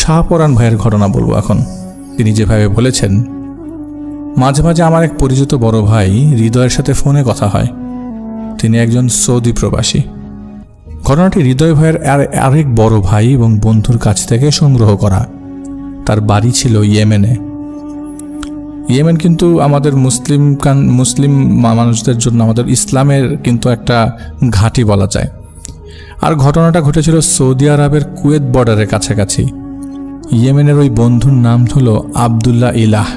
শাহপরাণ ভাইয়ের ঘটনা বলবো এখন। তিনি যেভাবে বলেছেন, মাঝে মাঝে আমার এক পরিচিত বড় ভাই হৃদয়ের সাথে ফোনে কথা হয়। তিনি একজন সৌদি প্রবাসী। ঘটনাটি হৃদয় ভাইয়ের আরেক বড় ভাই এবং বন্ধুর কাছ থেকে সংগ্রহ করা। তার বাড়ি ছিল ইয়েমেনে। ইয়েমেন কিন্তু আমাদের মুসলিম মানুষদের জন্য, আমাদের ইসলামের কিন্তু একটা ঘাঁটি বলা যায়। আর ঘটনাটা ঘটেছিল সৌদি আরবের কুয়েত বর্ডারের কাছাকাছি। ইয়েমেনের ওই বন্ধুর নাম হলো আবদুল্লাহ ইলাহ।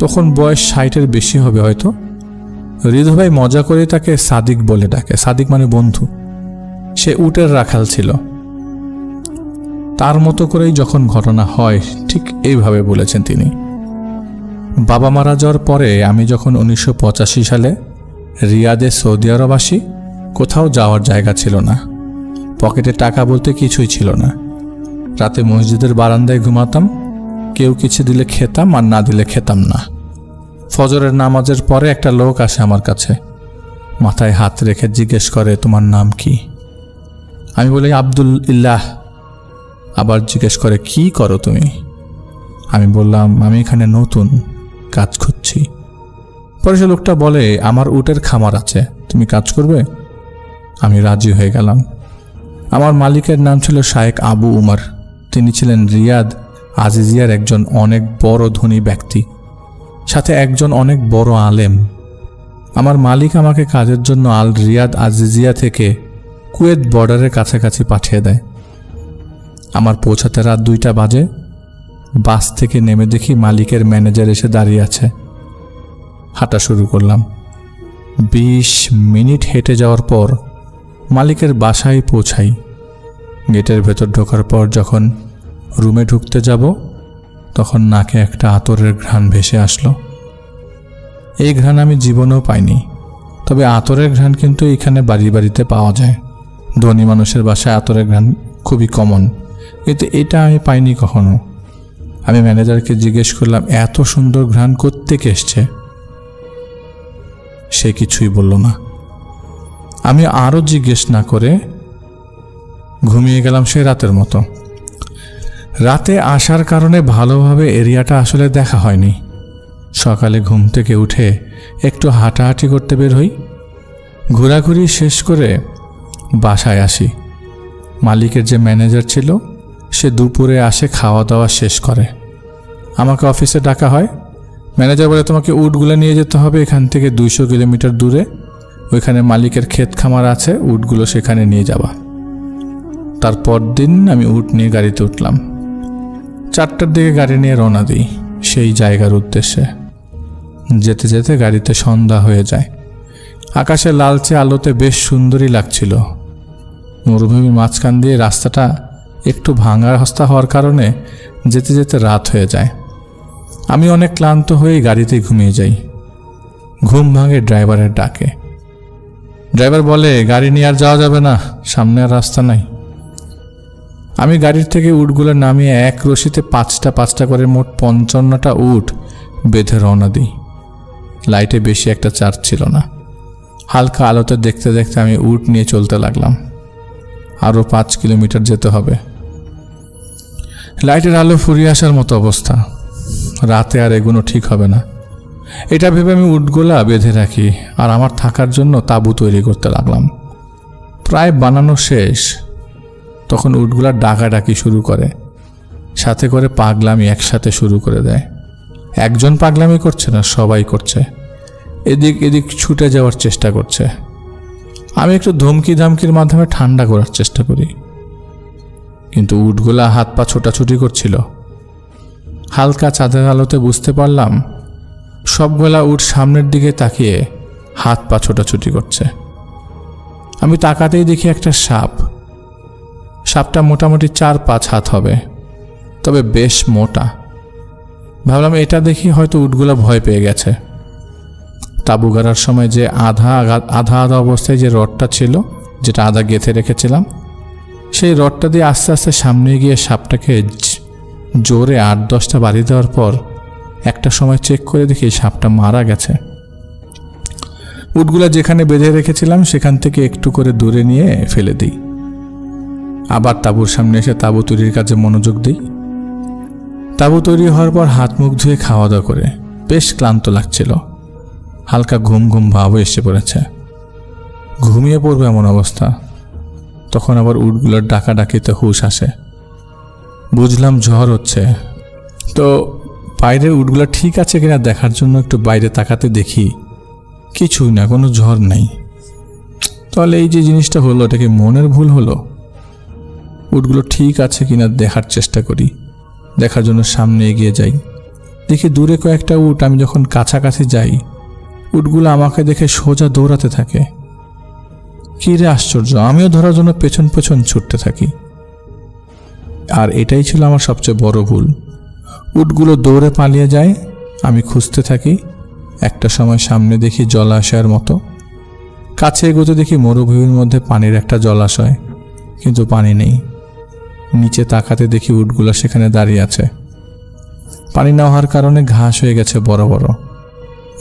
তখন বয়স 60-এর বেশি হবে হয়তো। হৃদয় ভাই মজা করে তাকে সাদিক বলে ডাকে। সাদিক মানে বন্ধু। সে উটের রাখাল ছিল। তার মতো করেই যখন ঘটনা হয় ঠিক এইভাবে বলেছেন তিনি। বাবা মারা যাওয়ার পরে আমি যখন 1985 সালে রিয়াদে সৌদি আরব আসি, কোথাও যাওয়ার জায়গা ছিল না। পকেটে টাকা বলতে কিছুই ছিল না। রাতে মসজিদের বারান্দায় ঘুমাতাম। কেউ কিছু দিলে খেতাম, আর না দিলে খেতাম না। ফজরের নামাজের পরে একটা লোক আসে আমার কাছে, মাথায় হাত রেখে জিজ্ঞেস করে, তোমার নাম কি? আমি বলি আব্দুল ইল্লাহ। আবার জিজ্ঞেস করে, কি করো তুমি? আমি বললাম, আমি এখানে নতুন, কাজ খুঁজছি। পরে সে লোকটা বলে, আমার উটের খামার আছে, তুমি কাজ করবে? আমি রাজি হয়ে গেলাম। আমার মালিকের নাম ছিল শায়েখ আবু উমর। তিনি ছিলেন রিয়াদ আজিজিয়ার একজন অনেক বড় ধনী ব্যক্তি, সাথে একজন অনেক বড় আলেম। আমার মালিক আমাকে কাজের জন্য আল রিয়াদ আজিজিয়া থেকে কুয়েত বর্ডারের কাছাকাছি পাঠিয়ে দেয়। আমার পৌঁছাতে রাত 2টা বাজে। বাস থেকে নেমে দেখি মালিকের ম্যানেজার এসে দাঁড়িয়ে আছে। হাঁটা শুরু করলাম। 20 মিনিট হেঁটে যাওয়ার পর মালিকের বাসায় পৌঁছাই। গেটের ভেতর ঢোকার পর যখন রুমে ঢুকতে যাব, তখন নাকে একটা আতরের ঘ্রাণ ভেসে আসলো। এই ঘ্রাণ আমি জীবনেও পাইনি। তবে আতরের ঘ্রাণ কিন্তু এখানে বাড়ি বাড়িতে পাওয়া যায়। ধনী মানুষের বাসায় আতরের ঘ্রাণ খুবই কমন, কিন্তু এটা আমি পাইনি কখনো। আমি ম্যানেজারকে জিজ্ঞেস করলাম, এত সুন্দর ঘ্রাণ কোত্থেকে এসছে? সে কিছুই বলল না। আমি আরও জিজ্ঞেস না করে ঘুমিয়ে গেলাম সে রাতের মতো। রাতে আসার কারণে ভালোভাবে এরিয়াটা আসলে দেখা হয়নি। সকালে ঘুম থেকে উঠে একটু হাঁটাহাঁটি করতে বের হই। ঘোরাঘুরি শেষ করে বাসায় আসি। মালিকের যে ম্যানেজার ছিল সে দুপুরে আসে, খাওয়া দাওয়া শেষ করে। আমাকে অফিসে ডাকা হয়। ম্যানেজার বলে, তোমাকে উটগুলো নিয়ে যেতে হবে এখান থেকে 200 কিলোমিটার দূরে। ওইখানে মালিকের ক্ষেত খামার আছে, উটগুলো সেখানে নিয়ে যাবা। তারপর দিন আমি উট নিয়ে গাড়িতে উঠলাম। 4টার দিকে গাড়ি নিয়ে রওনা দিই সেই জায়গার উদ্দেশ্যে। যেতে যেতে গাড়িতে সন্ধ্যা হয়ে যায়। আকাশে লালচে আলোতে বেশ সুন্দরই লাগছিল। মরুভূমির মাঝখান দিয়ে রাস্তাটা একটু ভাঙা রাস্তা হওয়ার কারণে যেতে যেতে রাত হয়ে যায়। আমি অনেক ক্লান্ত হয়ে গাড়িতে ঘুমিয়ে যাই। ঘুম ভাঙে ড্রাইভারের ডাকে। ড্রাইভার বলে, গাড়ি নিয়ে আর যাওয়া যাবে না, সামনে আর রাস্তা নাই। আমি গাড়ির থেকে উটগুলো নামিয়ে এক রশিতে 5টা করে মোট 55টা উট বেঁধে রওনা দিই। লাইটে বেশি একটা চার্জ ছিল না। হালকা আলোতে দেখতে দেখতে আমি উট নিয়ে চলতে লাগলাম। আরও 5 কিলোমিটার যেতে হবে। লাইটের আলো ফুরিয়ে আসার মতো অবস্থা। রাতে আর এগুলো ঠিক হবে না, এটা ভেবে আমি উটগুলা বেঁধে রাখি আর আমার থাকার জন্য তাঁবু তৈরি করতে লাগলাম। প্রায় বানানো শেষ, তখন উটগুলা ডাকাডাকি শুরু করে। সাথে করে পাগলামি একসাথে শুরু করে দেয়। একজন পাগলামি করছে না, সবাই করছে। এদিক ছুটে যাওয়ার চেষ্টা করছে। আমি একটু ধমকি ধামকির মাধ্যমে ঠান্ডা করার চেষ্টা করি, কিন্তু উটগুলা হাত পা ছোটাছুটি করছিল। হালকা চাঁদের আলোতে বুঝতে পারলাম সবগুলা উট সামনের দিকে তাকিয়ে হাত পা ছোটাছুটি করছে। আমি তাকাতেই দেখি একটা সাপ। সাপটা মোটামুটি 4-5 হাত হবে, তবে বেশ মোটা। ভাবলাম এটা দেখি হয়তো উটগুলা ভয় পেয়ে গেছে। তাঁবু গাড়ার সময় যে আধা অবস্থায় যে রডটা ছিল, যেটা আধা গেঁথে রেখেছিলাম, সেই রডটা দিয়ে আস্তে আস্তে সামনে গিয়ে সাপটাকে জোরে 8-10টা বাড়ি দেওয়ার পর একটা সময় চেক করে দেখি সাপটা মারা গেছে। উটগুলা যেখানে বেঁধে রেখেছিলাম সেখান থেকে একটু করে দূরে নিয়ে ফেলে দিই। আবার তাঁবুর সামনে এসে তাঁবু তৈরির কাজে মনোযোগ দিই। তাঁবু তৈরি হওয়ার পর হাত মুখ ধুয়ে খাওয়া দাওয়া করে বেশ ক্লান্ত লাগছিল। হালকা ঘুম ঘুম ভাবও এসে পড়েছে, ঘুমিয়ে পড়বে এমন অবস্থা। তখন আবার উটগুলোর ডাকাডাকিতে হুঁশ আসে। বুঝলাম ঝড় হচ্ছে। তো বাইরের উটগুলো ঠিক আছে কিনা দেখার জন্য একটু বাইরে তাকাতে দেখি কিছুই না, কোনো ঝড় নেই। তাহলে এই যে জিনিসটা হলো, এটা কি মনের ভুল হলো? উটগুলো ঠিক আছে কিনা দেখার চেষ্টা করি, দেখার জন্য সামনে এগিয়ে যাই। দেখি দূরে কয়েকটা উট। আমি যখন কাছাকাছি যাই, উটগুলো আমাকে দেখে সোজা দৌড়াতে থাকে। কী রে আশ্চর্য! আমিও ধরার জন্য পেছন পেছন ছুটতে থাকি। আর এটাই ছিল আমার সবচেয়ে বড় ভুল। উটগুলো দৌড়ে পালিয়ে যায়, আমি খুঁজতে থাকি। একটা সময় সামনে দেখি জলাশয়ের মতো। কাছে এগোতে দেখি মরুভূমির মধ্যে পানির একটা জলাশয়, কিন্তু পানি নেই। নিচে তাকাতে দেখি উটগুলো সেখানে দাঁড়িয়ে আছে। পানি না হওয়ার কারণে ঘাস হয়ে গেছে বড় বড়।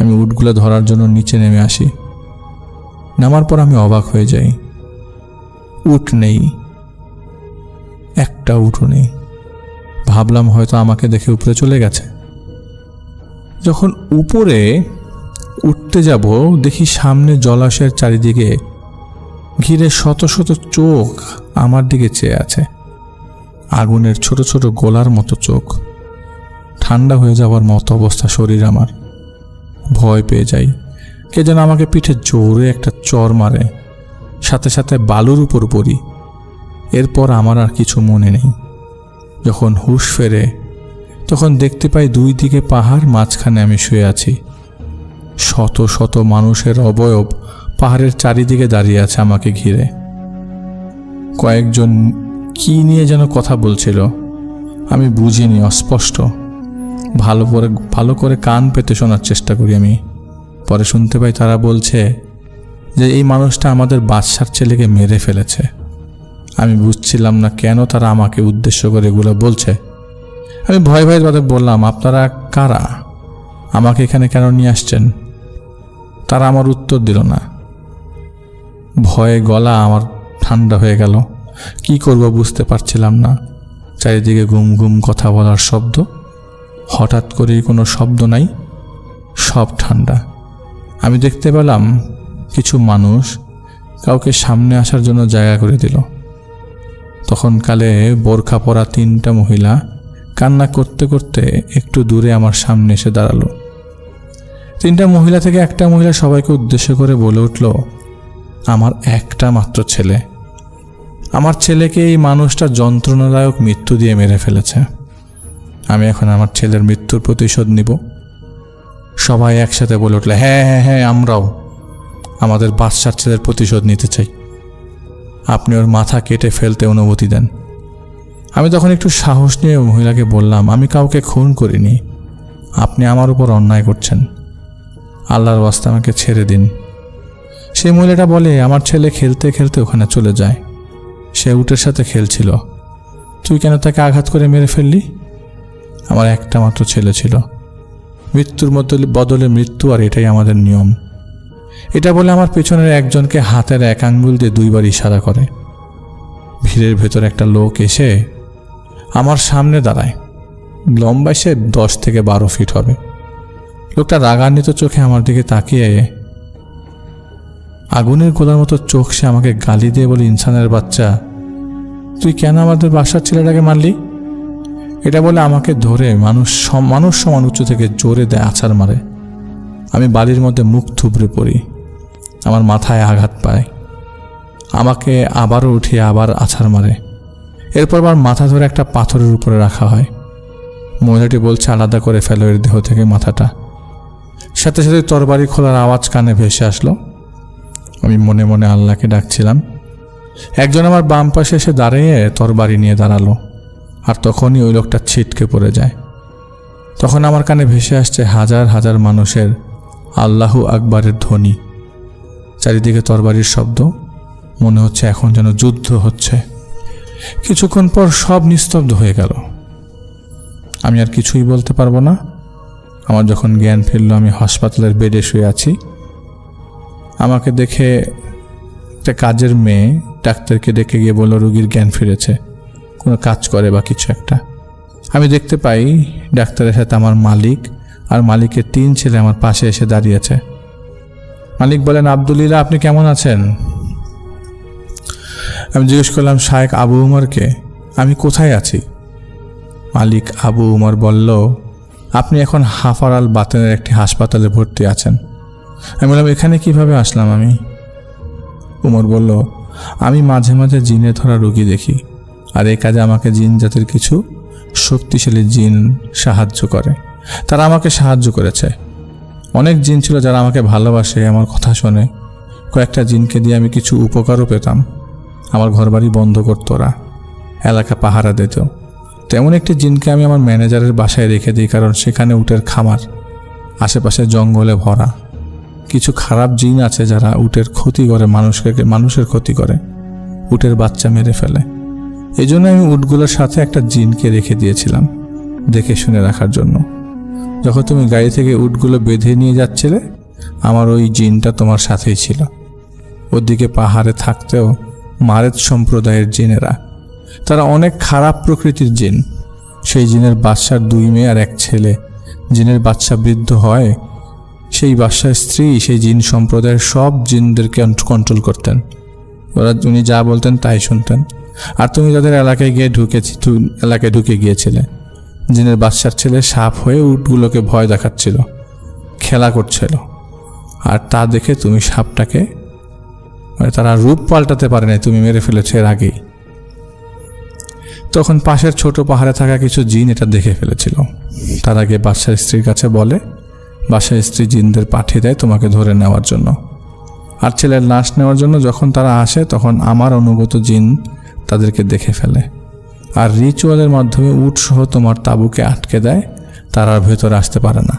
আমি উটগুলো ধরার জন্য নিচে নেমে আসি। নামার পর আমি অবাক হয়ে যাই, উট নেই, একটা উটও নেই। ভাবলাম হয়তো আমাকে দেখে উপরে চলে গেছে। যখন উপরে উঠতে যাব, দেখি সামনে জলাশয়ের চারিদিকে ঘিরে শত শত চোখ আমার দিকে চেয়ে আছে। আগুনের ছোট ছোট গোলার মতো চোখ। ঠান্ডা হয়ে যাওয়ার মতো অবস্থা শরীর আমার। ভয় পেয়ে যাই। কে যেন আমাকে পিঠে জোরে একটা চর মারে, সাথে সাথে বালুর উপর পড়ি। এরপর আমার আর কিছু মনে নেই। যখন হুঁশ ফেরে, তখন দেখতে পাই দুই দিকে পাহাড়, মাঝখানে আমি শুয়ে আছি। শত শত মানুষের অবয়ব পাহাড়ের চারিদিকে দাঁড়িয়ে আছে আমাকে ঘিরে। কয়েকজন কি নিয়ে যেন কথা বলছিল, আমি বুঝিনি, অস্পষ্ট। ভালো করে কান পেতে শোনার চেষ্টা করি আমি। পরে শুনতে পাই তারা বলছে যে এই মানুষটা আমাদের বাদশার ছেলেকে মেরে ফেলেছে। আমি বুঝছিলাম না কেন তারা আমাকে উদ্দেশ্য করে এগুলো বলছে। আমি ভয় ভয়ে তাদের বললাম, আপনারা কারা? আমাকে এখানে কেন নিয়ে আসছেন? তারা আমার উত্তর দিল না। ভয়ে গলা আমার ঠান্ডা হয়ে গেল। কি করব বুঝতে পারছিলাম না। চারিদিকে ঘুম ঘুম কথা বলার শব্দ। হঠাৎ করেই কোনো শব্দ নাই, সব ঠান্ডা। আমি দেখতে পেলাম কিছু মানুষ কাউকে সামনে আসার জন্য জায়গা করে দিল। তখন কালে বোরখা পরা 3টা মহিলা কান্না করতে করতে একটু দূরে আমার সামনে এসে দাঁড়ালো। 3টা মহিলা থেকে একটা মহিলা সবাইকে উদ্দেশ্য করে বলে উঠল, আমার একটা মাত্র ছেলে, আমার ছেলেকে এই মানুষটা যন্ত্রণাদায়ক মৃত্যু দিয়ে মেরে ফেলেছে। আমি এখন আমার ছেলের মৃত্যুর প্রতিশোধ নিব। সবাই একসাথে বলে উঠল, হ্যাঁ হ্যাঁ হ্যাঁ, আমরাও আমাদের বাদশার ছেলের প্রতিশোধ নিতে চাই। আপনি ওর মাথা কেটে ফেলতে অনুমতি দেন। আমি তখন একটু সাহস নিয়ে মহিলাকে বললাম, আমি কাউকে খুন করিনি, আপনি আমার উপর অন্যায় করছেন, আল্লাহর ওয়াস্তে আমাকে ছেড়ে দিন। সেই মহিলাটা বলে, আমার ছেলে খেলতে খেলতে ওখানে চলে যায়, সে উটের সাথে খেলছিল, তুই কেন তাকে আঘাত করে মেরে ফেললি? আমার একটা মাত্র ছেলে ছিল, মৃত্যুর বদলে মৃত্যু, আর এটাই আমাদের নিয়ম। এটা বলে আমার পেছনের একজনকে হাতের এক আঙ্গুল দিয়ে 2বার ইশারা করে। ভিড়ের ভেতর একটা লোক এসে আমার সামনে দাঁড়ায়। লম্বায় সে 10 থেকে 12 ফিট হবে। লোকটা রাগান্বিত চোখে আমার দিকে তাকিয়ে, আগুনের গোলার মতো চোখ, সে আমাকে গালি দিয়ে বলে, ইনসানের বাচ্চা, তুই কেন আমাদের বাসার ছেলেটাকে মারলি? এটা বলে আমাকে ধরে মানুষ সমান উঁচু থেকে জোরে দেয়, আছাড় মারে। আমি বালির মধ্যে মুখ থুবড়ে পড়ি, আমার মাথায় আঘাত পায়। আমাকে আবারও উঠিয়ে আবার আছাড় মারে। এরপর আবার মাথা ধরে একটা পাথরের উপরে রাখা হয়। মহিলাটি বলছে, আলাদা করে ফেলো এর দেহ থেকে মাথাটা। সাথে সাথে তরবারি খোলার আওয়াজ কানে ভেসে আসলো। আমি মনে মনে আল্লাহকে ডাকছিলাম। একজন আমার বাম পাশে এসে দাঁড়িয়ে তরবারি নিয়ে দাঁড়ালো, আর তখনই ওই লোকটা ছিটকে পড়ে যায়। তখন আমার কানে ভেসে আসছে হাজার হাজার মানুষের আল্লাহু আকবারের ধ্বনি। চারিদিকে তরবারির শব্দ, মনে হচ্ছে এখন যেন যুদ্ধ হচ্ছে। কিছুক্ষণ পর সব নিস্তব্ধ হয়ে গেল। আমি আর কিছুই বলতে পারবো না। আমার যখন জ্ঞান ফিরল, আমি হাসপাতালের বেডে শুয়ে আছি। আমাকে দেখে একটা কাজের মেয়ে ডাক্তারকে ডেকে গিয়ে বলল রোগীর জ্ঞান ফিরেছে, কোনো কাজ করে বা কিছু একটা। আমি দেখতে পাই ডাক্তারের সাথে আমার মালিক আর মালিকের 3 ছেলে আমার পাশে এসে দাঁড়িয়েছে। মালিক বলেন, আব্দুলিল্লাহ আপনি কেমন আছেন? আমি জিজ্ঞেস করলাম, শায়েখ আবু উমরকে, আমি কোথায় আছি? মালিক আবু উমর বলল, আপনি এখন হাফার আল বাতেনের একটি হাসপাতালে ভর্তি আছেন। আমি বললাম, এখানে কিভাবে আসলাম আমি? উমর বলল, আমি মাঝে মাঝে জিনে ধরা রোগী দেখি, আর এই কাজে আমাকে জিন জাতির কিছু শক্তিশালী জিন সাহায্য করে। তারা আমাকে সাহায্য করেছে। অনেক জিন ছিল যারা আমাকে ভালোবাসে, আমার কথা শোনে। কয়েকটা জিনকে দিয়ে আমি কিছু উপকারও পেতাম। আমার ঘরবাড়ি বন্ধ করতো ওরা, এলাকা পাহারা দিত। তেমন একটি জিনকে আমি আমার ম্যানেজারের বাসায় রেখে দিই, কারণ সেখানে উটের খামার, আশেপাশে জঙ্গলে ভরা। কিছু খারাপ জিন আছে যারা উটের ক্ষতি করে, মানুষের ক্ষতি করে, উটের বাচ্চা মেরে ফেলে। এই জন্য আমি উটগুলোর সাথে একটা জিনকে রেখে দিয়েছিলাম দেখে শুনে রাখার জন্য। যখন তুমি গাড়ি থেকে উটগুলো বেঁধে নিয়ে যাচ্ছিলে, আমার ওই জিনটা তোমার সাথেই ছিল। ওদিকে পাহাড়ে থাকতেও মারেদ সম্প্রদায়ের জিনেরা, তারা অনেক খারাপ প্রকৃতির জিন। সেই জিনের বাদশার 2 মেয়ে আর 1 ছেলে। জিনের বাদশা বৃদ্ধ হয়, সেই বাদশার স্ত্রী সেই জিন সম্প্রদায়ের সব জিনদেরকে কন্ট্রোল করতেন। উনি যা বলতেন তাই শুনতেন। আর তুমি যাদের এলাকায় ঢুকে গিয়েছিলে, জিনের বাদশার ছেলে সাপ হয়ে উটগুলোকে ভয় দেখাচ্ছিল, খেলা করছিল। আর তা দেখে তুমি সাপটাকে, তারা রূপ পাল্টাতে পারে নাই, তুমি মেরে ফেলেছো এর আগেই। তখন পাশের ছোট পাহাড়ে থাকা কিছু জিন এটা দেখে ফেলেছিল। তার আগে বাদশার স্ত্রীর কাছে বলে, বাদশার স্ত্রী জিনদের পাঠিয়ে দেয় তোমাকে ধরে নেওয়ার জন্য আর ছেলের লাশ নেওয়ার জন্য। যখন তারা আসে তখন আমার অনুগত জিন তাদেরকে দেখে ফেলে আর রিচুয়ালের মাধ্যমে উট সহ তোমার তাঁবুকে আটকে দেয়। তারা আর ভেতরে আসতে পারে না।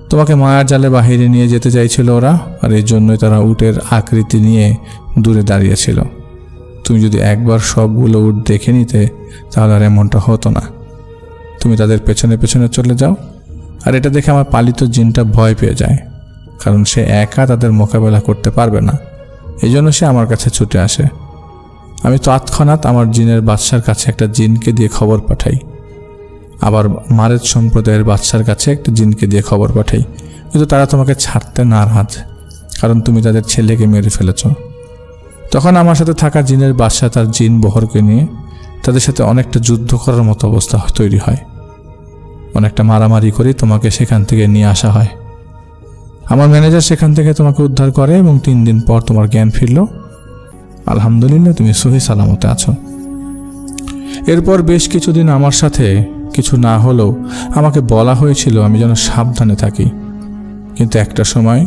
তোমাকে মায়ার জালে বাহিরে নিয়ে যেতে চাইছিল ওরা, আর এই জন্যই তারা উটের আকৃতি নিয়ে দূরে দাঁড়িয়েছিল। তুমি যদি একবার সবগুলো উট দেখে নিতে, তাহলে আর এমনটা হতো না। তুমি তাদের পেছনে পেছনে চলে যাও, আর এটা দেখে আমার পালিত জিনটা ভয় পেয়ে যায়, কারণ সে একা তাদের মোকাবেলা করতে পারবে না। এই জন্য সে আমার কাছে ছুটে আসে। আমি তৎক্ষণাৎ আমার জিনের বাদশার কাছে একটা জিনকে দিয়ে খবর পাঠাই, আবার মারেদ সম্প্রদায়ের বাদশার কাছে একটা জিনকে দিয়ে খবর পাঠাই, কিন্তু তারা তোমাকে ছাড়তে নারাজ, কারণ তুমি তাদের ছেলেকে মেরে ফেলেছ। তখন আমার সাথে থাকা জিনের বাদশা তার জিন বহরকে নিয়ে তাদের সাথে অনেকটা যুদ্ধ করার মতো অবস্থা তৈরি হয়। অনেকটা মারামারি করে তোমাকে সেখান থেকে নিয়ে আসা হয়। আমার ম্যানেজার সেখান থেকে তোমাকে উদ্ধার করে এবং 3 দিন পর তোমার জ্ঞান ফিরল। আলহামদুলিল্লাহ, তুমি সহি সালামতে আছো। এরপর বেশ কিছুদিন আমার সাথে কিছু না হলেও আমাকে বলা হয়েছিল আমি যেন সাবধানে থাকি, কিন্তু একটা সময়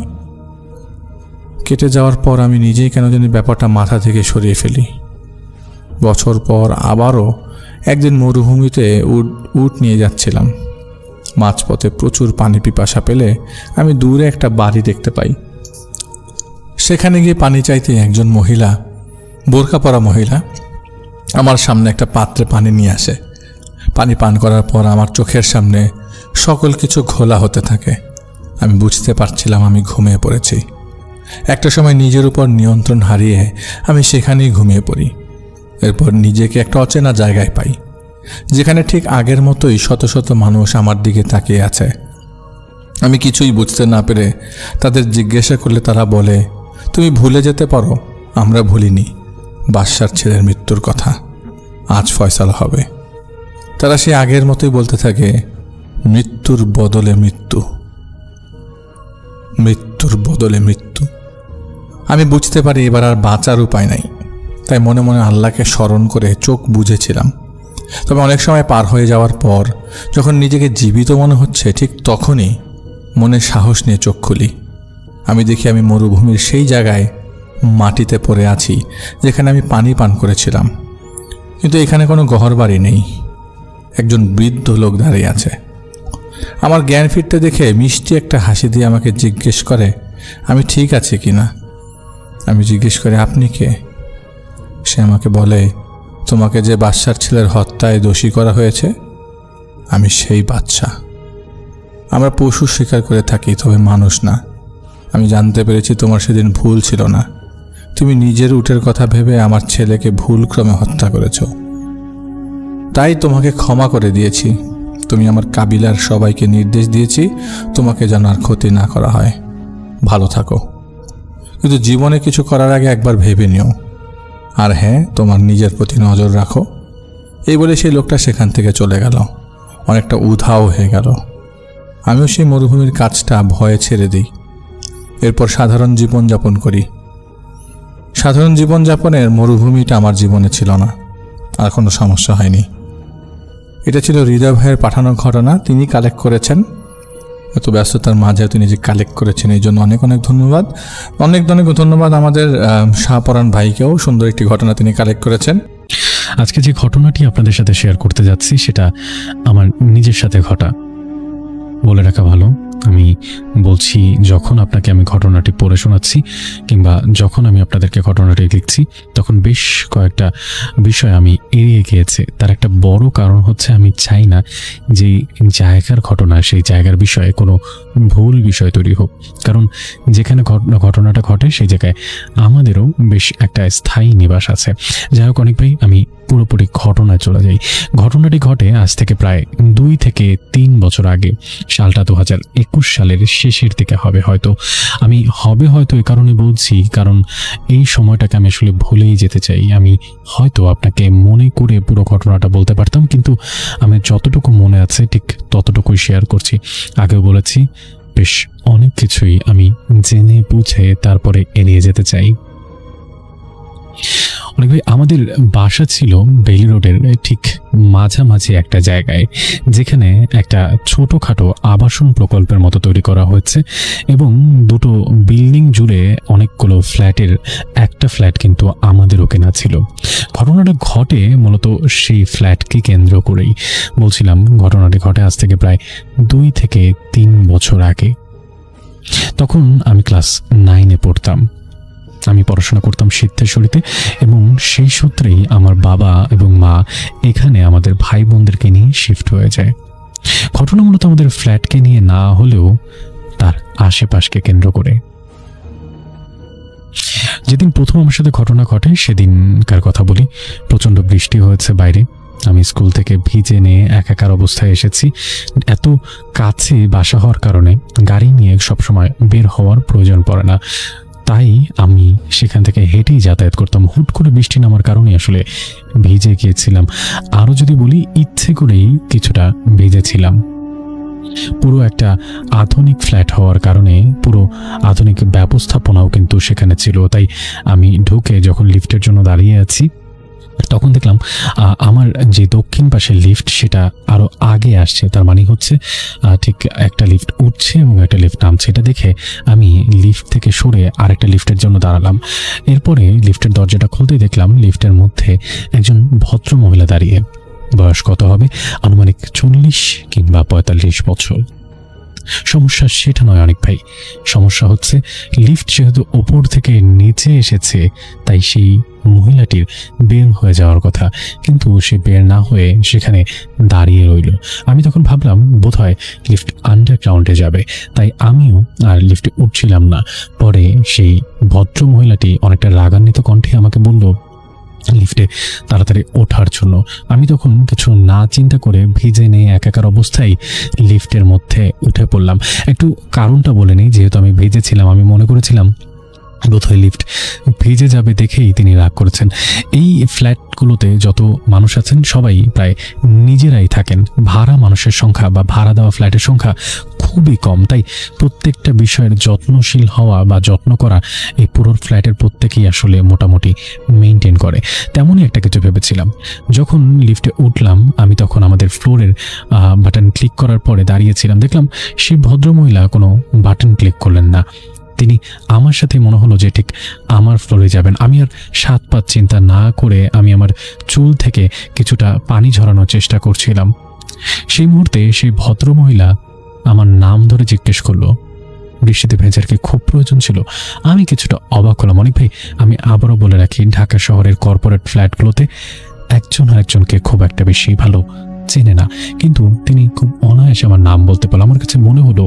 কেটে যাওয়ার পর আমি নিজেই কেন জানি ব্যাপারটা মাথা থেকে সরিয়ে ফেলি। বছর পর আবারও একদিন মরুভূমিতে উট নিয়ে যাচ্ছিলাম। মাঝপথে প্রচুর পানি পিপাসা পেলে আমি দূরে একটা বাড়ি দেখতে পাই। সেখানে গিয়ে পানি চাইতে একজন মহিলা, বোরকা পরা মহিলা, আমার সামনে একটা পাত্রে পানি নিয়ে আসে। পানি পান করার পর আমার চোখের সামনে সকল কিছু ঘোলা হতে থাকে। আমি বুঝতে পারছিলাম আমি ঘুমিয়ে পড়েছি। একটা সময় নিজের উপর নিয়ন্ত্রণ হারিয়ে আমি সেখানেই ঘুমিয়ে পড়ি। এরপর নিজেকে একটা অচেনা জায়গায় পাই, যেখানে ঠিক আগের মতোই শত শত মানুষ আমার দিকে তাকিয়ে আছে। আমি কিছুই বুঝতে না পেরে তাদের জিজ্ঞাসা করলে তারা বলে, তুমি ভুলে যেতে পারো, আমরা ভুলিনি বাদশার ছেলের মৃত্যুর কথা, আজ ফয়সালা হবে। তারা সে আগের মতোই বলতে থাকে, মৃত্যুর বদলে মৃত্যু, মৃত্যুর বদলে মৃত্যু। আমি বুঝতে পারি এবার আর বাঁচার উপায় নাই, তাই মনে মনে আল্লাহকে স্মরণ করে চোখ বুজেছিলাম। তবে অনেক সময় পার হয়ে যাওয়ার পর যখন নিজেকে জীবিত মনে হচ্ছে, ঠিক তখনই মনে সাহস নিয়ে চোখ খুলি। আমি দেখি আমি মরুভূমির সেই জায়গায় মাটিতে পড়ে আছি যেখানে আমি পানি পান করেছিলাম, কিন্তু এখানে কোনো ঘরবাড়ি নেই। একজন বৃদ্ধ লোক দাঁড়িয়ে আছে। আমার জ্ঞান ফিরতে দেখে মিষ্টি একটা হাসি দিয়ে আমাকে জিজ্ঞেস করে আমি ঠিক আছি কিনা। আমি জিজ্ঞেস করি, আপনি কে? সে আমাকে বলে, তোমাকে যে বাদশার ছেলের হত্যায় দোষী করা হয়েছে, আমি সেই বাদশা। আমরা পশু শিকার করে থাকি, তবে মানুষ না। আমি জানতে পেরেছি তোমার সেদিন ভুল ছিল না, তুমি নিজের উটের কথা ভেবে আমার ছেলেকে ভুলক্রমে হত্যা করেছ, তাই তোমাকে ক্ষমা করে দিয়েছি। তুমি আমার কাবিলার সবাইকে নির্দেশ দিয়েছি তোমাকে যেন আর ক্ষতি না করা হয়। ভালো থাকো, কিন্তু জীবনে কিছু করার আগে একবার ভেবে নিও। আর হ্যাঁ, তোমার নিজের প্রতি নজর রাখো। এই বলে সেই লোকটা সেখান থেকে চলে গেল, অনেকটা উধাও হয়ে গেল। আমিও সেই মরুভূমির কাজটা ভয়ে ছেড়ে দিই। এরপর সাধারণ জীবনযাপন করি। সাধারণ জীবনযাপনের মরুভূমিটা আমার জীবনে ছিল না, আর কোনো সমস্যা হয়নি। এটা ছিল হৃদয় ভাইয়ের পাঠানো ঘটনা, তিনি কালেক্ট করেছেন। এত ব্যস্ততার মাঝেও তিনি যে কালেক্ট করেছেন এই জন্য অনেক অনেক ধন্যবাদ। অনেক অনেক ধন্যবাদ আমাদের শাহপরান ভাইকেও, সুন্দর একটি ঘটনা তিনি কালেক্ট করেছেন। আজকে যে ঘটনাটি আপনাদের সাথে শেয়ার করতে যাচ্ছি সেটা আমার নিজের সাথে ঘটা। বলে রাখা ভালো, আমি বলছি যখন আপনাকে আমি ঘটনাটি পড়ে শোনাচ্ছি কিংবা যখন আমি আপনাদেরকে ঘটনাটি লিখছি তখন বেশ কয়েকটা বিষয় আমি এড়িয়ে গিয়েছে। তার একটা বড় কারণ হচ্ছে আমি চাই না যে জায়গার ঘটনা, সেই জায়গার বিষয়ে কোনো ভুল বিষয় তৈরি হোক। কারণ যেখানে ঘটনাটা ঘটে সেই জায়গায় আমাদেরও বেশ একটা স্থায়ী নিবাস আছে। যাই হোক অনেক ভাই, আমি পুরোপুরি ঘটনায় চলে যাই। ঘটনাটি ঘটে আজ থেকে প্রায় 2 থেকে 3 বছর আগে। সালটা 2021 সালের শেষের দিকে হবে হয়তো। আমি হয়তো এই কারণে বলছি কারণ এই সময়টাকে আমি আসলে ভুলেই যেতে চাই। আমি হয়তো আপনাকে মনে করে পুরো ঘটনাটা বলতে পারতাম, কিন্তু আমি যতটুকু মনে আছে ঠিক ততটুকুই শেয়ার করছি। আগেও বলেছি বেশ অনেক কিছুই আমি জেনে বুঝে তারপরে এড়িয়ে যেতে চাই। অনেক ভাই, আমাদের বাসা ছিল বেইলি রোডের ঠিক মাঝামাঝি একটা জায়গায়, যেখানে একটা ছোটোখাটো আবাসন প্রকল্পের মতো তৈরি করা হয়েছে এবং দুটো বিল্ডিং জুড়ে অনেকগুলো ফ্ল্যাটের একটা ফ্ল্যাট কিন্তু আমাদেরও কেনা ছিল। ঘটনাটা ঘটে মূলত সেই ফ্ল্যাটকে কেন্দ্র করেই। বলছিলাম ঘটনাটি ঘটে আজ থেকে প্রায় 2 থেকে 3 বছর আগে। তখন আমি ক্লাস 9-এ পড়তাম। আমি পড়াশোনা করতাম সিদ্ধেশ্বরীতে এবং সেই সূত্রেই আমার বাবা এবং মা এখানে আমাদের ভাই বোনদেরকে নিয়ে শিফট হয়ে যায়। ঘটনা মূলত আমাদের ফ্ল্যাটকে নিয়ে না হলেও তার আশেপাশকে কেন্দ্র করে। যেদিন প্রথম আমার সাথে ঘটনা ঘটে সেদিনকার কথা বলি। প্রচণ্ড বৃষ্টি হয়েছে বাইরে। আমি স্কুল থেকে ভিজে নিয়ে একাকার অবস্থায় এসেছি। এত কাছে বাসা হওয়ার কারণে গাড়ি নিয়ে সবসময় বের হওয়ার প্রয়োজন পড়ে না, তাই আমি সেখান থেকে হেঁটেই যাতায়াত করতাম। হুট করে বৃষ্টি নামার কারণে আসলে ভিজে গিয়েছিলাম। আরও যদি বলি, ইচ্ছে করেই কিছুটা ভিজেছিলাম। পুরো একটা আধুনিক ফ্ল্যাট হওয়ার কারণে পুরো আধুনিক ব্যবস্থাপনাও কিন্তু সেখানে ছিল। তাই আমি ঢুকে যখন লিফটের জন্য দাঁড়িয়ে আছি তখন দেখলাম আমার যে দক্ষিণ পাশের লিফট সেটা আরও আগে আসছে। তার মানে হচ্ছে ঠিক একটা লিফট উঠছে এবং একটা লিফট নামছে। এটা দেখে আমি লিফট থেকে সরে আরেকটা লিফটের জন্য দাঁড়ালাম। এরপরে লিফটের দরজাটা খুলতেই দেখলাম লিফটের মধ্যে একজন ভদ্র মহিলা দাঁড়িয়ে। বয়স কত হবে? আনুমানিক 40 কিংবা 45 বছর। সমস্যা সেটা নয় অনেক ভাই, সমস্যা হচ্ছে লিফট যেহেতু ওপর থেকে নিচে এসেছে তাই সেই মহিলাটির বের হয়ে যাওয়ার কথা, কিন্তু সে বের না হয়ে সেখানে দাঁড়িয়ে রইল। আমি তখন ভাবলাম বোধহয় লিফট আন্ডারগ্রাউন্ডে যাবে, তাই আমিও আর লিফটে উঠছিলাম না। পরে সেই ভদ্র মহিলাটি অনেকটা রাগান্বিত কণ্ঠে আমাকে বলল লিফটে তাড়াতাড়ি ওঠার জন্য। আমি তখন কিছু না চিন্তা করে ভিজে নিয়ে একাকার অবস্থায় লিফটের মধ্যে উঠে পড়লাম। একটু কারণটা বলে নেই, যেহেতু আমি ভিজেছিলাম আমি মনে করেছিলাম বোধহয় লিফট ভিজে যাবে দেখেই তিনি রাগ করেছেন। এই ফ্ল্যাটগুলোতে যত মানুষ আছেন সবাই প্রায় নিজেরাই থাকেন। ভাড়া মানুষের সংখ্যা বা ভাড়া দেওয়া ফ্ল্যাটের সংখ্যা খুবই কম, তাই প্রত্যেকটা বিষয়ের যত্নশীল হওয়া বা যত্ন করা এই পুরো ফ্ল্যাটের প্রত্যেকেই আসলে মোটামুটি মেনটেন করে। তেমনই একটা কিছু ভেবেছিলাম। যখন লিফটে উঠলাম আমি তখন আমাদের ফ্লোরের বাটন ক্লিক করার পরে দাঁড়িয়েছিলাম। দেখলাম সেই ভদ্রমহিলা কোনো বাটন ক্লিক করলেন না। তিনি আমার সাথে মনে হলো যে ঠিক আমার ফ্লোরে যাবেন। আমি আর 7 পাঁচ চিন্তা না করে আমি আমার চুল থেকে কিছুটা পানি ঝরানোর চেষ্টা করছিলাম। সেই মুহূর্তে সেই ভদ্রমহিলা আমার নাম ধরে জিজ্ঞেস করলো। বৃষ্টিতে ভেজার কি খুব প্রয়োজন ছিল? আমি কিছুটা অবাক হলাম। অনেক ভাই, আমি আবারও বলে রাখি, ঢাকা শহরের কর্পোরেট ফ্ল্যাটগুলোতে একজন আরেকজনকে খুব একটা বেশি ভালো চেনে না, কিন্তু তিনি খুব অনায়াসে আমার নাম বলতে পারল। আমার কাছে মনে হলো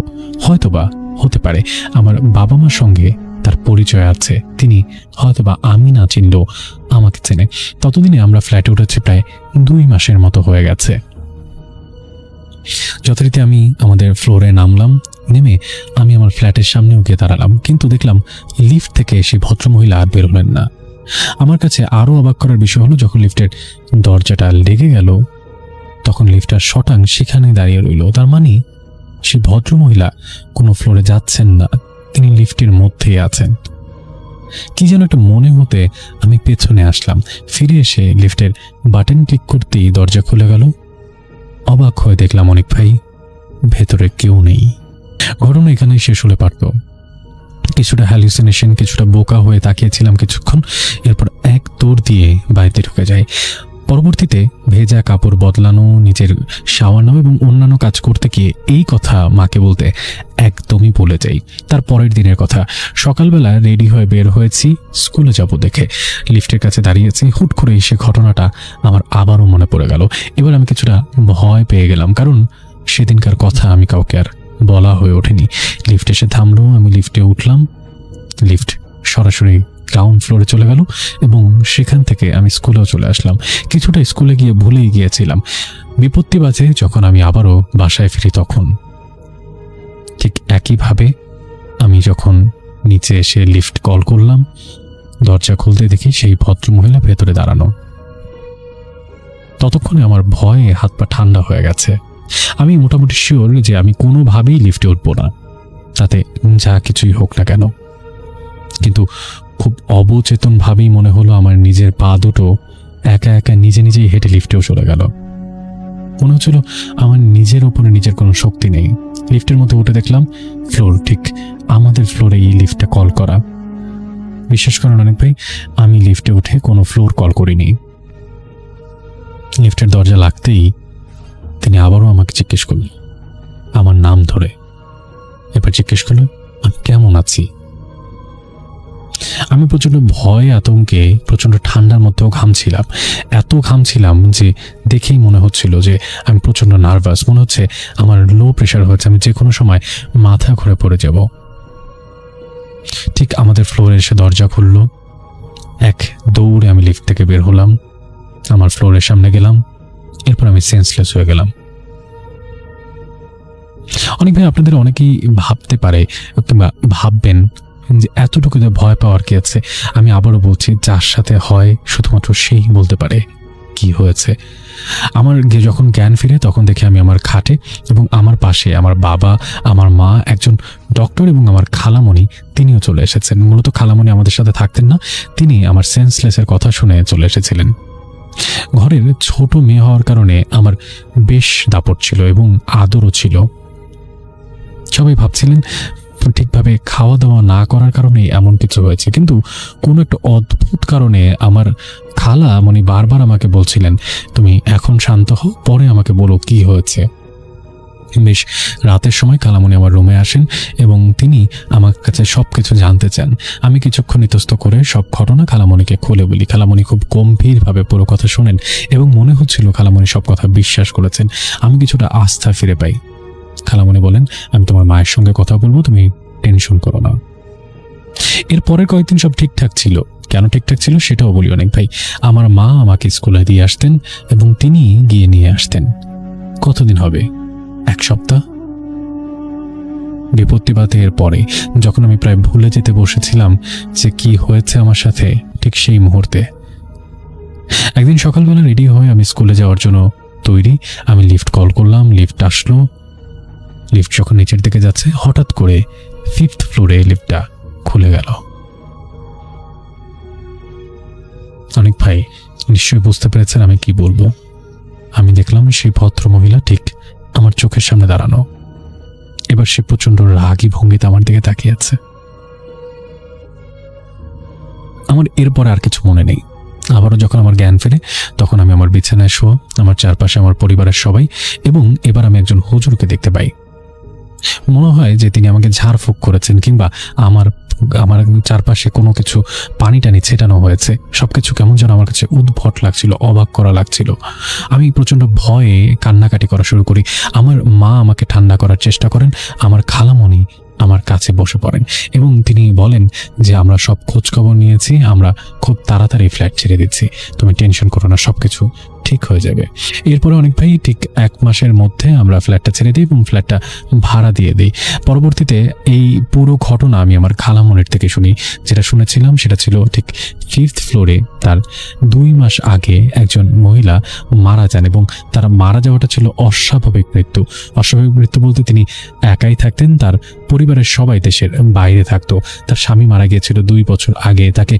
হয়তোবা হতে পারে আমার বাবা মার সঙ্গে তার পরিচয় আছে, তিনি হয়তোবা আমি না চিনলেও আমাকে চেনে। ততদিনে আমরা ফ্ল্যাটে উঠেছি প্রায় 2 মাসের মতো হয়ে গেছে। যথারীতি আমি আমাদের ফ্লোরে নামলাম। নেমে আমি আমার ফ্ল্যাটের সামনেও গিয়ে দাঁড়ালাম, কিন্তু দেখলাম লিফট থেকে সেই ভদ্রমহিলা আর বেরোলেন না। আমার কাছে আরও অবাক করার বিষয় হলো, যখন লিফটের দরজাটা লেগে গেল তখন লিফটার শটাং সেখানে দাঁড়িয়ে রইল। তার মানে সেই ভদ্রমহিলা কোনো ফ্লোরে যাচ্ছেন না, তিনি লিফটের মধ্যেই আছেন। কি যেন একটা মনে হতে আমি পেছনে আসলাম। ফিরে এসে লিফটের বাটন ক্লিক করতেই দরজা খুলে গেল। অবাক হয়ে দেখলাম অনেক ভাই, ভেতরে কেউ নেই। ঘটনা এখানেই শেষ হলে পারত। কিছুটা হ্যালুসিনেশন, কিছুটা বোকা হয়ে তাকিয়েছিলাম কিছুক্ষণ, এরপর এক দৌড় দিয়ে বাড়িতে ঢুকে যাই। পরবর্তীতে ভেজা কাপড় বদলানো, নিজের শাওয়ার নেওয়া এবং অন্যান্য কাজ করতে গিয়ে এই কথা মাকে বলতে একদমই ভুলে যাই। তার পরের দিনের কথা, সকালবেলা রেডি হয়ে বের হয়েছি স্কুলে যাব দেখে। লিফটের কাছে দাঁড়িয়েছি, হুট করে সে ঘটনাটা আমার আবারও মনে পড়ে গেল। এবার আমি কিছুটা ভয় পেয়ে গেলাম, কারণ সেদিনকার কথা আমি কাউকে আর বলা হয়ে ওঠেনি। লিফট এসে থামলো, আমি লিফটে উঠলাম। লিফট সরাসরি গ্রাউন্ড ফ্লোরে চলে গেল এবং সেখান থেকে আমি স্কুলেও চলে আসলাম। কিছুটা স্কুলে গিয়ে ভুলেই গিয়েছিলাম। বিপত্তি বাজে যখন আমি আবারও বাসায় ফিরি, তখন ঠিক একইভাবে আমি যখন নিচে এসে লিফট কল করলাম, দরজা খুলতে দেখি সেই ভদ্রমহিলা ভেতরে দাঁড়ানো। ততক্ষণে আমার ভয়ে হাত পা ঠান্ডা হয়ে গেছে। আমি মোটামুটি শিওর যে আমি কোনোভাবেই লিফটে উঠবো না, তাতে যা কিছুই হোক না কেন। কিন্তু খুব অবচেতনভাবেই মনে হলো আমার নিজের পা দুটো একা একা নিজে নিজেই হেঁটে লিফটেও চলে গেল। মনে হচ্ছিল আমার নিজের ওপরে নিজের কোনো শক্তি নেই। লিফটের মধ্যে উঠে দেখলাম ফ্লোর ঠিক আমাদের ফ্লোরে এই লিফটটা কল করা। বিশ্বাস করেন অনেক ভাই, আমি লিফটে উঠে কোনো ফ্লোর কল করিনি। লিফটের দরজা লাগতেই তিনি আবারও আমাকে জিজ্ঞেস করলেন আমার নাম ধরে। এবার জিজ্ঞেস করলেন আমি কেমন আছি। আমি প্রচণ্ড ভয় আতঙ্কে, প্রচণ্ড ঠান্ডার মধ্যেও ঘামছিলাম। এত ঘামছিলাম যে দেখেই মনে হচ্ছিল যে আমি প্রচণ্ড নার্ভাস। মনে হচ্ছে আমার লো প্রেশার হয়েছে, আমি যে কোনো সময় মাথা ঘুরে পড়ে যাব। ঠিক আমাদের ফ্লোরে এসে দরজা খুলল। এক দৌড়ে আমি লিফট থেকে বের হলাম, আমার ফ্লোরের সামনে গেলাম। এরপর আমি সেন্সলেস হয়ে গেলাম। অনেক ভাই আপনাদের অনেকেই ভাবতে পারে কিংবা ভাববেন যে এতটুকু যে ভয় পাওয়ার কি আছে। আমি আবারও বলছি, যার সাথে হয় শুধুমাত্র সেই বলতে পারে কি হয়েছে। আমার যখন জ্ঞান ফিরে তখন দেখি আমি আমার খাটে এবং আমার পাশে আমার বাবা, আমার মা, একজন ডক্টর এবং আমার খালামণি তিনিও চলে এসেছেন। মূলত খালামণি আমাদের সাথে থাকতেন না, তিনি আমার সেন্সলেসের কথা শুনে চলে এসেছিলেন। ঘরের ছোট মেয়ে হওয়ার কারণে আমার বেশ দাপট ছিল এবং আদরও ছিল। সবাই ভাবছিলেন ঠিকভাবে খাওয়া দাওয়া না করার কারণে এমন কিছু হয়েছে, কিন্তু কোনো একটা অদ্ভুত কারণে আমার খালামণি বারবার আমাকে বলছিলেন তুমি এখন শান্ত হও, পরে আমাকে বলো কি হয়েছে। বেশ রাতের সময় খালামণি আমার রুমে আসেন এবং তিনি আমার কাছে সব কিছু জানতে চান। আমি কিছুক্ষণ ইতস্ত করে সব ঘটনা খালামণিকে খুলে বলি। খালামণি খুব গম্ভীরভাবে পুরো কথা শোনেন এবং মনে হচ্ছিল খালামণি সব কথা বিশ্বাস করেছেন। আমি কিছুটা আস্থা ফিরে পাই। খালামণি বলেন আমি তোমার মায়ের সঙ্গে কথা বলবো, তুমি টেনশন করো না। এর পরের কয়েকদিন সব ঠিকঠাক ছিল। কেন ঠিকঠাক ছিল সেটাও বলি অনেক ভাই। আমার মা আমাকে স্কুলে দিয়ে আসতেন এবং তিনি গিয়ে নিয়ে আসতেন। কতদিন হবে, 1 সপ্তাহ। বিপত্তিবাতে এর পরে যখন আমি প্রায় ভুলে যেতে বসেছিলাম যে কি হয়েছে আমার সাথে, ঠিক সেই মুহূর্তে একদিন সকালবেলা রেডি হয়ে আমি স্কুলে যাওয়ার জন্য তৈরি। আমি লিফট কল করলাম, লিফট আসলো। লিফট যখন নিচের দিকে যাচ্ছে হঠাৎ করে 5th ফ্লোরে লিফটটা খুলে গেল। অনেক ভাই নিশ্চয়ই বুঝতে পেরেছেন আমি কি বলবো। আমি দেখলাম সেই ভদ্র মহিলা ঠিক আমার চোখের সামনে দাঁড়ানো। এবার সে প্রচন্ড রাগী ভঙ্গিতে আমার দিকে তাকিয়ে আছে। আমার এরপর আর কিছু মনে নেই। আবারও যখন আমার জ্ঞান ফেরে তখন আমি আমার বিছানায় শোয়া, আমার চারপাশে আমার পরিবারের সবাই, এবং এবার আমি একজন হুজুরকে দেখতে পাই। মনে হয় যে তিনি আমাকে ঝাড়ফুঁক করেছেন কিংবা আমার চারপাশে কোনো কিছু পানি টানি ছেটানো হয়েছে। সবকিছু কেমন যেন আমার কাছে উদ্ভট লাগছিল, অবাক করা লাগছিল। আমি প্রচণ্ড ভয়ে কান্নাকাটি করা শুরু করি। আমার মা আমাকে ঠান্ডা করার চেষ্টা করেন, আমার খালামণি আমার কাছে বসে পড়েন এবং তিনি বলেন যে আমরা সব খোঁজখবর নিয়েছি, আমরা খুব তাড়াতাড়ি ফ্ল্যাট ছেড়ে দিচ্ছি, তুমি টেনশন করো না, সব কিছু ঠিক হয়ে যাবে। এরপরে অনেক ভাই ঠিক 1 মাসের মধ্যে আমরা ফ্ল্যাটটা ছেড়ে দিই এবং ফ্ল্যাটটা ভাড়া দিয়ে দিই। পরবর্তীতে এই পুরো ঘটনা আমি আমার খালামনের থেকে শুনি। যেটা শুনেছিলাম সেটা ছিল ঠিক 5th ফ্লোরে তার 2 মাস আগে একজন মহিলা মারা যান এবং তার মারা যাওয়াটা ছিল অস্বাভাবিক মৃত্যু। অস্বাভাবিক মৃত্যু বলতে তিনি একাই থাকতেন, তার পরিবারের সবাই দেশের বাইরে থাকতো। তার স্বামী মারা গিয়েছিল 2 বছর আগে, তাকে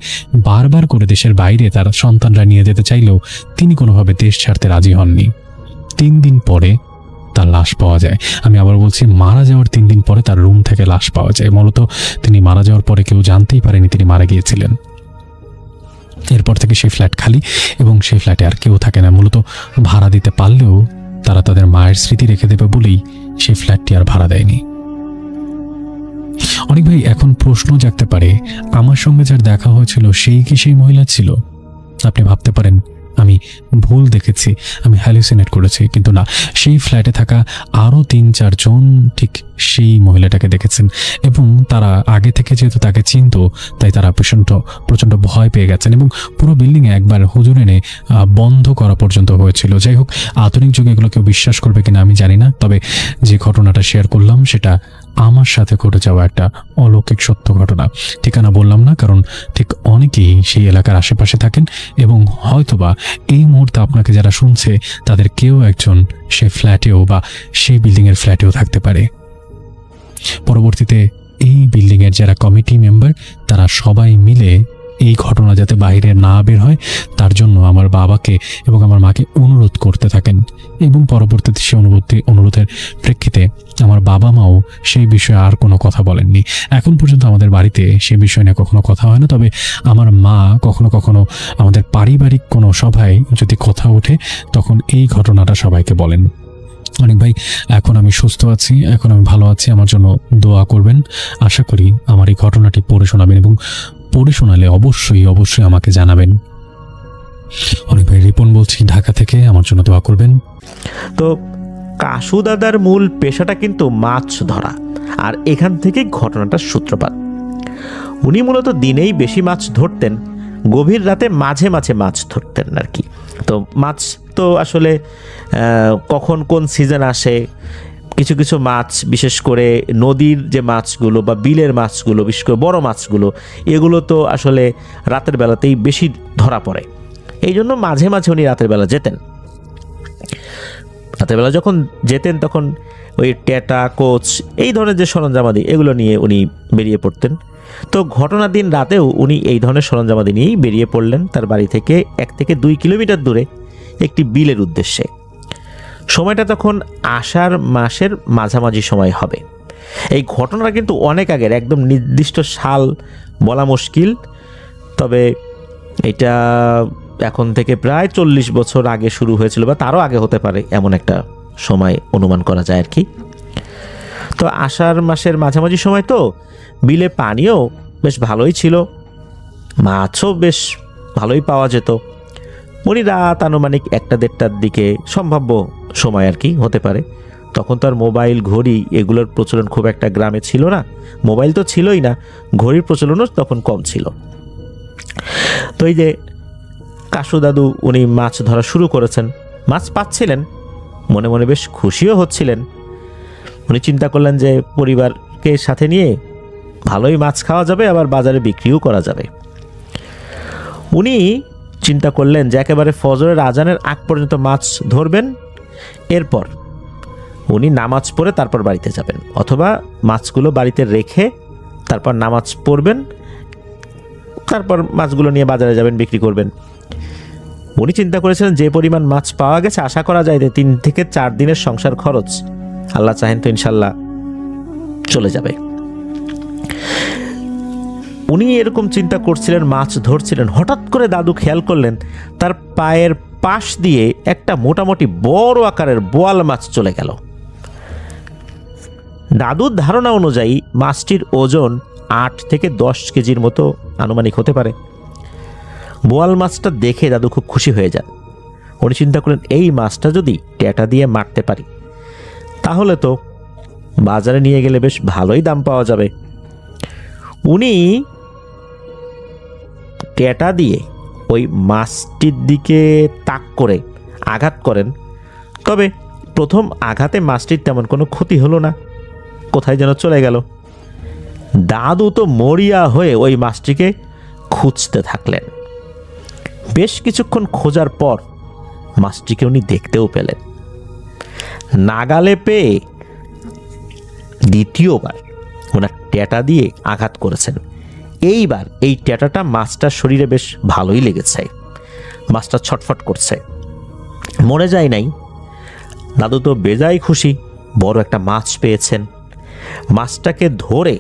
বারবার করে দেশের বাইরে তার সন্তানরা নিয়ে যেতে চাইলেও তিনি কোনোভাবে দেশ ছাড়তে রাজি হননি। 3 দিন পরে তার লাশ পাওয়া যায়। আমি আবার বলছি, মারা যাওয়ার 3 দিন পরে তার রুম থেকে লাশ পাওয়া যায়। মূলত তিনি মারা যাওয়ার পরে কেউ জানতেই পারেনি তিনি মারা গিয়েছিলেন। এরপর থেকে সেই ফ্ল্যাট খালি এবং সেই ফ্ল্যাটে আর কেউ থাকে না। মূলত ভাড়া দিতে পারলেও তারা তাদের মায়ের স্মৃতি রেখে দেবে বলেই সেই ফ্ল্যাটটি আর ভাড়া দেয়নি। অনেক ভাই এখন প্রশ্ন জাগতে পারে, আমার সঙ্গে যার দেখা হয়েছিল সেই কি সেই মহিলা ছিল? আপনি ভাবতে পারেন আমি ভুল দেখেছি, আমি হ্যালুসিনেট করেছি, কিন্তু না, সেই ফ্ল্যাটে থাকা আরও 3-4 জন ঠিক সেই মহিলাটাকে দেখেছেন এবং তারা আগে থেকে যেহেতু তাকে চিনত তাই তারা প্রচণ্ড ভয় পেয়ে গেছেন এবং পুরো বিল্ডিংয়ে একবার হুজুর এনে বন্ধ করা পর্যন্ত হয়েছিল। যাই হোক, আধুনিক যুগে এগুলো কেউ বিশ্বাস করবে কিনা আমি জানি না, তবে যে ঘটনাটা শেয়ার করলাম সেটা আমার সাথে ঘটে যাওয়া একটা অলৌকিক সত্য ঘটনা। ঠিকানা বললাম না, কারণ ঠিক অনেকেই সেই এলাকার আশেপাশে থাকেন এবং হয়তোবা এই মুহূর্তে আপনাকে যারা শুনছে তাদের কেউ একজন সে ফ্ল্যাটেও বা সেই বিল্ডিংয়ের ফ্ল্যাটেও থাকতে পারে। পরবর্তীতে এই বিল্ডিংয়ের যারা কমিটি মেম্বার তারা সবাই মিলে এই ঘটনা যাতে বাইরে না বের হয় তার জন্য আমার বাবাকে এবং আমার মাকে অনুরোধ করতে থাকেন এবং পরবর্তীতে সেই অনুরোধের প্রেক্ষিতে আমার বাবা মাও সেই বিষয়ে আর কোনো কথা বলেননি। এখন পর্যন্ত আমাদের বাড়িতে সেই বিষয় নিয়ে কখনো কথা হয় না, তবে আমার মা কখনো কখনো আমাদের পারিবারিক কোনো সভায় যদি কথা ওঠে তখন এই ঘটনাটা সবাইকে বলেন। অনেক ভাই, এখন আমি সুস্থ আছি, এখন আমি ভালো আছি, আমার জন্য দোয়া করবেন। আশা করি আমার এই ঘটনাটি পড়ে শোনাবেন এবং পড়ে শোনালে অবশ্যই আমাকে জানাবেন। অনেক ভাই, রিপন বলছি ঢাকা থেকে, আমার জন্য দোয়া করবেন। তো কাশু দাদার মূল পেশাটা কিন্তু মাছ ধরা, আর এখান থেকে ঘটনাটার সূত্রপাত। উনি মূলত দিনেই বেশি মাছ ধরতেন, গভীর রাতে মাঝে মাঝে মাছ ধরতেন আর কি। তো মাছ তো আসলে কখন কোন সিজন আসে, কিছু কিছু মাছ বিশেষ করে নদীর যে মাছগুলো বা বিলের মাছগুলো, বিশেষ করে বড় মাছগুলো, এগুলো তো আসলে রাতের বেলাতেই বেশি ধরা পড়ে। এই জন্য মাঝে মাঝে উনি রাতের বেলা যেতেন। রাতের বেলা যখন যেতেন তখন ওই টেটা, কোচ, এই ধরনের যে সরঞ্জামাদি এগুলো নিয়ে উনি বেরিয়ে পড়তেন। তো ঘটনার দিন রাতেও উনি এই ধরনের সরঞ্জামাদি নিয়েই বেরিয়ে পড়লেন তার বাড়ি থেকে 1 থেকে 2 কিলোমিটার দূরে একটি বিলের উদ্দেশ্যে। সময়টা তখন আষাঢ় মাসের মাঝামাঝি সময় হবে। এই ঘটনাটা কিন্তু অনেক আগের, একদম নির্দিষ্ট সাল বলা মুশকিল, তবে এটা এখন থেকে প্রায় 40 বছর আগে শুরু হয়েছিল বা তারও আগে হতে পারে, এমন একটা সময় অনুমান করা যায় আর কি। তো আষাঢ় মাসের মাঝামাঝি সময় তো বিলে পানিও বেশ ভালোই ছিল, মাছও বেশ ভালোই পাওয়া যেত। উনি রাত আনুমানিক 1টা-1:30টার দিকে, সম্ভাব্য সময় আর কি হতে পারে। তখন তো আর মোবাইল, ঘড়ি এগুলোর প্রচলন খুব একটা গ্রামে ছিল না, মোবাইল তো ছিলই না, ঘড়ির প্রচলনও তখন কম ছিল। তো এই যে কাশু দাদু উনি মাছ ধরা শুরু করেছেন, মাছ পাচ্ছিলেন, মনে মনে বেশ খুশিও হচ্ছিলেন। উনি চিন্তা করলেন যে পরিবারকে সাথে নিয়ে ভালোই মাছ খাওয়া যাবে, আবার বাজারে বিক্রিও করা যাবে। উনি চিন্তা করলেন যে একেবারে ফজরের আজানের আগ পর্যন্ত মাছ ধরবেন, এরপর উনি নামাজ পড়ে তারপর বাড়িতে যাবেন, অথবা মাছগুলো বাড়িতে রেখে তারপর নামাজ পড়বেন, তারপর মাছগুলো নিয়ে বাজারে যাবেন, বিক্রি করবেন। উনি চিন্তা করেছিলেন যে পরিমাণ মাছ পাওয়া গেছে, আশা করা যায় যে 3 থেকে 4 দিনের সংসার খরচ আল্লাহ চাহেন তো ইনশাল্লাহ চলে যাবে। উনি এরকম চিন্তা করছিলেন, মাছ ধরছিলেন, হঠাৎ করে দাদু খেয়াল করলেন তার পায়ের পাশ দিয়ে একটা মোটামুটি বড় আকারের বোয়াল মাছ চলে গেল। দাদুর ধারণা অনুযায়ী মাছটির ওজন 8 থেকে 10 কেজির মতো আনুমানিক হতে পারে। বোয়াল মাছটা দেখে দাদু খুব খুশি হয়ে যান। উনি চিন্তা করলেন এই মাছটা যদি টেটা দিয়ে মারতে পারি তাহলে তো বাজারে নিয়ে গেলে বেশ ভালোই দাম পাওয়া যাবে। উনি ট্যাটা দিয়ে ওই মাছটির দিকে তাক করে আঘাত করেন। তবে প্রথম আঘাতে মাছটির তেমন কোনো ক্ষতি হলো না, কোথায় যেন চলে গেল। দাদু তো মরিয়া হয়ে ওই মাছটিকে খুঁজতে থাকলেন। বেশ কিছুক্ষণ খোঁজার পর মাছটিকে উনি দেখতেও পেলেন। নাগালে পেয়ে দ্বিতীয়বার ওনার ট্যাটা দিয়ে আঘাত করেছেন। এইবার এই ট্যাটাটা মাছটার শরীরে বেশ ভালোই লেগেছে। মাছটা ছটফট করছে, মরে যায় নাই। দাদু তো বেজায় খুশি, বড় একটা মাছ পেয়েছেন। মাছটাকে ধরে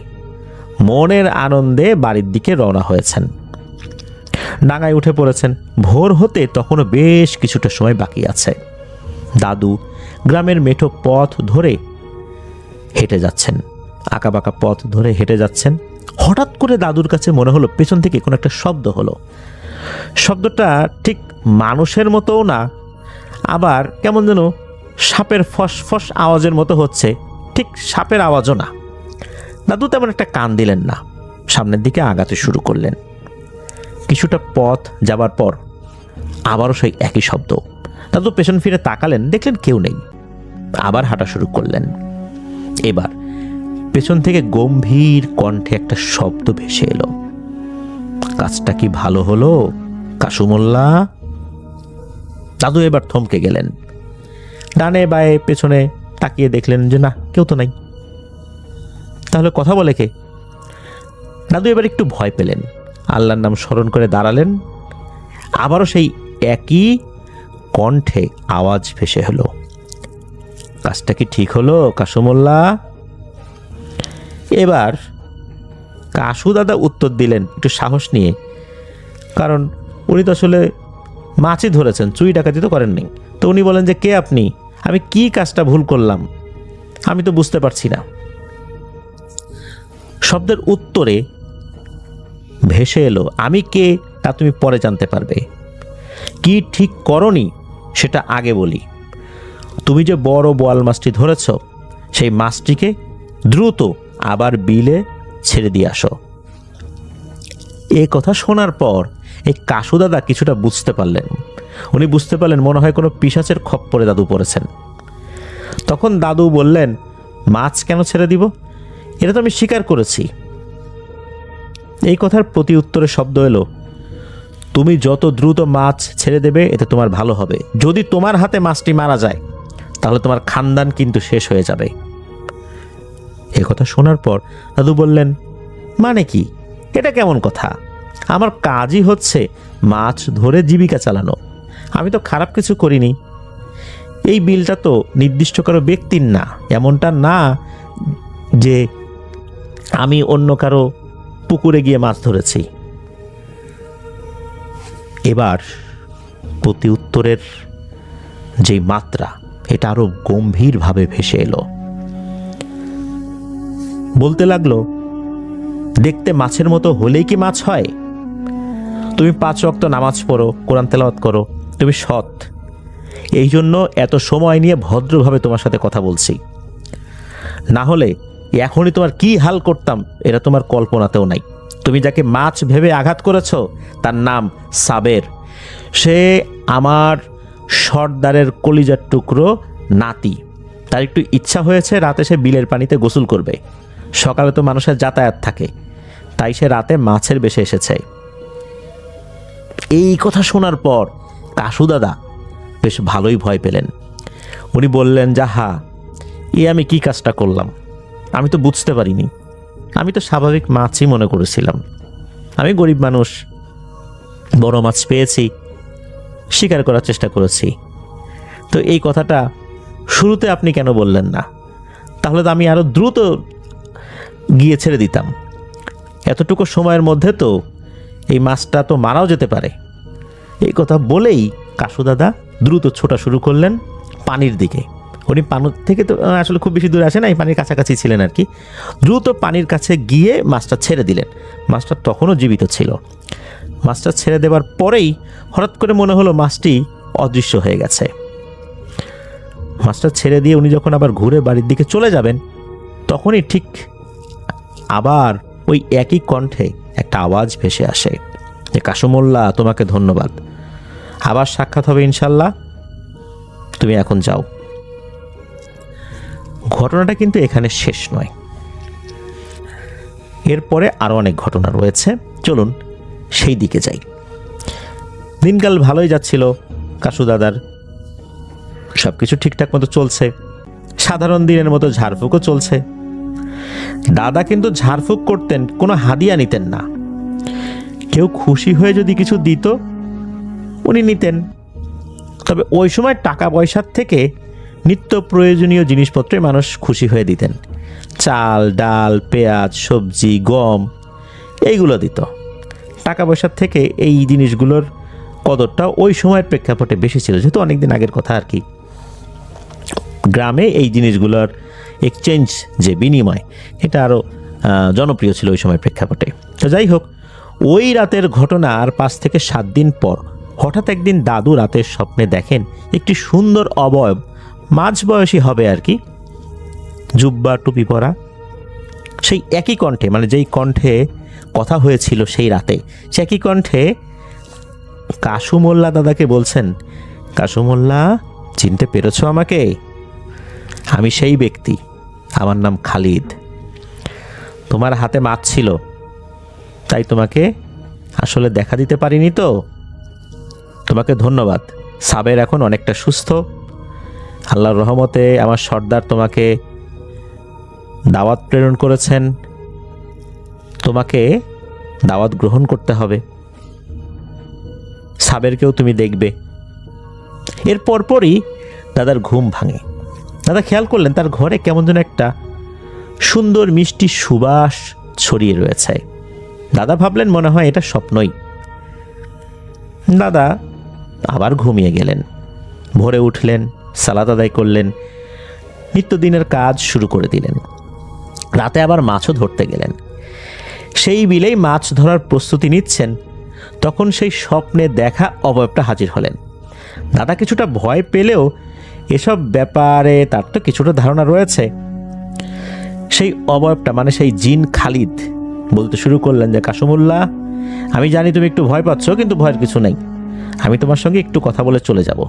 মনের আনন্দে বাড়ির দিকে রওনা হয়েছেন। ডাঙায় উঠে পড়েছেন। ভোর হতে তখনও বেশ কিছুটা সময় বাকি আছে। দাদু গ্রামের মেঠো পথ ধরে হেঁটে যাচ্ছেন, আঁকাবাঁকা পথ ধরে হেঁটে যাচ্ছেন। হঠাৎ করে দাদুর কাছে মনে হলো পেছন থেকে কোনো একটা শব্দ হলো। শব্দটা ঠিক মানুষের মতোও না, আবার কেমন যেন সাপের ফসফস আওয়াজের মতো হচ্ছে, ঠিক সাপের আওয়াজও না। দাদু তেমন একটা কান দিলেন না, সামনের দিকে আগাতে শুরু করলেন। কিছুটা পথ যাবার পর আবারও সেই একই শব্দ। দাদু পেছন ফিরে তাকালেন, দেখলেন কেউ নেই। আবার হাঁটা শুরু করলেন। এবার পেছন থেকে গম্ভীর কণ্ঠে একটা শব্দ ভেসে এলো, কাজটা কি ভালো হলো কাশু মোল্লা? দাদু এবার থমকে গেলেন। ডানে বায়ে পেছনে তাকিয়ে দেখলেন যে না, কেউ তো নাই। তাহলে কথা বলে কে? দাদু এবার একটু ভয় পেলেন, আল্লাহর নাম স্মরণ করে দাঁড়ালেন। আবারও সেই একই কণ্ঠে আওয়াজ ভেসে হলো, কাজটা কি ঠিক হলো কাশু মোল্লা? এবার কাশু দাদা উত্তর দিলেন একটু সাহস নিয়ে, কারণ উনি তো আসলে মাছই ধরেছেন, চুরি ডাকাতি তো করেননি। তো উনি বলেন যে কে আপনি? আমি কি কাজটা ভুল করলাম আমি তো বুঝতে পারছি না। শব্দের উত্তরে ভেসে এলো, আমি কে তা তুমি পরে জানতে পারবে। কি ঠিক করনি সেটা আগে বলি। তুমি যে বড় বোয়াল মাছটি ধরেছ, সেই মাছটিকে দ্রুত আবার বিলে ছেড়ে দিয়ে আসো। এ কথা শোনার পর এই কাশু দাদা কিছুটা বুঝতে পারলেন। উনি বুঝতে পারলেন মনে হয় কোনো পিশাচের খপ্পরে দাদু পড়েছেন। তখন দাদু বললেন, মাছ কেন ছেড়ে দিব? এটা তো আমি স্বীকার করেছি। এই কথার প্রতি উত্তরে শব্দ এলো, তুমি যত দ্রুত মাছ ছেড়ে দেবে এতে তোমার ভালো হবে। যদি তোমার হাতে মাছটি মারা যায় তাহলে তোমার খানদান কিন্তু শেষ হয়ে যাবে। এ কথা শোনার পর দাদু বললেন, মানে কি? এটা কেমন কথা? আমার কাজই হচ্ছে মাছ ধরে জীবিকা চালানো, আমি তো খারাপ কিছু করিনি। এই বিলটা তো নির্দিষ্ট কারো ব্যক্তির না, এমনটা না যে আমি অন্য কারো পুকুরে গিয়ে মাছ ধরেছি। এবার প্রতি উত্তরের যে মাত্রা, এটা আরো গম্ভীরভাবে ভেসে এলো। বলতে লাগলো, দেখতে মাছের মতো হলেই কি মাছ হয়? তুমি 5 ওয়াক্ত নামাজ পড়ো, কোরআন তেলাওয়াত করো, তুমি সৎ, এই জন্য এত সময় নিয়ে ভদ্রভাবে তোমার সাথে কথা বলছি। না হলে এখনই তোমার কি হাল করতাম এটা তোমার কল্পনাতেও নাই। তুমি যাকে মাছ ভেবে আঘাত করেছ তার নাম সাবের। সে আমার সর্দারের কলিজার টুকরো নাতি। তার একটু ইচ্ছা হয়েছে রাতে সে বিলের পানিতে গোসল করবে। সকালে তো মানুষের যাতায়াত থাকে, তাই সে রাতে মাছের বেশে এসেছে। এই কথা শোনার পর কাশু দাদা বেশ ভালোই ভয় পেলেন। উনি বললেন, যাহা এ আমি কি কাজটা করলাম? আমি তো বুঝতে পারিনি, আমি তো স্বাভাবিক মাছই মনে করেছিলাম। আমি গরিব মানুষ, বড় মাছ পেয়েছি, শিকার করার চেষ্টা করেছি। তো এই কথাটা শুরুতে আপনি কেন বললেন না? তাহলে তো আমি আরো দ্রুত গিয়ে ছেড়ে দিতাম। এতটুকু সময়ের মধ্যে তো এই মাছটা তো মারাও যেতে পারে। এই কথা বলেই কাশু দাদা দ্রুত ছোটা শুরু করলেন পানির দিকে। উনি পানির থেকে তো আসলে খুব বেশি দূরে আসে না, এই পানির কাছাকাছি ছিলেন আর কি। দ্রুত পানির কাছে গিয়ে মাছটা ছেড়ে দিলেন। মাছটা তখনও জীবিত ছিল। মাছটা ছেড়ে দেওয়ার পরেই হঠাৎ করে মনে হলো মাছটি অদৃশ্য হয়ে গেছে। মাছটা ছেড়ে দিয়ে উনি যখন আবার ঘুরে বাড়ির দিকে চলে যাবেন, তখনই ঠিক আবার ওই একই কণ্ঠে একটা আওয়াজ ভেসে আসে যে কাসুমোল্লা, তোমাকে ধন্যবাদ, আবার সাক্ষাৎ হবে ইনশাল্লাহ, তুমি এখন যাও। ঘটনাটা কিন্তু এখানে শেষ নয়, এরপরে আরও অনেক ঘটনা রয়েছে, চলুন সেই দিকে যাই। দিনকাল ভালোই যাচ্ছিল কাসু দাদার, সব কিছু ঠিকঠাক মতো চলছে, সাধারণ দিনের মতো ঝাড়ফুঁকও চলছে। দাদা কিন্তু ঝাড়ফুঁক করতেন, কোনো হাদিয়া নিতেন না। কেউ খুশি হয়ে যদি কিছু দিত উনি নিতেন, তবে ওই সময় টাকা পয়সার থেকে নিত্য প্রয়োজনীয় জিনিসপত্রে মানুষ খুশি হয়ে দিতেন। চাল, ডাল, পেঁয়াজ, সবজি, গম এইগুলো দিত। টাকা পয়সার থেকে এই জিনিসগুলোর কদরটা ওই সময়ের প্রেক্ষাপটে বেশি ছিল, যেহেতু অনেকদিন আগের কথা আর কি। গ্রামে এই জিনিসগুলোর এক্সচেঞ্জ যে বিনিময়, এটা আরও জনপ্রিয় ছিল ওই সময়ের প্রেক্ষাপটে। তো যাই হোক, ওই রাতের ঘটনা আর 5 থেকে 7 দিন পর হঠাৎ একদিন দাদু রাতের স্বপ্নে দেখেন একটি সুন্দর অবয়ব, মাঝবয়সী হবে আর কি, জুব্বা টুপি পরা, সেই একই কণ্ঠে, মানে যেই কণ্ঠে কথা হয়েছিল সেই রাতে, সে একই কণ্ঠে কাসুমোল্লা দাদাকে বলছেন, কাসুমোল্লা, চিনতে পেরেছো আমাকে? আমি সেই ব্যক্তি, আমার নাম খালিদ। তোমার হাতে মাছ ছিল, তাই তোমাকে আসলে দেখা দিতে পারিনি, তো তোমাকে ধন্যবাদ। সাবের এখন অনেকটা সুস্থ, আল্লাহর রহমতে আমার সর্দার তোমাকে দাওয়াত প্রেরণ করেছেন, তোমাকে দাওয়াত গ্রহণ করতে হবে, সাবেরকেও তুমি দেখবে। এর পরপরই দাদার ঘুম ভাঙে। দাদা খেয়াল করলেন তার ঘরে কেমন যেন একটা সুন্দর মিষ্টি সুবাস ছড়িয়ে রয়েছে। দাদা ভাবলেন মনে হয় এটা স্বপ্নই। দাদা আবার ঘুমিয়ে গেলেন। ভোরে উঠলেন, সালাত আদায় করলেন, নিত্যদিনের কাজ শুরু করে দিলেন। রাতে আবার মাছও ধরতে গেলেন। সেই বিলেই মাছ ধরার প্রস্তুতি নিচ্ছেন, তখন সেই স্বপ্নে দেখা অবয়বটা হাজির হলেন। দাদা কিছুটা ভয় পেলেও এসব ব্যাপারে তার তো কিছুটা ধারণা রয়েছে। সেই অবয়বটা, মানে সেই জিন খালিদ, বলতে শুরু করলেন যে কাসুমুল্লাহ, আমি জানি তুমি একটু ভয় পাচ্ছ, কিন্তু ভয়ের কিছু নেই, আমি তোমার সঙ্গে একটু কথা বলে চলে যাব।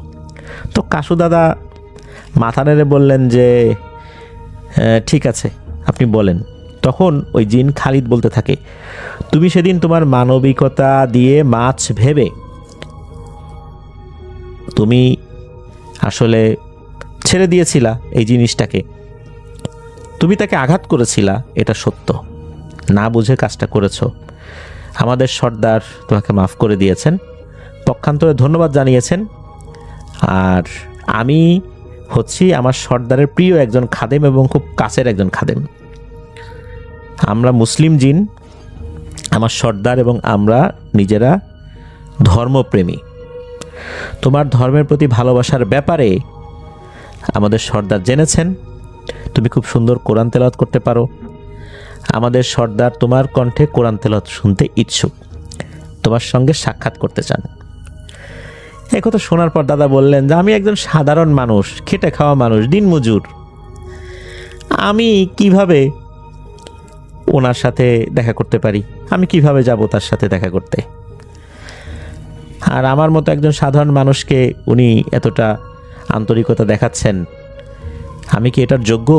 তো কাসু দাদা মাথা নেড়ে বললেন যে ঠিক আছে, আপনি বলেন। তখন ওই জিন খালিদ বলতে থাকে, তুমি সেদিন তোমার মানবিকতা দিয়ে মাছ ভেবে তুমি আসলে ছেড়ে দিয়েছিলা এই জিনিসটাকে, তুমি তাকে আঘাত করেছিলা, এটা সত্য, না বুঝে কাজটা করেছো। আমাদের সর্দার তোমাকে মাফ করে দিয়েছেন, পক্ষান্তরে ধন্যবাদ জানিয়েছেন। আর আমি হচ্ছি আমার সর্দারের প্রিয় একজন খাদেম এবং খুব কাছের একজন খাদেম। আমরা মুসলিম জিন, আমার সর্দার এবং আমরা নিজেরা ধর্মপ্রেমী। তোমার ধর্মের প্রতি ভালোবাসার ব্যাপারে আমাদের সর্দার জেনেছেন, তুমি খুব সুন্দর কোরআন তেলাওয়াত করতে পারো। আমাদের সর্দার তোমার কণ্ঠে কোরআন তেলাওয়াত শুনতে ইচ্ছুক, তোমার সঙ্গে সাক্ষাৎ করতে চান। এই কথা শোনার পর দাদা বললেন যে আমি একজন সাধারণ মানুষ, খেটে খাওয়া মানুষ, দিনমজুর, আমি কিভাবে ওনার সাথে দেখা করতে পারি? আমি কিভাবে যাব তার সাথে দেখা করতে? আর আমার মতো একজন সাধারণ মানুষকে উনি এতটা আন্তরিকতা দেখাচ্ছেন, আমি কি এটার যোগ্য?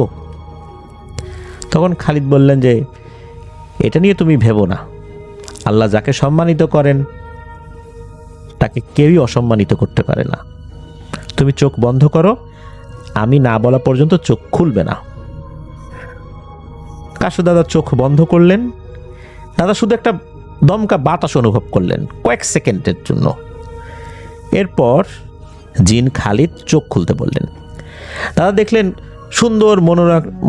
তখন খালিদ বললেন যে এটা নিয়ে তুমি ভেবো না, আল্লাহ যাকে সম্মানিত করেন তাকে কেউই অসম্মানিত করতে পারে না। তুমি চোখ বন্ধ করো, আমি না বলা পর্যন্ত চোখ খুলবে না। কাসু দাদা চোখ বন্ধ করলেন। দাদা শুধু একটা দমকা বাতাস অনুভব করলেন কয়েক সেকেন্ডের জন্য। এরপর জিন খালিদ চোখ খুলতে বললেন। দাদা দেখলেন সুন্দর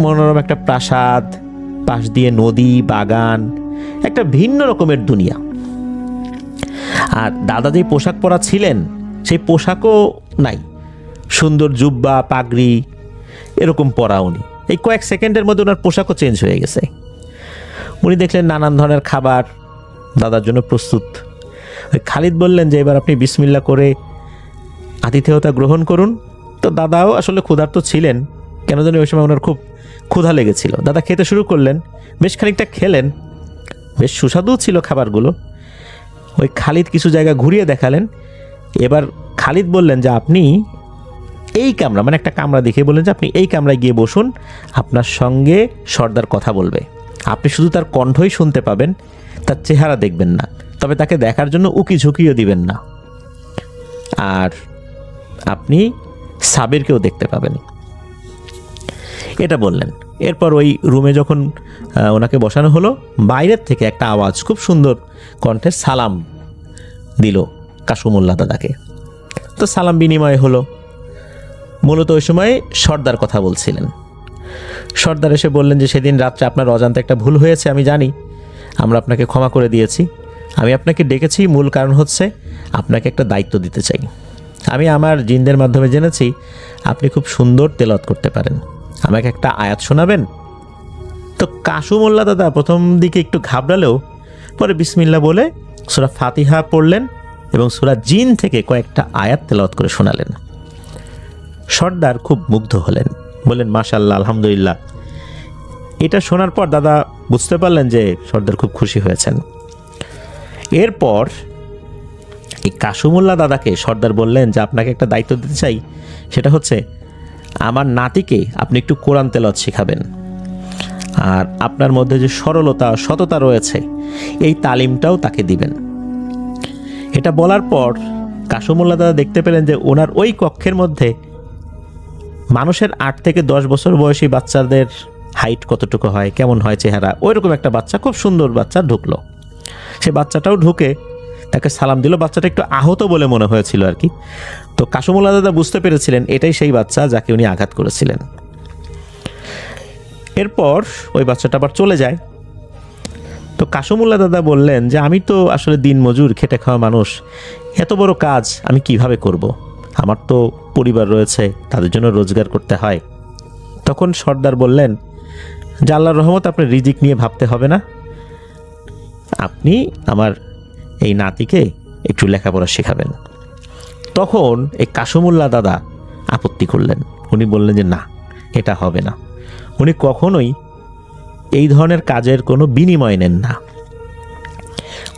মনোরম একটা প্রাসাদ, পাশ দিয়ে নদী, বাগান, একটা ভিন্ন রকমের দুনিয়া। আর দাদা যেই পোশাক পরা ছিলেন সেই পোশাকও নাই, সুন্দর জুব্বা, পাগড়ি এরকম পরা উনি। এই কয়েক সেকেন্ডের মধ্যে ওনার পোশাকও চেঞ্জ হয়ে গেছে। উনি দেখলেন নানান ধরনের খাবার দাদার জন্য প্রস্তুত। ওই খালিদ বললেন যে এবার আপনি বিসমিল্লাহ করে আতিথেয়তা গ্রহণ করুন। তো দাদাও আসলে ক্ষুধার্ত ছিলেন, কেন জানি ওই সময় ওনার খুব ক্ষুধা লেগেছিল। দাদা খেতে শুরু করলেন, বেশ খানিকটা খেলেন, বেশ সুস্বাদু ছিল খাবারগুলো। ওই খালিদ কিছু জায়গা ঘুরিয়ে দেখালেন। এবার খালিদ বললেন যে আপনি এই কামরা, মানে একটা কামরা দেখে বললেন যে আপনি এই কামরায় গিয়ে বসুন, আপনার সঙ্গে সর্দার কথা বলবে। আপনি শুধু তার কণ্ঠই শুনতে পাবেন, তার চেহারা দেখবেন না, তবে তাকে দেখার জন্য উকি ঝুঁকিও দিবেন না। আর আপনি সাবিরকেও দেখতে পাবেন, এটা বললেন। এরপর ওই রুমে যখন ওনাকে বসানো হলো, বাইরের থেকে একটা আওয়াজ খুব সুন্দর কণ্ঠে সালাম দিল কাসুমুল্লাহ দাদাকে। তো সালাম বিনিময় হলো। মূলত ওই সময় সর্দার কথা বলছিলেন। সর্দার এসে বললেন যে সেদিন রাত্রে আপনার অজান্তে একটা ভুল হয়েছে, আমি জানি, আমরা আপনাকে ক্ষমা করে দিয়েছি। আমি আপনাকে ডেকেছি মূল কারণ হচ্ছে আপনাকে একটা দায়িত্ব দিতে চাই। আমি আমার জিনদের মাধ্যমে জেনেছি আপনি খুব সুন্দর তেলাওয়াত করতে পারেন, আমাকে একটা আয়াত শোনাবেন? তো কাসুমুল্লাহ দাদা প্রথম দিকে একটু ঘাবড়ালেও পরে বিসমিল্লাহ বলে সূরা ফাতিহা পড়লেন এবং সূরা জিন থেকে কয়েকটা আয়াত তেলাওয়াত করে শোনালেন। সর্দার খুব মুগ্ধ হলেন, বললেন মাশাআল্লাহ, আলহামদুলিল্লাহ। এটা শোনার পর দাদা বুঝতে পারলেন যে সর্দার খুব খুশি হয়েছেন। এরপর এই কাসুমুল্লাহ দাদাকে সর্দার বললেন যে আপনাকে একটা দায়িত্ব দিতে চাই, সেটা হচ্ছে আমার নাতিকে আপনি একটু কোরআন তেলাওয়াত শেখাবেন, আর আপনার মধ্যে যে সরলতা সততা রয়েছে এই তালিমটাও তাকে দিবেন। এটা বলার পর কাসুমুল্লাহ দাদা দেখতে পেলেন যে ওনার ওই কক্ষের মধ্যে মানুষের 8 থেকে 10 বছর বয়সী বাচ্চাদের হাইট কতটুকু হয়, কেমন হয় চেহারা, ওইরকম একটা বাচ্চা, খুব সুন্দর বাচ্চা ঢুকলো। সে বাচ্চাটাও ঢুকে তাকে সালাম দিল। বাচ্চাটা একটু আহত বলে মনে হয়েছিল আর কি। তো কাসুমুল্লাহ দাদা বুঝতে পেরেছিলেন এটাই সেই বাচ্চা যাকে উনি আঘাত করেছিলেন। এরপর ওই বাচ্চাটা আবার চলে যায়। তো কাসুমুল্লাহ দাদা বললেন যে আমি তো আসলে দিনমজুর, খেটে খাওয়া মানুষ, এত বড় কাজ আমি কিভাবে করব? আমার তো পরিবার রয়েছে, তাদের জন্য রোজগার করতে হয়। তখন সর্দার বললেন যে আল্লাহর রহমত, আপনার রিজিক নিয়ে ভাবতে হবে না, আপনি আমার এই নাতিকে একটু লেখাপড়া শেখাবেন। তখন এই কাসুমুল্লাহ দাদা আপত্তি করলেন। উনি বললেন যে না, এটা হবে না। উনি কখনোই এই ধরনের কাজের কোনো বিনিময় নেন না,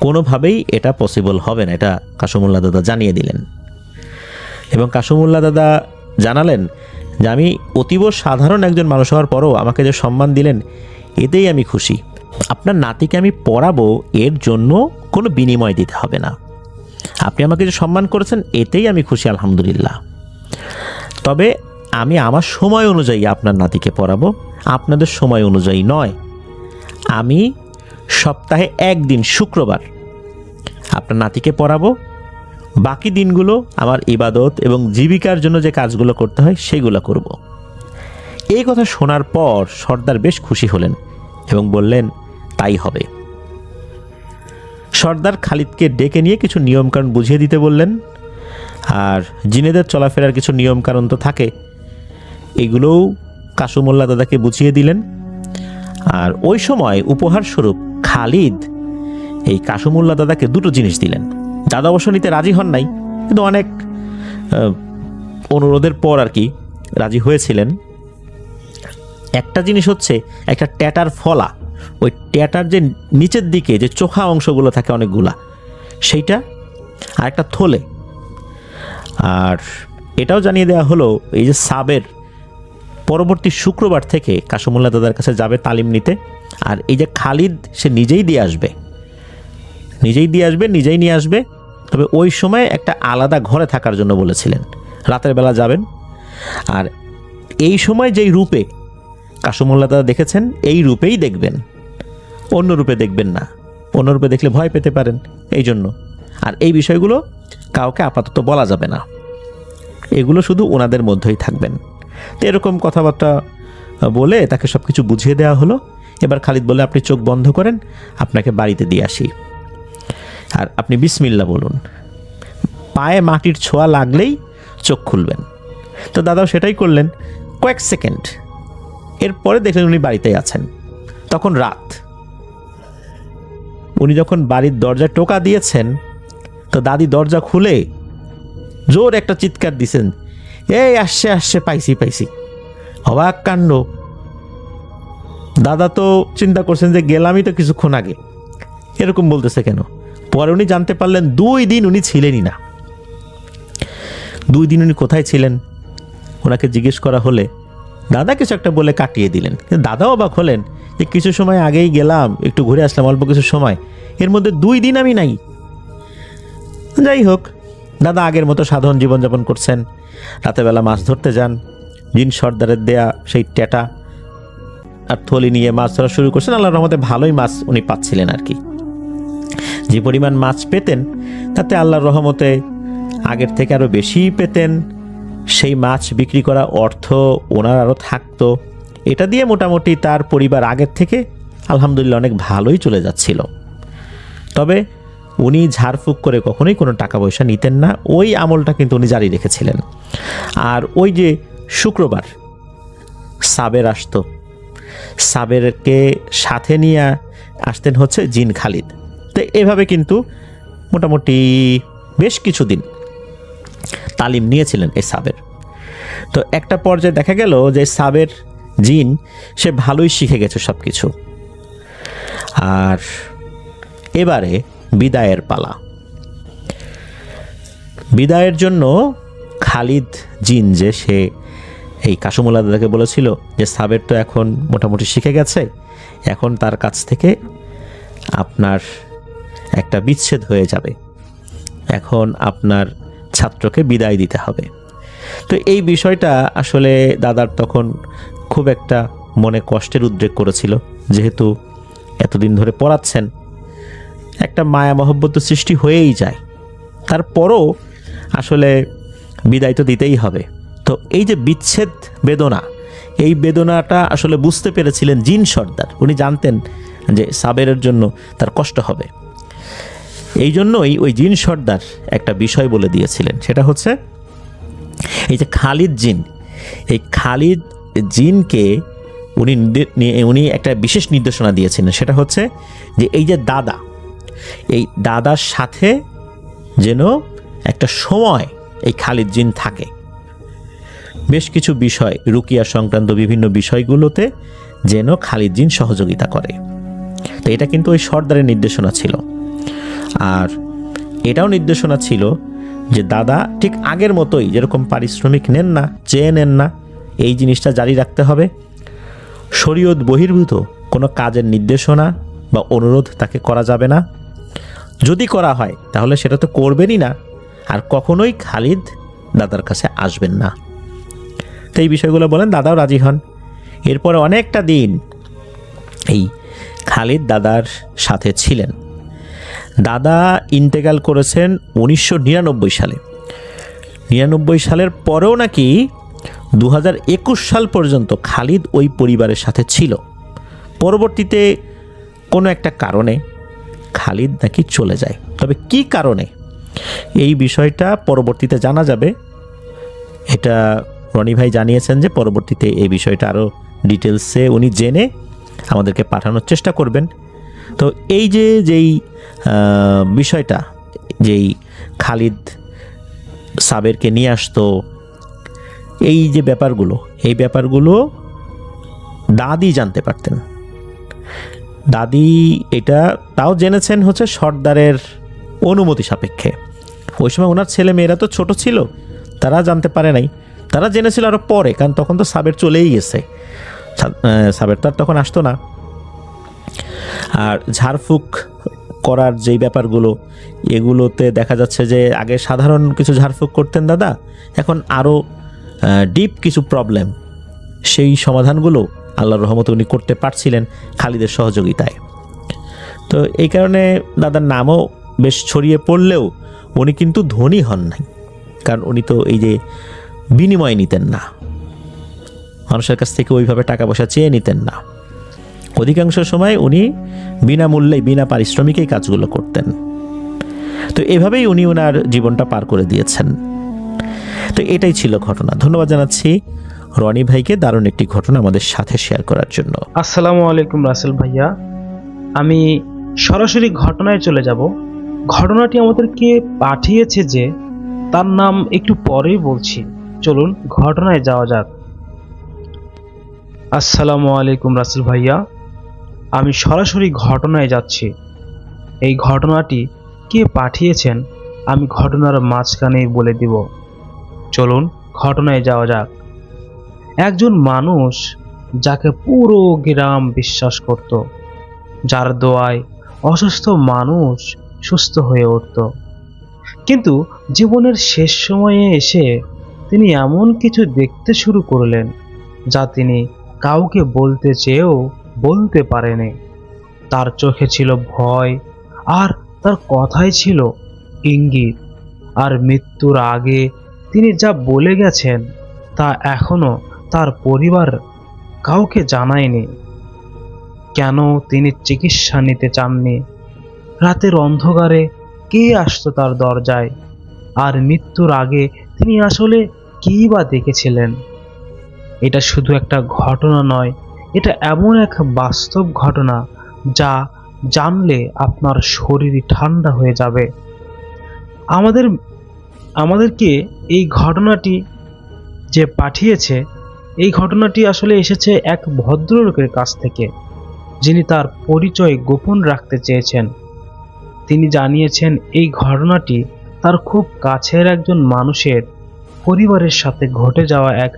কোনোভাবেই এটা পসিবল হবে না, এটা কাসুমুল্লাহ দাদা জানিয়ে দিলেন। এবং কাসুমুল্লাহ দাদা জানালেন যে আমি অতীব সাধারণ একজন মানুষ হওয়ার পরও আমাকে যে সম্মান দিলেন এতেই আমি খুশি। আপনার নাতিকে আমি পড়াবো, এর জন্য কোনো বিনিময় দিতে হবে না। আপনি আমাকে যে সম্মান করেছেন এতেই আমি খুশি, আলহামদুলিল্লাহ। তবে আমি আমার সময় অনুযায়ী আপনার নাতিকে পড়াবো, আপনাদের সময় অনুযায়ী নয়। আমি সপ্তাহে একদিন শুক্রবার আপনার নাতিকে পড়াবো, বাকি দিনগুলো আমার ইবাদত এবং জীবিকার জন্য যে কাজগুলো করতে হয় সেগুলো করব। এই কথা শোনার পর সর্দার বেশ খুশি হলেন এবং বললেন তাই হবে। সর্দার খালিদকে ডেকে নিয়ে কিছু নিয়মকানুন বুঝিয়ে দিতে বললেন। আর জিনেদের চলাফেরার কিছু নিয়মকানুন তো থাকে, এগুলোও কাসুমুল্লাহ দাদাকে বুঝিয়ে দিলেন। আর ওই সময় উপহার স্বরূপ খালিদ এই কাসুমুল্লাহ দাদাকে 2টো জিনিস দিলেন। দাদা অবশ্য নিতে রাজি হন নাই, কিন্তু অনেক অনুরোধের পর আর কি রাজি হয়েছিলেন। একটা জিনিস হচ্ছে একটা ট্যাটার ফলা, ওই ট্যাটার যে নিচের দিকে যে চোখা অংশগুলো থাকে অনেকগুলা, সেইটা, আর একটা থলে। আর এটাও জানিয়ে দেওয়া হলো এই যে সাবের পরবর্তী শুক্রবার থেকে কাসুমুল্লাহ দাদার কাছে যাবে তালিম নিতে। আর এই যে খালিদ সে নিজেই দিয়ে আসবে, নিজেই নিয়ে আসবে। তবে ওই সময় একটা আলাদা ঘরে থাকার জন্য বলেছিলেন, রাতের বেলা যাবেন। আর এই সময় যেই রূপে কাসুমুল্লাহ দাদা দেখেছেন এই রূপেই দেখবেন, অন্য রূপে দেখবেন না, অন্য রূপে দেখলে ভয় পেতে পারেন, এই জন্য। আর এই বিষয়গুলো কাউকে আপাতত বলা যাবে না, এগুলো শুধু ওনাদের মধ্যেই থাকবেন। তো এরকম কথাবার্তা বলে তাকে সব কিছু বুঝিয়ে দেওয়া হলো। এবার খালিদ বলে আপনি চোখ বন্ধ করেন, আপনাকে বাড়িতে দিয়ে আসি, আর আপনি বিসমিল্লাহ বলুন, পায়ে মাটির ছোঁয়া লাগলেই চোখ খুলবেন। তো দাদাও সেটাই করলেন কয়েক সেকেন্ড। এরপরে দেখলেন উনি বাড়িতেই আছেন। তখন রাত। উনি যখন বাড়ির দরজায় টোকা দিয়েছেন তো দাদি দরজা খুলে জোর একটা চিৎকার দিছেন, এই আসছে, পাইছি। অবাক কাণ্ড, দাদা তো চিন্তা করছেন যে গেলামই তো কিছুক্ষণ আগে, এরকম বলতেছে কেন। পরে উনি জানতে পারলেন 2 দিন উনি ছিলেনই না। 2 দিন উনি কোথায় ছিলেন ওনাকে জিজ্ঞেস করা হলে দাদা কিছু একটা বলে কাটিয়ে দিলেন। কিন্তু দাদাও অবাক হলেন যে কিছু সময় আগেই গেলাম, একটু ঘুরে আসলাম অল্প কিছু সময়, এর মধ্যে 2 দিন আমি নাই। যাই হোক, দাদা আগের মতো সাধারণ জীবনযাপন করছেন। রাতেবেলা মাছ ধরতে যান, জিন সর্দারের দেয়া সেই টেটা আর থলি নিয়ে মাছ ধরা শুরু করছেন। আল্লাহর রহমতে ভালোই মাছ উনি পাচ্ছিলেন আর কি। যে পরিমাণ মাছ পেতেন তাতে আল্লাহর রহমতে আগের থেকে আরও বেশি পেতেন। সেই মাছ বিক্রি করা অর্থ ওনার আরও থাকতো। এটা দিয়ে মোটামুটি তার পরিবার আগের থেকে আলহামদুলিল্লাহ অনেক ভালোই চলে যাচ্ছিল। তবে উনি ঝাড়ফুঁক করে কখনোই কোনো টাকা পয়সা নিতেন না, ওই আমলটা কিন্তু উনি জারি রেখেছিলেন। আর ওই যে শুক্রবার সাবের আসতো, সাবেরকে সাথে নিয়ে আসতেন হচ্ছে জিন খালিদ। তো এভাবে কিন্তু মোটামুটি বেশ কিছুদিন তালিম নিয়েছিলেন এই সাবের। তো একটা পর্যায়ে দেখা গেল যে সাবের জিন সে ভালোই শিখে গেছে সব কিছু। আর এবারে বিদায়ের পালা। বিদায়ের জন্য খালিদ জিন যে সে এই কাসুমুল্লাহ দাদাকে বলেছিল যে সাবের তো এখন মোটামুটি শিখে গেছে, এখন তার কাছ থেকে আপনার একটা বিচ্ছেদ হয়ে যাবে, এখন আপনার ছাত্রকে বিদায় দিতে হবে। তো এই বিষয়টা আসলে দাদার তখন খুব একটা মনে কষ্টের উদ্রেক করেছিল, যেহেতু এতদিন ধরে পড়াচ্ছেন, একটা মায়া মহব্বত সৃষ্টি হয়েই যায়। তারপরও আসলে বিদায় তো দিতেই হবে। তো এই যে বিচ্ছেদ বেদনা, এই বেদনাটা আসলে বুঝতে পেরেছিলেন জিন সর্দার। উনি জানতেন যে সাবেরের জন্য তার কষ্ট হবে, এই জন্যই ওই জিন সর্দার একটা বিষয় বলে দিয়েছিলেন। সেটা হচ্ছে এই যে খালিদ জিন, এই খালিদ জিনকে উনি একটা বিশেষ নির্দেশনা দিয়েছিলেন। সেটা হচ্ছে যে এই যে দাদা, এই দাদার সাথে যেন একটা সময় এই খালিদ জিন থাকে, বেশ কিছু বিষয় রুকিয়া সংক্রান্ত বিভিন্ন বিষয়গুলোতে যেন খালিদ জিন সহযোগিতা করে। তো এটা কিন্তু ওই সর্দারের নির্দেশনা ছিল। আর এটাও নির্দেশনা ছিল যে দাদা ঠিক আগের মতোই যেরকম পারিশ্রমিক নেন না, চেয়ে নেন না, এই জিনিসটা জারি রাখতে হবে। শরীয়ত বহির্ভূত কোনো কাজের নির্দেশনা বা অনুরোধ তাকে করা যাবে না। যদি করা হয় তাহলে সেটা তো করবেনই না, আর কখনোই খালিদ দাদার কাছে আসবেন না। তো এই বিষয়গুলো বলেন, দাদাও রাজি হন। এরপরে অনেকটা দিন এই খালিদ দাদার সাথে ছিলেন। দাদা ইন্তেকাল করেছেন 1999 সালে। 99 সালের পরেও নাকি 2021 সাল পর্যন্ত খালিদ ওই পরিবারের সাথে ছিল। পরবর্তীতে কোনো একটা কারণে খালিদ নাকি চলে যায়। তবে কি কারণে, এই বিষয়টা পরবর্তীতে জানা যাবে। এটা রনি ভাই জানিয়েছেন যে পরবর্তীতে এই বিষয়টা আরও ডিটেলসে উনি জেনে আমাদেরকে পাঠানোর চেষ্টা করবেন। তো এই যেই বিষয়টা, যেই খালিদ সাবেরকে নিয়ে আসতো, এই যে ব্যাপারগুলো, এই ব্যাপারগুলো দাদি জানতে পারতেন। দাদি এটা তাও জেনেছেন হচ্ছে সর্দারের অনুমতি সাপেক্ষে। ওই সময় ওনার ছেলে মেয়েরা তো ছোট ছিল, তারা জানতে পারে নাই, তারা জেনেছিল আরও পরে, কারণ তখন তো সাবের চলেই গেছে, সাবের তো আর তখন আসতো না। আর ঝাড়ফুঁক করার যেই ব্যাপারগুলো, এগুলোতে দেখা যাচ্ছে যে আগে সাধারণ কিছু ঝাড়ফুঁক করতেন দাদা, এখন আরও ডিপ কিছু প্রবলেম, সেই সমাধানগুলো আল্লাহর রহমতে উনি করতে পারছিলেন খালিদের সহযোগিতায়। তো এই কারণে দাদার নামও বেশ ছড়িয়ে পড়লেও উনি কিন্তু ধনী হন নাই, কারণ উনি তো এই যে বিনিময় নিতেন না, মানুষের কাছ থেকে ওইভাবে টাকা পয়সা চেয়ে নিতেন না। অধিকাংশ সময় উনি বিনামূল্যে, বিনা পারিশ্রমিকেই কাজগুলো করতেন। তো এভাবেই উনি ওনার জীবনটা পার করে দিয়েছেন। তো এটাই ছিল ঘটনা। ধন্যবাদ জানাচ্ছি রনি ভাইকে দারুণ একটি ঘটনা আমাদের সাথে শেয়ার করার জন্য। আসসালামু আলাইকুম রাসেল ভাইয়া, আমি সরাসরি ঘটনায় চলে যাব। ঘটনাটি আমাদেরকে পাঠিয়েছে যে, তার নাম একটু পরেই বলছি, চলুন ঘটনায় যাওয়া যাক। আসসালামু আলাইকুম রাসেল ভাইয়া, আমি সরাসরি ঘটনায় যাচ্ছি। এই ঘটনাটি কে পাঠিয়েছেন আমি ঘটনার মাঝখানেই বলে দিব। চলুন ঘটনায় যাওয়া যাক। একজন মানুষ যাকে পুরো গ্রাম বিশ্বাস করত, যার দোয়ায় অসুস্থ মানুষ সুস্থ হয়ে উঠত। কিন্তু জীবনের শেষ সময়ে এসে তিনি এমন কিছু দেখতে শুরু করলেন যা তিনি কাউকে বলতে চেয়েও বলতে পারেনি। তার চোখে ছিল ভয়, আর তার কথায় ছিল ইঙ্গিত। আর মৃত্যুর আগে তিনি যা বলে গেছেন তা এখনো তার পরিবার কাউকে জানায়নি। কেন তিনি চিকিৎসা নিতে চাননি? রাতের অন্ধকারে কে আসতো তার দরজায়? আর মৃত্যুর আগে তিনি আসলে কী বা দেখেছিলেন? এটা শুধু একটা ঘটনা নয়, এটা এমন এক বাস্তব ঘটনা যা জানলে আপনার শরীর ঠান্ডা হয়ে যাবে। আমাদেরকে এই ঘটনাটি যে পাঠিয়েছে, এই ঘটনাটি আসলে এসেছে এক ভদ্রলোকের কাছ থেকে, যিনি তার পরিচয় গোপন রাখতে চেয়েছেন। তিনি জানিয়েছেন এই ঘটনাটি তার খুব কাছের একজন মানুষের পরিবারের সাথে ঘটে যাওয়া এক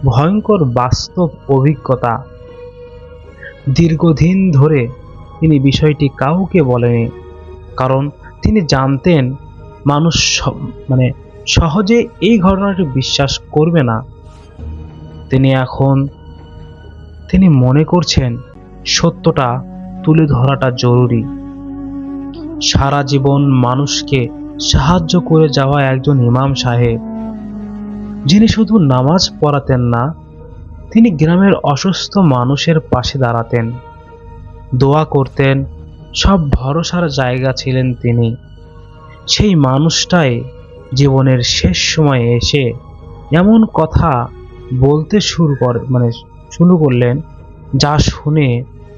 ভয়ঙ্কর বাস্তব অভিজ্ঞতা। দীর্ঘদিন ধরে তিনি বিষয়টি কাউকে বলেনি, কারণ তিনি জানতেন মানুষ সহজে এই ঘটনাটি বিশ্বাস করবে না। তিনি মনে করছেন সত্যটা তুলে ধরাটা জরুরি। সারা জীবন মানুষকে সাহায্য করে যাওয়া একজন ইমাম সাহেব, যিনি শুধু নামাজ পড়াতেন না, তিনি গ্রামের অসুস্থ মানুষের পাশে দাঁড়াতেন, দোয়া করতেন, সব ভরসার জায়গা ছিলেন তিনি। সেই মানুষটাই জীবনের শেষ সময়ে এসে এমন কথা বলতে শুরু করলেন যা শুনে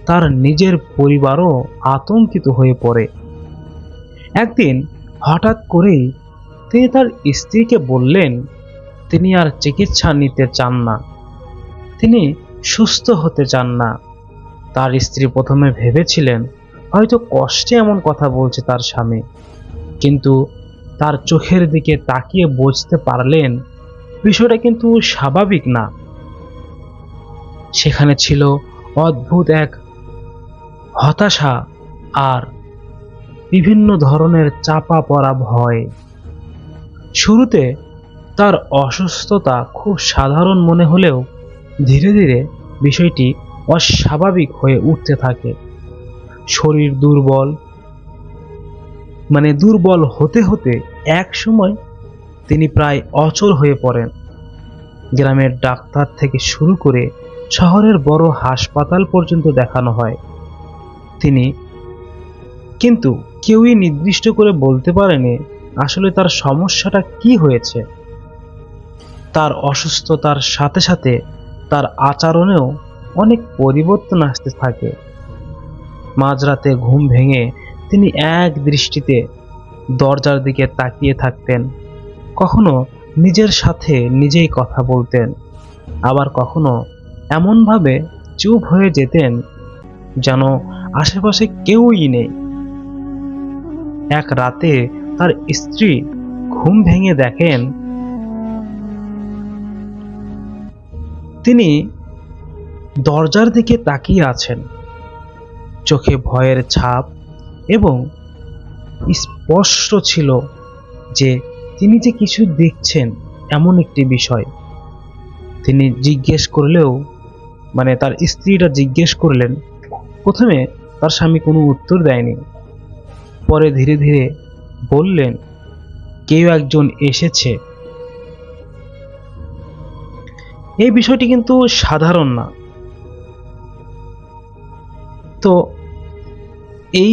তার নিজের পরিবারও আতঙ্কিত হয়ে পড়ে। একদিন হঠাৎ করেই তিনি তার স্ত্রীকে বললেন তিনি আর চিকিৎসা নিতে চান না, তিনি সুস্থ হতে চান না। তার স্ত্রী প্রথমে ভেবেছিলেন হয়তো কষ্টে এমন কথা বলছে তার স্বামী, কিন্তু তার চোখের দিকে তাকিয়ে বুঝতে পারলেন বিষয়টা কিন্তু স্বাভাবিক না। সেখানে ছিল অদ্ভুত এক হতাশা আর বিভিন্ন ধরনের চাপা পড়া ভয়। শুরুতে তার অসুস্থতা খুব সাধারণ মনে হলেও ধীরে ধীরে বিষয়টি অস্বাভাবিক হয়ে উঠতে থাকে। শরীর দুর্বল হতে হতে এক সময় তিনি প্রায় অচল হয়ে পড়েন। গ্রামের ডাক্তার থেকে শুরু করে শহরের বড় হাসপাতাল পর্যন্ত দেখানো হয়, কিন্তু কেউই নির্দিষ্ট করে বলতে পারেনি আসলে তার সমস্যাটা কি হয়েছে। তার অসুস্থতার সাথে সাথে তার আচরণেও অনেক পরিবর্তন আসতে থাকে। মাঝরাতে ঘুম ভেঙে তিনি এক দৃষ্টিতে দরজার দিকে তাকিয়ে থাকতেন। কখনো নিজের সাথে নিজেই কথা বলতেন, আবার কখনো এমনভাবে চুপ হয়ে যেতেন যেন আশেপাশে কেউই নেই। এক রাতে তার স্ত্রী ঘুম ভেঙে দেখেন তিনি দরজার দিকে তাকিয়ে আছেন, চোখে ভয়ের ছাপ, এবং স্পষ্ট ছিল যে তিনি যে কিছু দেখছেন এমন একটি বিষয়। তিনি জিজ্ঞেস করলেও তার স্ত্রীটা জিজ্ঞেস করলেন। প্রথমে তার স্বামী কোনো উত্তর দেয়নি, পরে ধীরে ধীরে বললেন কেউ একজন এসেছে। এই বিষয়টি কিন্তু সাধারণ না। তো এই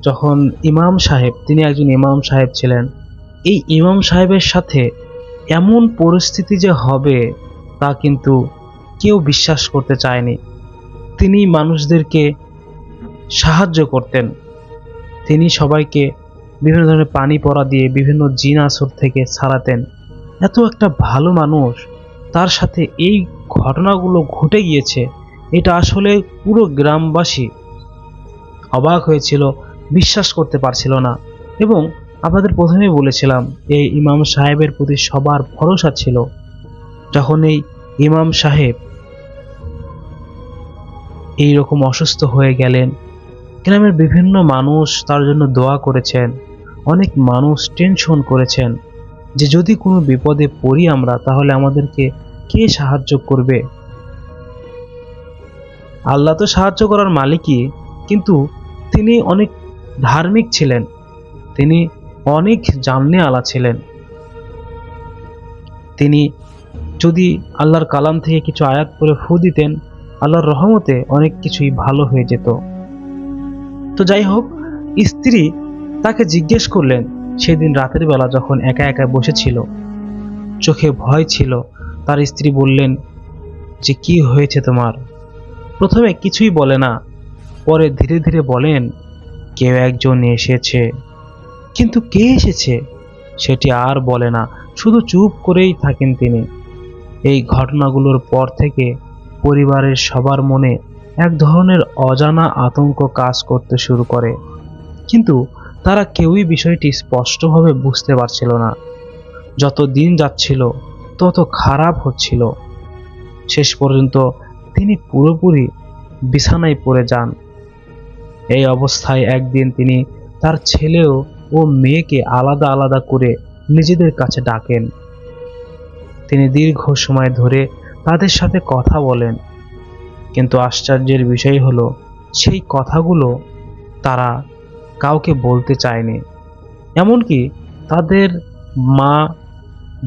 যখন ইমাম সাহেব, তিনি একজন ইমাম সাহেব ছিলেন, এই ইমাম সাহেবের সাথে এমন পরিস্থিতি যে হবে তা কিন্তু কেউ বিশ্বাস করতে চায়নি। তিনি মানুষদেরকে সাহায্য করতেন, তিনি সবাইকে বিভিন্ন ধরনের পানি পড়া দিয়ে বিভিন্ন জিন আসর থেকে ছাড়াতেন। এত একটা ভালো মানুষ, তার সাথে এই ঘটনাগুলো ঘটে গিয়েছে এটা আসলে পুরো গ্রামবাসী অবাক হয়েছিল, বিশ্বাস করতে পারছিল না। এবং আপনাদের প্রথমেই বলেছিলাম এই ইমাম সাহেবের প্রতি সবার ভরসা ছিল। যখন এই ইমাম সাহেব এই রকম অসুস্থ হয়ে গেলেন, গ্রামের বিভিন্ন মানুষ তার জন্য দোয়া করেছেন, অনেক মানুষ টেনশন করেছেন যে যদি কোনো বিপদে পড়ি আমরা, তাহলে আমাদেরকে কে সাহায্য করবে। আল্লাহ তো সাহায্য করার মালিকই, কিন্তু তিনি অনেক ধার্মিক ছিলেন, তিনি অনেক জাননে আলা ছিলেন। তিনি যদি আল্লাহর কালাম থেকে কিছু আয়াত করে ফু দিতেন, আল্লাহর রহমতে অনেক কিছুই ভালো হয়ে যেত। তো যাই হোক, স্ত্রী তাকে জিজ্ঞেস করলেন সেদিন রাতের বেলা যখন একা একা বসেছিল, চোখে ভয় ছিল। তার স্ত্রী বললেন যে কি হয়েছে তোমার? প্রথমে কিছুই বলে না, পরে ধীরে ধীরে বলেন কেউ একজন এসেছে। কিন্তু কে এসেছে সেটি আর বলে না, শুধু চুপ করেই থাকেন তিনি। এই ঘটনাগুলোর পর থেকে পরিবারের সবার মনে এক ধরনের অজানা আতঙ্ক কাজ করতে শুরু করে, কিন্তু তারা কেউই বিষয়টি স্পষ্টভাবে বুঝতে পারছিল না। যত দিন যাচ্ছিল তত খারাপ হচ্ছিল। শেষ পর্যন্ত তিনি পুরোপুরি বিছানায় পড়ে যান। এই অবস্থায় একদিন তিনি তার ছেলে ও মেয়েকে আলাদা আলাদা করে নিজেদের কাছে ডাকেন। তিনি দীর্ঘ সময় ধরে তাদের সাথে কথা বলেন, কিন্তু আশ্চর্যের বিষয় হলো সেই কথাগুলো তারা কাউকে বলতে চায়নি। এমনকি তাদের মা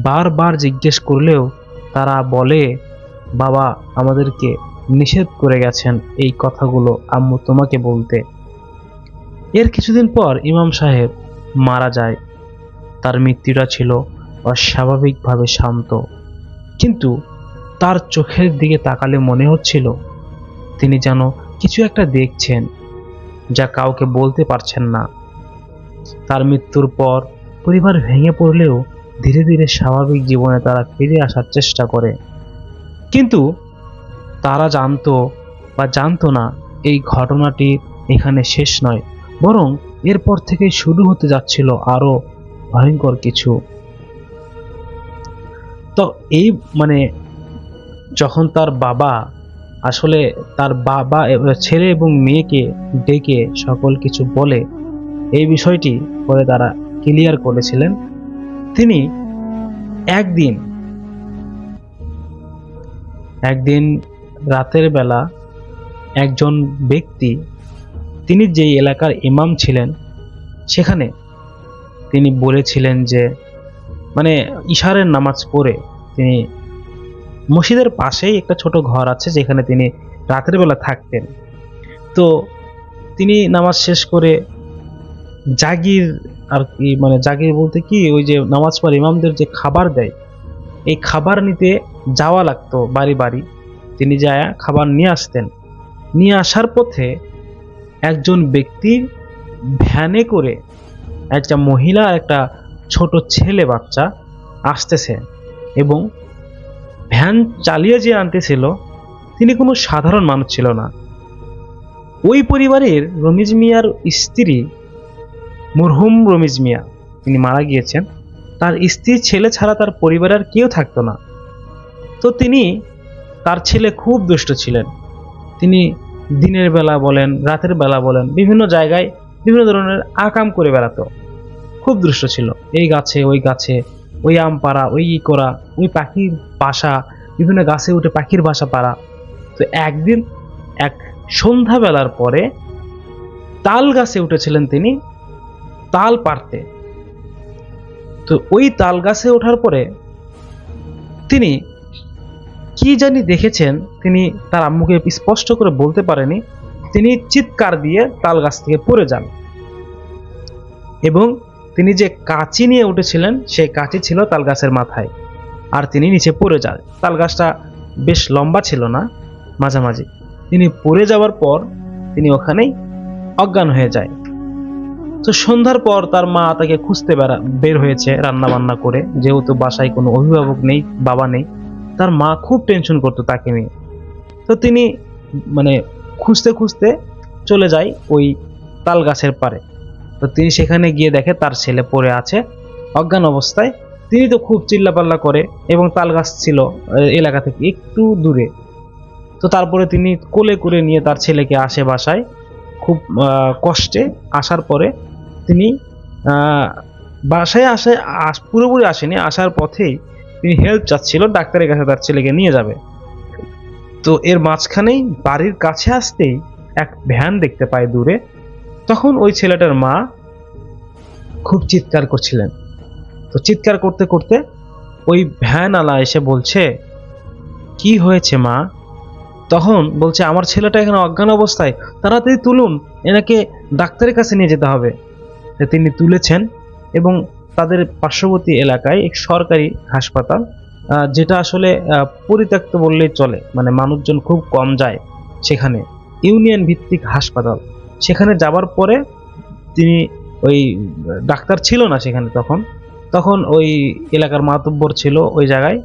বারবার জিজ্ঞেস করলেও তারা বলে, বাবা আমাদেরকে নিষেধ করে গেছেন এই কথাগুলো আম্মু তোমাকে বলতে। এর কিছুদিন পর ইমাম সাহেব মারা যায়। তার মৃত্যুটা ছিল অস্বাভাবিকভাবে শান্ত, কিন্তু তার চোখের দিকে তাকালে মনে হচ্ছিল তিনি যেন কিছু একটা দেখছেন যা কাউকে বলতে পারছেন না। তার মৃত্যুর পর পরিবার ভেঙে পড়লেও ধীরে ধীরে স্বাভাবিক জীবনে তারা ফিরে আসার চেষ্টা করে। কিন্তু তারা জানতো না এই ঘটনাটি এখানে শেষ নয়, বরং এরপর থেকে শুরু হতে যাচ্ছিল আরো ভয়ঙ্কর কিছু। তো এই যখন তার বাবা ছেলে এবং মেয়েকে ডেকে সকল কিছু বলে, এই বিষয়টি পরে তারা ক্লিয়ার করেছিলেন। তিনি একদিন রাতের বেলা একজন ব্যক্তি, তিনি যেই এলাকার ইমাম ছিলেন, সেখানে তিনি বলেছিলেন যে ইশারের নামাজ পড়ে তিনি মসজিদের পাশেই একটা ছোট ঘর আছে যেখানে তিনি রাতের বেলা থাকতেন। তো তিনি নামাজ শেষ করে জাগির জাগির বলতে কি, ওই যে নামাজ পড়ে ইমামদের যে খাবার দেয়, এই খাবার নিতে যাওয়া লাগতো বাড়ি বাড়ি। তিনি যায় খাবার নিয়ে আসতেন। নিয়ে আসার পথে একজন ব্যক্তির ভ্যানে করে একটা মহিলা আর একটা ছোট ছেলে বাচ্চা আসতেছে, এবং ভ্যান চালিয়ে যে আনতেছিল তিনি কোনো সাধারণ মানুষ ছিল না। ওই পরিবারের রমিজ মিয়ার স্ত্রী, মরহুম রমিজ মিয়া, তিনি মারা গিয়েছেন। তার স্ত্রী ছেলে ছাড়া তার পরিবারের কেউ থাকতো না। তো তার ছেলে খুব দুষ্ট ছিলেন। তিনি দিনের বেলা বলেন রাতের বেলা বলেন বিভিন্ন জায়গায় বিভিন্ন ধরনের আকাম করে বেড়াতো। খুব দুষ্ট ছিল, এই গাছে ওই গাছে, ওই আম পাড়া, ওই করা, ওই পাখির বাসা, বিভিন্ন গাছে উঠে পাখির বাসা পাড়া। তো একদিন এক সন্ধ্যাবেলার পরে তাল গাছে উঠেছিলেন তিনি তাল পাড়তে। তো ওই তাল গাছে ওঠার পরে তিনি কি জানি দেখেছেন, তিনি তার আম্মুকে স্পষ্ট করে বলতে পারেনি। তিনি চিৎকার দিয়ে তাল গাছ থেকে পড়ে যান, এবং তিনি যে কাঁচি নিয়ে উঠেছিলেন সেই কাঁচি ছিল তাল গাছের মাথায়, আর তিনি নিচে পড়ে যান। তাল গাছটা বেশ লম্বা ছিল না, মাঝামাঝি। তিনি পড়ে যাওয়ার পর তিনি ওখানেই অজ্ঞান হয়ে যায়। তো সন্ধ্যার পর তার মা তাকে খুঁজতে বের হয়েছে রান্না বান্না করে, যেহেতু বাসায় কোনো অভিভাবক নেই, বাবা নেই। তার মা খুব টেনশন করতো তাকে নিয়ে। তো তিনি মানে খুঁজতে খুঁজতে চলে যায় ওই তাল গাছের পাড়ে। তো তিনি সেখানে গিয়ে দেখে তার ছেলে পড়ে আছে অজ্ঞান অবস্থায়। তিনি তো খুব চিল্লাপাল্লা করে, এবং তাল গাছ ছিল এলাকা থেকে একটু দূরে। তো তারপরে তিনি কোলে করে নিয়ে তার ছেলেকে আসে বাসায়, খুব কষ্টে আসার পরে তিনি বাসায় পুরোপুরি আসেনি, আসার পথেই তিনি হেল্প চাচ্ছিল, ডাক্তারের কাছে তার ছেলেকে নিয়ে যাবে। তো এর মাঝখানেই বাড়ির কাছে আসতেই এক ভ্যান দেখতে পায় দূরে। তখন ওই ছেলেটার মা খুব চিৎকার করছিলেন। তো চিৎকার করতে করতে ওই ভ্যানওয়ালা এসে বলছে, কি হয়েছে মা? তখন বলছে, আমার ছেলেটা এখানে অজ্ঞান অবস্থায়, তাড়াতাড়ি তুলুন, এনাকে ডাক্তারের কাছে নিয়ে যেতে হবে। তো তিনি তুলেছেন, এবং তাদের পার্শ্ববর্তী এলাকায় এক সরকারি হাসপাতাল, যেটা আসলে পরিত্যক্ত বললেই চলে, মানে মানুষজন খুব কম যায় সেখানে, ইউনিয়ন ভিত্তিক হাসপাতাল। সেখানে যাবার পরে তিনি ওই ডাক্তার ছিল না সেখানে, তখন ওই এলাকার মাতব্বর ছিল ওই জায়গায়,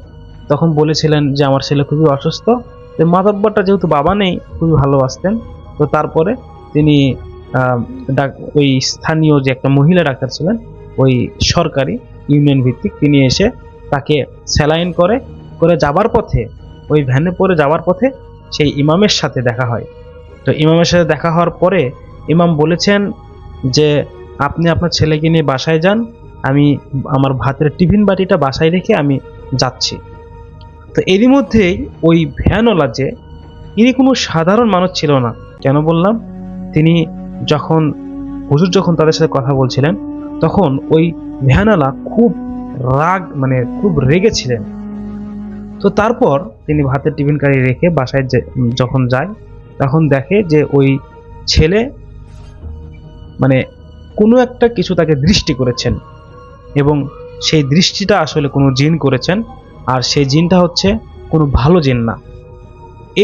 তখন বলেছিলেন যে আমার ছেলে খুবই অসুস্থ। তো মাতব্বরটা যেহেতু বাবা নেই, খুবই ভালোবাসতেন। তো তারপরে তিনি ওই স্থানীয় যে একটা মহিলা ডাক্তার ছিলেন, ওই সরকারি ইউনিয়ন ভিত্তিক, তিনি এসে তাকে স্যালাইন করে যাবার পথে, ওই ভ্যানে পরে যাওয়ার পথে সেই ইমামের সাথে দেখা হয়। তো ইমামের সাথে দেখা হওয়ার পরে ইমাম বলেছেন যে আপনি আপনার ছেলেকে নিয়ে বাসায় যান, আমি আমার ভাতের টিফিন বাটিটা বাসায় রেখে আমি যাচ্ছি। তো এরই মধ্যেই ওই ভ্যানওয়ালা, যে ইনি কোনো সাধারণ মানুষ ছিল না। কেন বললাম? তিনি হুজুর যখন তাদের সাথে কথা বলছিলেন, তখন ওই ভ্যানওয়ালা খুব খুব রেগেছিলেন। তো তারপর তিনি ভাতের টিফিন কারি রেখে বাসায় যখন যায়, তখন দেখে যে ওই ছেলে কোনো একটা কিছু তাকে দৃষ্টি করেছেন, এবং সেই দৃষ্টিটা আসলে কোনো জিন করেছেন, আর সেই জিনটা হচ্ছে কোনো ভালো জিন না।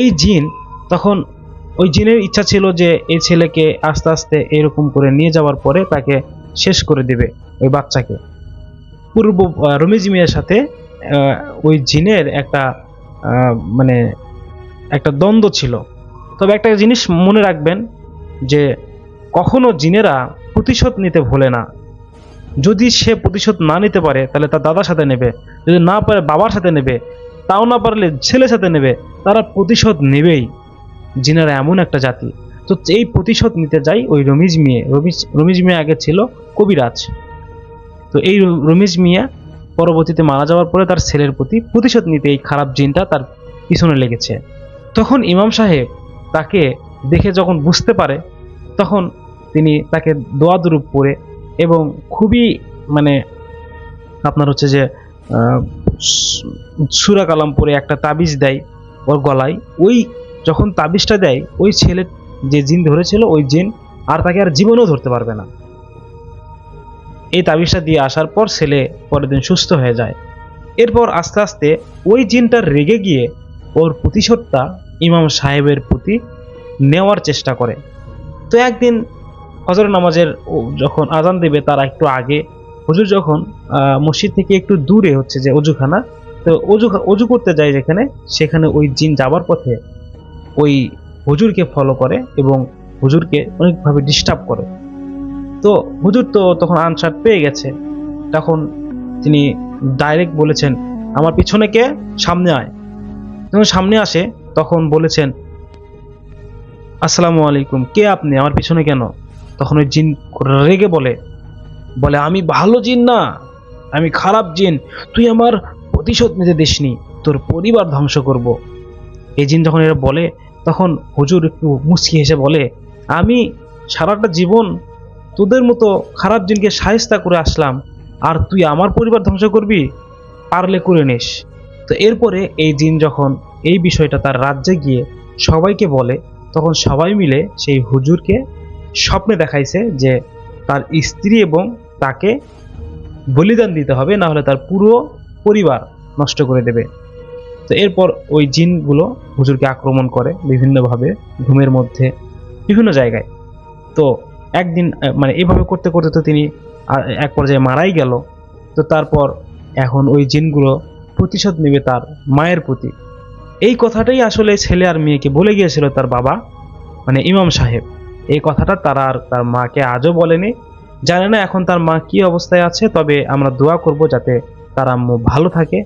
এই জিন, তখন ওই জিনের ইচ্ছা ছিল যে এই ছেলেকে আস্তে আস্তে এরকম করে নিয়ে যাওয়ার পরে তাকে শেষ করে দেবে ওই বাচ্চাকে। পূর্ব রমিজ মিয়ার সাথে ওই জিনের একটা দ্বন্দ্ব ছিল। তবে একটা জিনিস মনে রাখবেন, যে কখনো জিনেরা প্রতিশোধ নিতে ভোলে না। যদি সে প্রতিশোধ না নিতে পারে, তাহলে তার দাদার সাথে নেবে, যদি না পারে বাবার সাথে নেবে, তাও না পারলে ছেলের সাথে নেবে, তারা প্রতিশোধ নেবেই। জিনেরা এমন একটা জাতি। তো এই প্রতিশোধ নিতে যাই ওই রমিজ মিয়া আগে ছিল কবিরাজ। তো এই রমিজ মিয়া পরবর্তীতে মারা যাওয়ার পরে তার ছেলের প্রতি প্রতিশোধ নিতে এই খারাপ জিনটা তার পিছনে লেগেছে। তখন ইমাম সাহেব তাকে দেখে যখন বুঝতে পারে, তখন তিনি তাকে দোয়া দুরূপ পড়ে, এবং খুবই আপনার হচ্ছে যে সূরা কালাম পড়ে একটা তাবিজ দেয় ওর গলায়। ওই যখন তাবিজটা দেয়, ওই ছেলে যে জিন ধরেছিল, ওই জিন আর তাকে আর জীবনেও ধরতে পারবে না। এই তাবিজটা দিয়ে আসার পর ছেলে পরের দিন সুস্থ হয়ে যায়। এরপর আস্তে আস্তে ওই জিনটা রেগে গিয়ে ওর প্রতিশোধটা ইমাম সাহেবের প্রতি নেওয়ার চেষ্টা করে। তো একদিন ফজর নামাজের যখন আজান দেবে তার একটু আগে, হুজুর যখন মসজিদ থেকে একটু দূরে হচ্ছে যে অজুখানা, তো অজু করতে যায় সেখানে ওই জিন যাবার পথে ওই হুজুরকে ফলো করে এবং হুজুরকে অনেকভাবে ডিস্টার্ব করে। তো হুজুর তো তখন আনসার পেয়ে গেছে, তখন তিনি ডাইরেক্ট বলেছেন, আমার পিছনে কে, সামনে আয়। যখন সামনে আসে তখন বলেছেন, আসসালামু আলাইকুম, কে আপনি, আমার পিছনে কেন? তখন ওই জিন রেগে বলে, আমি ভালো জিন না, আমি খারাপ জিন, তুই আমার প্রতিশোধ নিতে দিসনি, তোর পরিবার ধ্বংস করব। এই জিন যখন এরা বলে, তখন হুজুর একটু মুচকি হেসে বলে, আমি সারাটা জীবন তোদের মতো খারাপ জিনকে শায়েস্তা করে আসলাম, আর তুই আমার পরিবার ধ্বংস করবি? পারলে করে নিস। তো এরপরে এই জিন যখন এই বিষয়টা তার রাজ্যে গিয়ে সবাইকে বলে, তখন সবাই মিলে সেই হুজুরকে স্বপ্নে দেখাইছে যে তার স্ত্রী এবং তাকে বলিদান দিতে হবে, না হলে তার পুরো পরিবার নষ্ট করে দেবে। তো এরপর ওই জিনগুলো হুজুরকে আক্রমণ করে বিভিন্নভাবে, ঘুমের মধ্যে, বিভিন্ন জায়গায়। তো একদিন এইভাবে করতে করতে তো তিনি এক পর্যায়ে মারাই গেল। তো তারপর এখন ওই জিনগুলো প্রতিশোধ নেবে তার মায়ের প্রতি। এই কথাটাই আসলে ছেলে আর মেয়েকে বলে গিয়েছিল তার বাবা, মানে ইমাম সাহেব। এই কথাটা তারা আর তার মাকে আজও বলেনি। জানে না এখন তার মা কী অবস্থায় আছে, তবে আমরা দোয়া করব যাতে তার আম্মু ভালো থাকে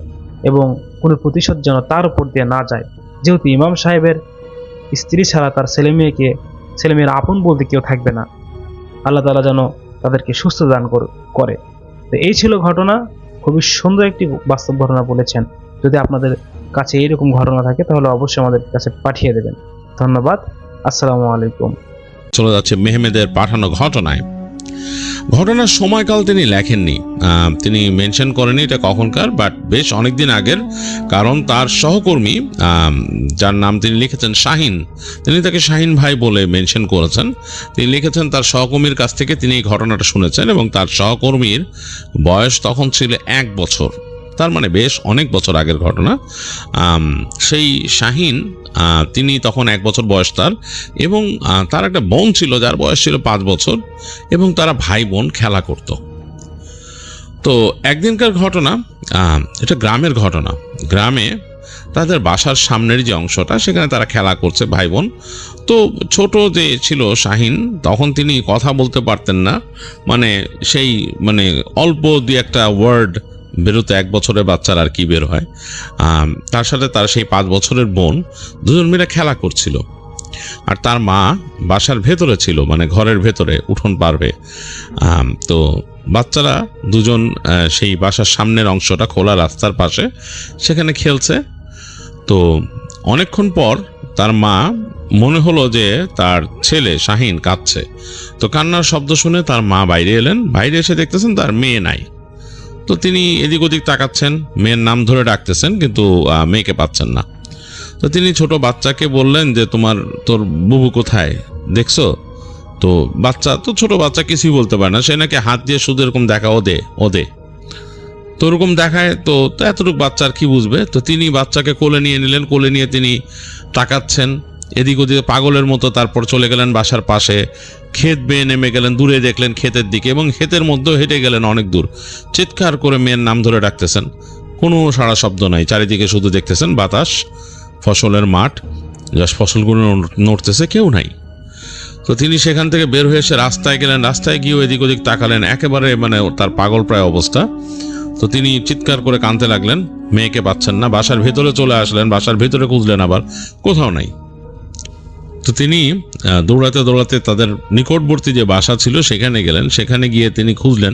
এবং কোনো প্রতিশোধ যেন তার উপর দিয়ে না যায়, যেহেতু ইমাম সাহেবের স্ত্রী ছাড়া তার ছেলেমেয়ের আপন বলতে কেউ থাকবে না। আল্লাহ তাআলা যেন তাদেরকে সুস্থ দান করে। তো এই ছিল ঘটনা, খুবই সুন্দর একটি বাস্তব ঘটনা বলেছেন। যদি আপনাদের কাছে এইরকম ঘটনা থাকে তাহলে অবশ্যই আমাদের কাছে পাঠিয়ে দেবেন। ধন্যবাদ। আসসালামু আলাইকুম। চলে যাচ্ছে মেহমেদের পাঠানো ঘটনায়। ঘটনার সময়কাল তিনি লেখেননি, তিনি মেনশন করেনি এটা কখনকার, বাট বেশ অনেকদিন আগের। কারণ তার সহকর্মী, যার নাম তিনি লিখেছেন শাহিন, তিনি তাকে শাহিন ভাই বলে মেনশন করেছেন। তিনি লিখেছেন তার সহকর্মীর কাছ থেকে তিনি এই ঘটনাটা শুনেছেন এবং তার সহকর্মীর বয়স তখন ছিল 1 বছর, তার মানে বেশ অনেক বছর আগের ঘটনা। সেই শাহিন, তিনি তখন 1 বছর বয়স তার, এবং তার একটা বোন ছিল যার বয়স ছিল 5 বছর, এবং তারা ভাই বোন খেলা করত। তো একদিনকার ঘটনা, এটা গ্রামের ঘটনা। গ্রামে তাদের বাসার সামনের যে অংশটা, সেখানে তারা খেলা করছে ভাই বোন। তো ছোট যে ছিল শাহিন, তখন তিনি কথা বলতে পারতেন না, মানে অল্প দুই একটা ওয়ার্ড বেরোতে 1 বছরের বাচ্চার আর কি বের হয়। তার সাথে তার সেই 5 বছরের বোন, দুজন মিলে খেলা করছিল। আর তার মা বাসার ভেতরে ছিল, মানে ঘরের ভেতরে উঠোন পারবে। তো বাচ্চারা দুজন সেই বাসার সামনের অংশটা খোলা রাস্তার পাশে সেখানে খেলছে। তো অনেকক্ষণ পর তার মা মনে হলো যে তার ছেলে শাহিন কাঁদছে। তো কান্নার শব্দ শুনে তার মা বাইরে এলেন। বাইরে এসে দেখতেছেন তার মেয়ে নাই। তো তিনি এদিক ওদিক তাকাচ্ছেন, মেয়ের নাম ধরে ডাকতেছেন, কিন্তু মেয়েকে পাচ্ছেন না। তো তিনি ছোট বাচ্চাকে বললেন যে তোর বুবু কোথায়, দেখছো? তো ছোট বাচ্চা কিছুই বলতে পারে না, সে নাকি হাত দিয়ে শুধু এরকম দেখা, ওদে তো ওরকম দেখায়। তো এতটুকু বাচ্চা আর কি বুঝবে। তো তিনি বাচ্চাকে কোলে নিয়ে নিলেন, কোলে নিয়ে তিনি তাকাচ্ছেন এদিক ওদিকে পাগলের মতো। তারপর চলে গেলেন বাসার পাশে, ক্ষেত বেয়ে নেমে গেলেন, দূরে দেখলেন ক্ষেতের দিকে, এবং ক্ষেতের মধ্যেও হেঁটে গেলেন অনেক দূর। চিৎকার করে মেয়ের নাম ধরে ডাকতেছেন, কোনো সাড়া শব্দ নাই। চারিদিকে শুধু দেখতেছেন বাতাস, ফসলের মাঠ, জাস্ট ফসলগুলো নড়তেছে, কেউ নাই। তো তিনি সেখান থেকে বের হয়ে এসে রাস্তায় গেলেন। রাস্তায় গিয়েও এদিক ওদিক তাকালেন, একেবারে তার পাগল প্রায় অবস্থা। তো তিনি চিৎকার করে কাঁদতে লাগলেন, মেয়েকে পাচ্ছেন না। বাসার ভেতরে চলে আসলেন, বাসার ভেতরে খুঁজলেন, আবার কোথাও নাই। তো তিনি দৌড়াতে দৌড়াতে তাদের নিকটবর্তী যে বাসা ছিল সেখানে গেলেন। সেখানে গিয়ে তিনি খুঁজলেন,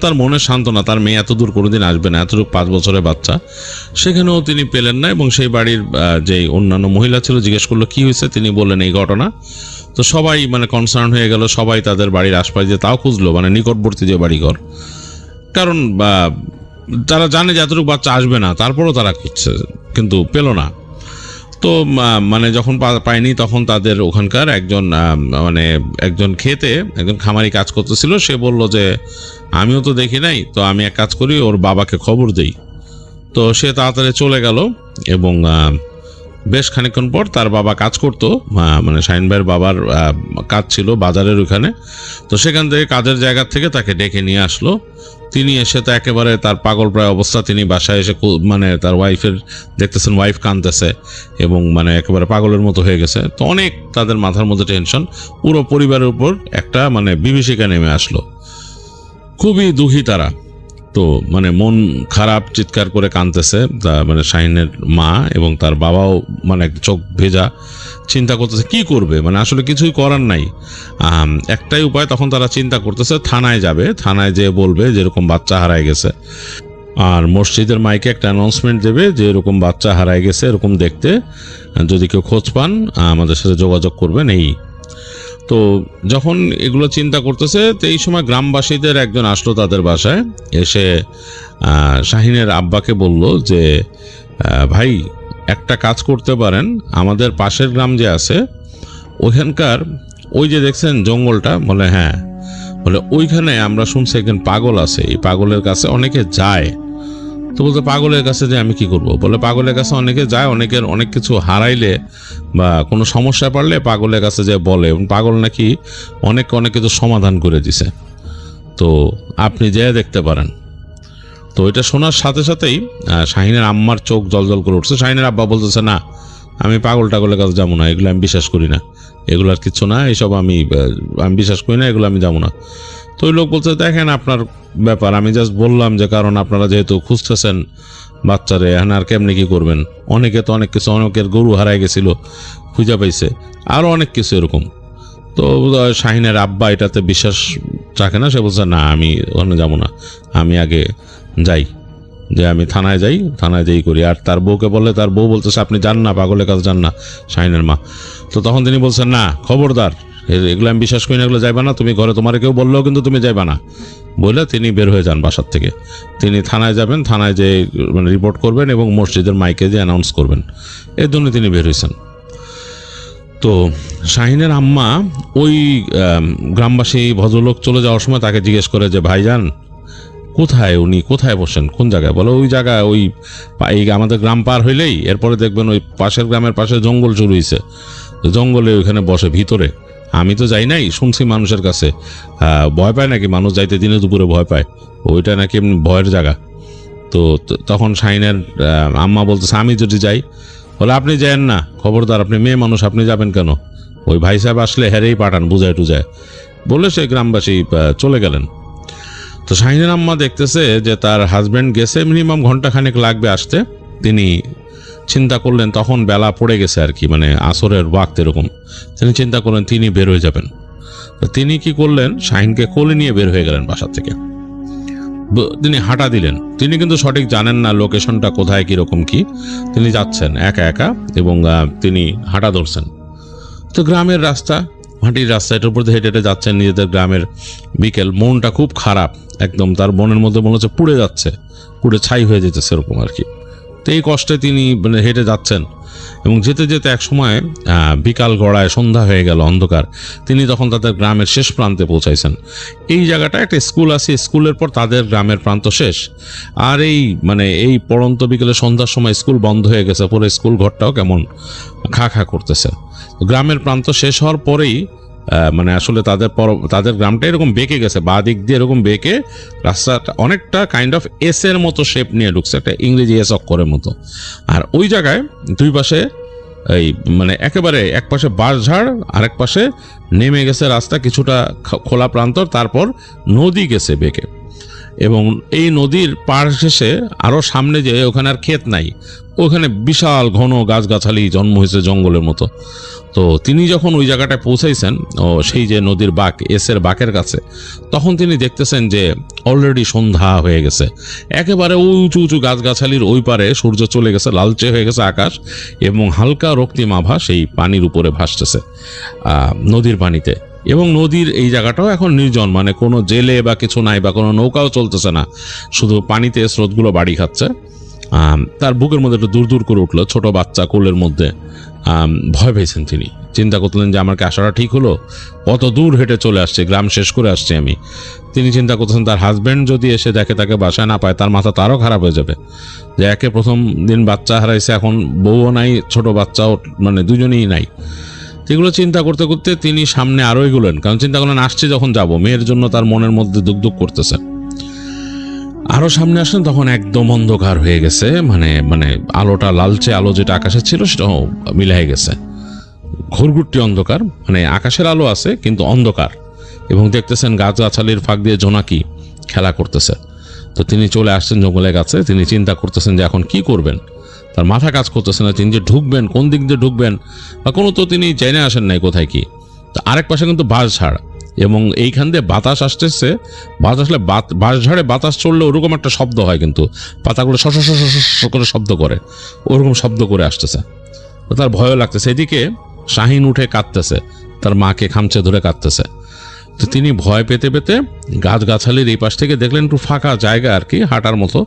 তার মনে সান্ত্বনা, তার মেয়ে এত দূর কোনোদিন আসবে না, এতটুকু 5 বছরের বাচ্চা। সেখানেও তিনি পেলেন না। এবং সেই বাড়ির যে অন্যান্য মহিলা ছিল জিজ্ঞেস করলো কি হয়েছে, তিনি বললেন এই ঘটনা। তো সবাই কনসার্ন হয়ে গেল, সবাই তাদের বাড়ির আশপাশ দিয়ে তাও খুঁজলো, নিকটবর্তী যে বাড়িঘর, কারণ তারা জানে যে এতটুকু বাচ্চা আসবে না, তারপরও তারা খুঁজছে, কিন্তু পেল না। তো যখন পায়নি, তখন তাদের ওখানকার একজন খেতে একজন খামারি কাজ করতেছিল, সে বলল যে আমিও তো দেখি নাই, তো আমি এক কাজ করি, ওর বাবাকে খবর দেই। তো সে তাড়াতাড়ি চলে গেল, এবং বেশ খানিকক্ষণ পর তার বাবা কাজ করতো, শাহিন ভাইয়ের বাবার কাজ ছিল বাজারের ওখানে। তো সেখান থেকে কাজের জায়গা থেকে তাকে ডেকে নিয়ে আসলো। তিনি এসে তো একেবারে তার পাগল প্রায় অবস্থা। তিনি বাসায় এসে তার ওয়াইফের দেখতেছেন, ওয়াইফ কাঁদতেছে এবং একেবারে পাগলের মতো হয়ে গেছে। তো অনেক তাদের মাথার মধ্যে টেনশন, পুরো পরিবারের উপর একটা বিভীষিকা নেমে আসলো। খুবই দুঃখী তারা। তো মন খারাপ, চিৎকার করে কাঁদতেছে শাহিনের মা, এবং তার বাবাও চোখ ভেজা, চিন্তা করতেছে কি করবে, আসলে কিছুই করার নাই। একটাই উপায়, তখন তারা চিন্তা করতেছে থানায় যাবে, থানায় যেয়ে বলবে যেরকম বাচ্চা হারায় গেছে, আর মসজিদের মাইকে একটা অ্যানাউন্সমেন্ট দেবে যে এরকম বাচ্চা হারায় গেছে, এরকম দেখতে যদি কেউ খোঁজ পান আমাদের সাথে যোগাযোগ করবেন। তো যখন এগুলো চিন্তা করতেছে, তো এই সময় গ্রামবাসীদের একজন আসলো তাদের বাসায়, এসে শাহিনের আব্বাকে বলল যে ভাই একটা কাজ করতে পারেন, আমাদের পাশের গ্রাম যে আছে ওইখানকার ওই যে দেখছেন জঙ্গলটা, বলে হ্যাঁ, বলে ওইখানে আমরা শুনছি একজন পাগল আছে, এই পাগলের কাছে অনেকে যায়। তো বলতে পাগলের কাছে যে আমি কি করব, বলে পাগলের কাছে অনেকে যায়, অনেকের অনেক কিছু হারাইলে বা কোনো সমস্যা পড়লে পাগলের কাছে যে বলে, এবং পাগল নাকি অনেক কিছু সমাধান করে দিছে, তো আপনি যেয়ে দেখতে পারেন। তো এটা শোনার সাথে সাথেই শাহিনের আম্মার চোখ জলজল করে উঠছে। শাহিনের আব্বা বলতেছে, না আমি পাগল টাগলের কাছে যাবো না, এগুলো আমি বিশ্বাস করি না, এগুলো আর কিচ্ছু না, এইসব আমি বিশ্বাস করি না, এগুলো আমি যাবো না। তো ওই লোক বলছে, দেখেন আপনার ব্যাপার, আমি জাস্ট বললাম যে কারণ আপনারা যেহেতু খুঁজতেছেন বাচ্চারে, এখন আর কেমনি কী করবেন, অনেকে তো অনেক কিছু, অনেকের গরু হারাই গেছিল খুঁজে পাইছে, আরও অনেক কিছু এরকম। তো শাহিনের আব্বা এটাতে বিশ্বাস রাখে না, সে বলছে না আমি ওখানে যাবো না, আমি আগে যাই, যে আমি থানায় যাই করি। আর তার বউকে বললে, তার বউ বলতেছে আপনি যান না, পাগলের কাছে যান না, শাহিনের মা। তো তখন তিনি বলছেন, না খবরদার, এগুলো আমি বিশ্বাস করি না, এগুলো যাইবা না, তুমি ঘরে তোমার কেউ বললেও কিন্তু তুমি যাইবা না বলে তিনি বের হয়ে যান বাসার থেকে। তিনি থানায় যাবেন, থানায় যে মানে রিপোর্ট করবেন এবং মসজিদের মাইকে যে অ্যানাউন্স করবেন, এর জন্য তিনি বের হয়েছেন। তো শাহিনের আম্মা ওই গ্রামবাসী ভদ্রলোক চলে যাওয়ার সময় তাকে জিজ্ঞেস করে যে ভাইজান কোথায়, উনি কোথায় বসেন, কোন জায়গায়? বলো ওই জায়গায়, ওই এই আমাদের গ্রাম পার হইলেই এরপরে দেখবেন ওই পাশের গ্রামের পাশে জঙ্গল শুরু হয়েছে, জঙ্গলে ওইখানে বসে ভিতরে। আমি তো যাই নাই, শুনছি মানুষের কাছে ভয় পায় নাকি মানুষ যাইতে, দিনে দুপুরে ভয় পায়, ওইটা নাকি এমনি ভয়ের জায়গা। তো তখন শাহিনের আম্মা বলতেছে আমি যদি যাই, বলে আপনি যায়েন না, খবরদার, আপনি মেয়ে মানুষ, আপনি যাবেন কেন, ওই ভাই সাহেব আসলে হেরেই পাঠান, বুঝায় টুজায় বলে সে গ্রামবাসী চলে গেলেন। তো শাহিনের আম্মা দেখতেছে যে তার হাজব্যান্ড গেছে, মিনিমাম ঘন্টাখানেক লাগবে আসতে। তিনি চিন্তা করলেন, তখন বেলা পড়ে গেছে আর কি, মানে আসরের ওয়াক্ত এরকম। তিনি চিন্তা করলেন তিনি বের হয়ে যাবেন। তো তিনি কি করলেন, শাহিনকে কোলে নিয়ে বের হয়ে গেলেন বাসার থেকে। তিনি হাঁটা দিলেন, তিনি কিন্তু সঠিক জানেন না লোকেশনটা কোথায়, কীরকম কি, তিনি যাচ্ছেন একা একা এবং তিনি হাঁটা ধরছেন। তো গ্রামের রাস্তা, মাটির রাস্তা, এটার উপর হেঁটে হেঁটে যাচ্ছেন নিজেদের গ্রামের। বিকেল, মনটা খুব খারাপ একদম, তার মনের মধ্যে মনে হচ্ছে পুড়ে যাচ্ছে, পুড়ে ছাই হয়ে যেতেছে এরকম আর কি। তো এই কষ্টে তিনি মানে হেঁটে যাচ্ছেন এবং যেতে যেতে এক সময় বিকাল গড়ায়, সন্ধ্যা হয়ে গেল, অন্ধকার। তিনি তখন তাদের গ্রামের শেষ প্রান্তে পৌঁছাইছেন। এই জায়গাটা একটা স্কুল আছে, স্কুলের পর তাদের গ্রামের প্রান্ত শেষ। আর এই মানে এই পড়ন্ত বিকেলে সন্ধ্যার সময় স্কুল বন্ধ হয়ে গেছে, পরে স্কুল ঘরটাও কেমন খা খা করতেছে। গ্রামের প্রান্ত শেষ হওয়ার পরেই মানে আসলে তাদের গ্রামটা এরকম বেঁকে গেছে, বা দিক দিয়ে এরকম বেঁকে রাস্তাটা অনেকটা কাইন্ড অফ এস এর মতো শেপ নিয়ে ঢুকছে, একটা ইংরেজি এস অক্ষরের মতো। আর ওই জায়গায় দুই পাশে এই মানে একেবারে এক পাশে বাঁশঝাড়, আরেক পাশে নেমে গেছে রাস্তা, কিছুটা খোলা প্রান্তর, তারপর নদী গেছে বেঁকে। এবং এই নদীর পার শেষে আরও সামনে যে ওখানে আর ক্ষেত নাই, ওখানে বিশাল ঘন গাছগাছালি জন্ম হয়েছে জঙ্গলের মতো। তো তিনি যখন ওই জায়গাটায় পৌঁছাইছেন, ও সেই যে নদীর বাঁক, এসের বাঁকের কাছে, তখন তিনি দেখতেছেন যে অলরেডি সন্ধ্যা হয়ে গেছে। একেবারে ওই উঁচু উঁচু গাছগাছালির ওই পারে সূর্য চলে গেছে, লালচে হয়ে গেছে আকাশ, এবং হালকা রক্তিম আভা সেই পানির উপরে ভাসতেছে নদীর পানিতে। এবং নদীর এই জায়গাটাও এখন নির্জন, মানে কোনো জেলে বা কিছু নাই, বা কোনো নৌকাও চলতেছে না, শুধু পানিতে স্রোতগুলো বাড়ি খাচ্ছে। তার বুকের মধ্যে একটু দূর দূর করে উঠলো, ছোট বাচ্চা কোলের মধ্যে। ভয় পেয়েছেন তিনি, চিন্তা করতেলেন যে আমার কি আসাটা ঠিক হলো, কত দূর হেঁটে চলে আসছে, গ্রাম শেষ করে আসছি আমি। তিনি চিন্তা করতেছেন তার হাজব্যান্ড যদি এসে দেখে, তাকে বাসায় না পায়, তার মাথা তারও খারাপ হয়ে যাবে, যে একে প্রথম দিন বাচ্চা হারাইছে, এখন বউও নাই, ছোট বাচ্চাও, মানে দুজনেই নাই। এগুলো চিন্তা করতে করতে তিনি সামনে আরও এগুলেন, কারণ চিন্তা করলেন আসছে যখন যাব, মেয়ের জন্য তার মনের মধ্যে দুঃখ দুঃখ করতেছে। আরো সামনে আসলেন, তখন একদম অন্ধকার হয়ে গেছে, মানে মানে আলোটা, লালচে আলো যেটা আকাশে ছিল সেটাও মিলাই গেছে, ঘুরঘুরটি অন্ধকার, মানে আকাশের আলো আছে কিন্তু অন্ধকার। এবং দেখতেছেন গাছগাছালির ফাঁক দিয়ে জোনাকি খেলা করতেছে। তো তিনি চলে আসছেন জঙ্গলের কাছে, তিনি চিন্তা করতেছেন যে এখন কি করবেন, তার মাথা কাজ করতেছে না, তিনি যে ঢুকবেন, কোন দিক দিয়ে ঢুকবেন, বা কোনো তো তিনি জেনে আসেন নাই কোথায় কি। তো আরেক পাশে কিন্তু বাঁশঝাড়, এবং এইখান দিয়ে বাতাস আসতেছে, বাতাস আসলে বাঁশঝাড়ে বাতাস চললে ওরকম একটা শব্দ হয়, কিন্তু পাতাগুলো শস করে শব্দ করে, ওরকম শব্দ করে আসতেছে। তো তার ভয়ও লাগতেছে। এদিকে শাহিন উঠে কাঁদতেছে, তার মাকে খামচে ধরে কাঁদতেছে। তো তিনি ভয় পেতে পেতে গাছগাছালির এই পাশ থেকে দেখলেন একটু ফাঁকা জায়গা আর কি, হাঁটার মতো,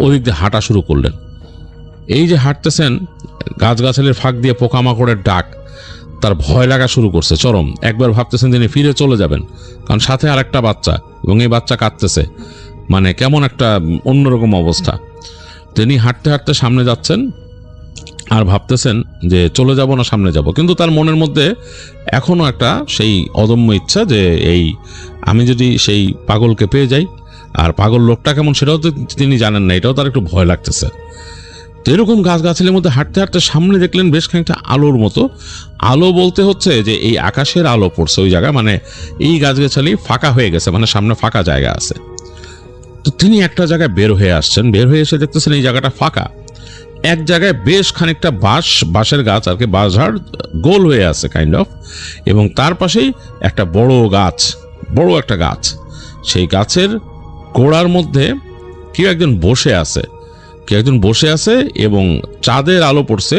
ওদিক দিয়ে হাঁটা শুরু করলেন। এই যে হাঁটতেছেন, গাছগাছালির ফাঁক দিয়ে পোকামাকড়ের ডাক, তার ভয় লাগা শুরু করছে চরম। একবার ভাবতেছেন তিনি ফিরে চলে যাবেন, কারণ সাথে আর একটা বাচ্চা, এবং এই বাচ্চা কাঁদতেছে, মানে কেমন একটা অন্যরকম অবস্থা। তিনি হাঁটতে হাঁটতে সামনে যাচ্ছেন, আর ভাবতেছেন যে চলে যাব না সামনে যাব, কিন্তু তার মনের মধ্যে এখনও একটা সেই অদম্য ইচ্ছা যে এই আমি যদি সেই পাগলকে পেয়ে যাই, আর পাগল লোকটা কেমন সেটাও তো তিনি জানেন না, এটাও তার একটু ভয় লাগতেছে। তো এরকম গাছগাছালির মধ্যে হাঁটতে হাঁটতে সামনে দেখলেন বেশ খানিকটা আলোর মতো। আলো বলতে হচ্ছে যে এই আকাশের আলো পড়ছে ওই জায়গায়, মানে এই গাছগাছালি ফাঁকা হয়ে গেছে, মানে সামনে ফাঁকা জায়গা আছে। তো তিনি একটা জায়গায় বের হয়ে আসছেন, বের হয়ে এসে দেখতেছেন এই জায়গাটা ফাঁকা। এক জায়গায় বেশ খানিকটা বাঁশের গাছ আর কি, বাঁশঝাড় গোল হয়ে আছে কাইন্ড অফ, এবং তার পাশেই একটা বড় একটা গাছ। সেই গাছের গোড়ার মধ্যে কেউ একজন বসে আছে এবং চাঁদের আলো পড়ছে,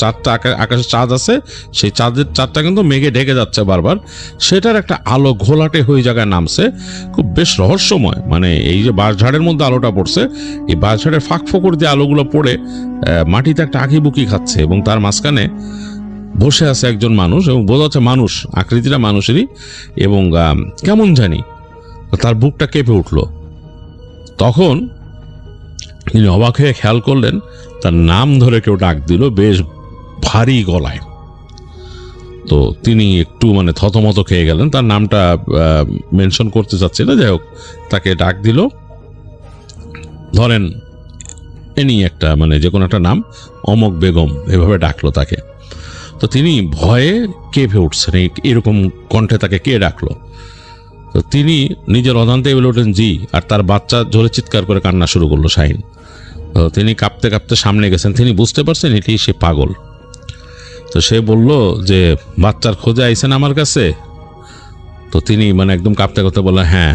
চাঁদটা আকাশে চাঁদ আছে, সেই চাঁদটা কিন্তু মেঘে ঢেকে যাচ্ছে বারবার, সেটার একটা আলো ঘোলাটে হয়ে জায়গায় নামছে। খুব বেশ রহস্যময়, মানে এই যে বাঁশঝাড়ের মধ্যে আলোটা পড়ছে, এই বাঁশঝাড়ের ফাঁক ফোকর দিয়ে আলোগুলো পড়ে মাটিতে একটা আঁকিবুকি খাচ্ছে, এবং তার মাঝখানে বসে আছে একজন মানুষ, এবং বোঝা যাচ্ছে মানুষ, আকৃতিটা মানুষেরই, এবং কেমন জানি তার বুকটা কেঁপে উঠল। তখন তিনি অবাক হয়ে খেয়াল করলেন তার নাম ধরে কেউ ডাক দিল বেশ ভারী গলায়। তো তিনি একটু মানে থতমত খেয়ে গেলেন, তার নামটা মেনশন করতে চাচ্ছি না, যাই হোক তাকে ডাক দিল, ধরেন এনি একটা মানে যে কোনো একটা নাম, অমক বেগম এভাবে ডাকলো তাকে। তো তিনি ভয়ে কেঁপে উঠছেন, এরকম কণ্ঠে তাকে কে ডাকলো। তো তিনি নিজের অজান্তে বলে ওঠেন জি, আর তার বাচ্চা জোরে চিৎকার করে কান্না শুরু করলো শাহিন। তো তিনি কাঁপতে কাঁপতে সামনে গেছেন, তিনি বুঝতে পারছেন এটি সে পাগল। তো সে বলল যে বাচ্চার খোঁজে আইছেন আমার কাছে? তো তিনি মানে একদম কাঁপতে কাঁপতে বললেন হ্যাঁ।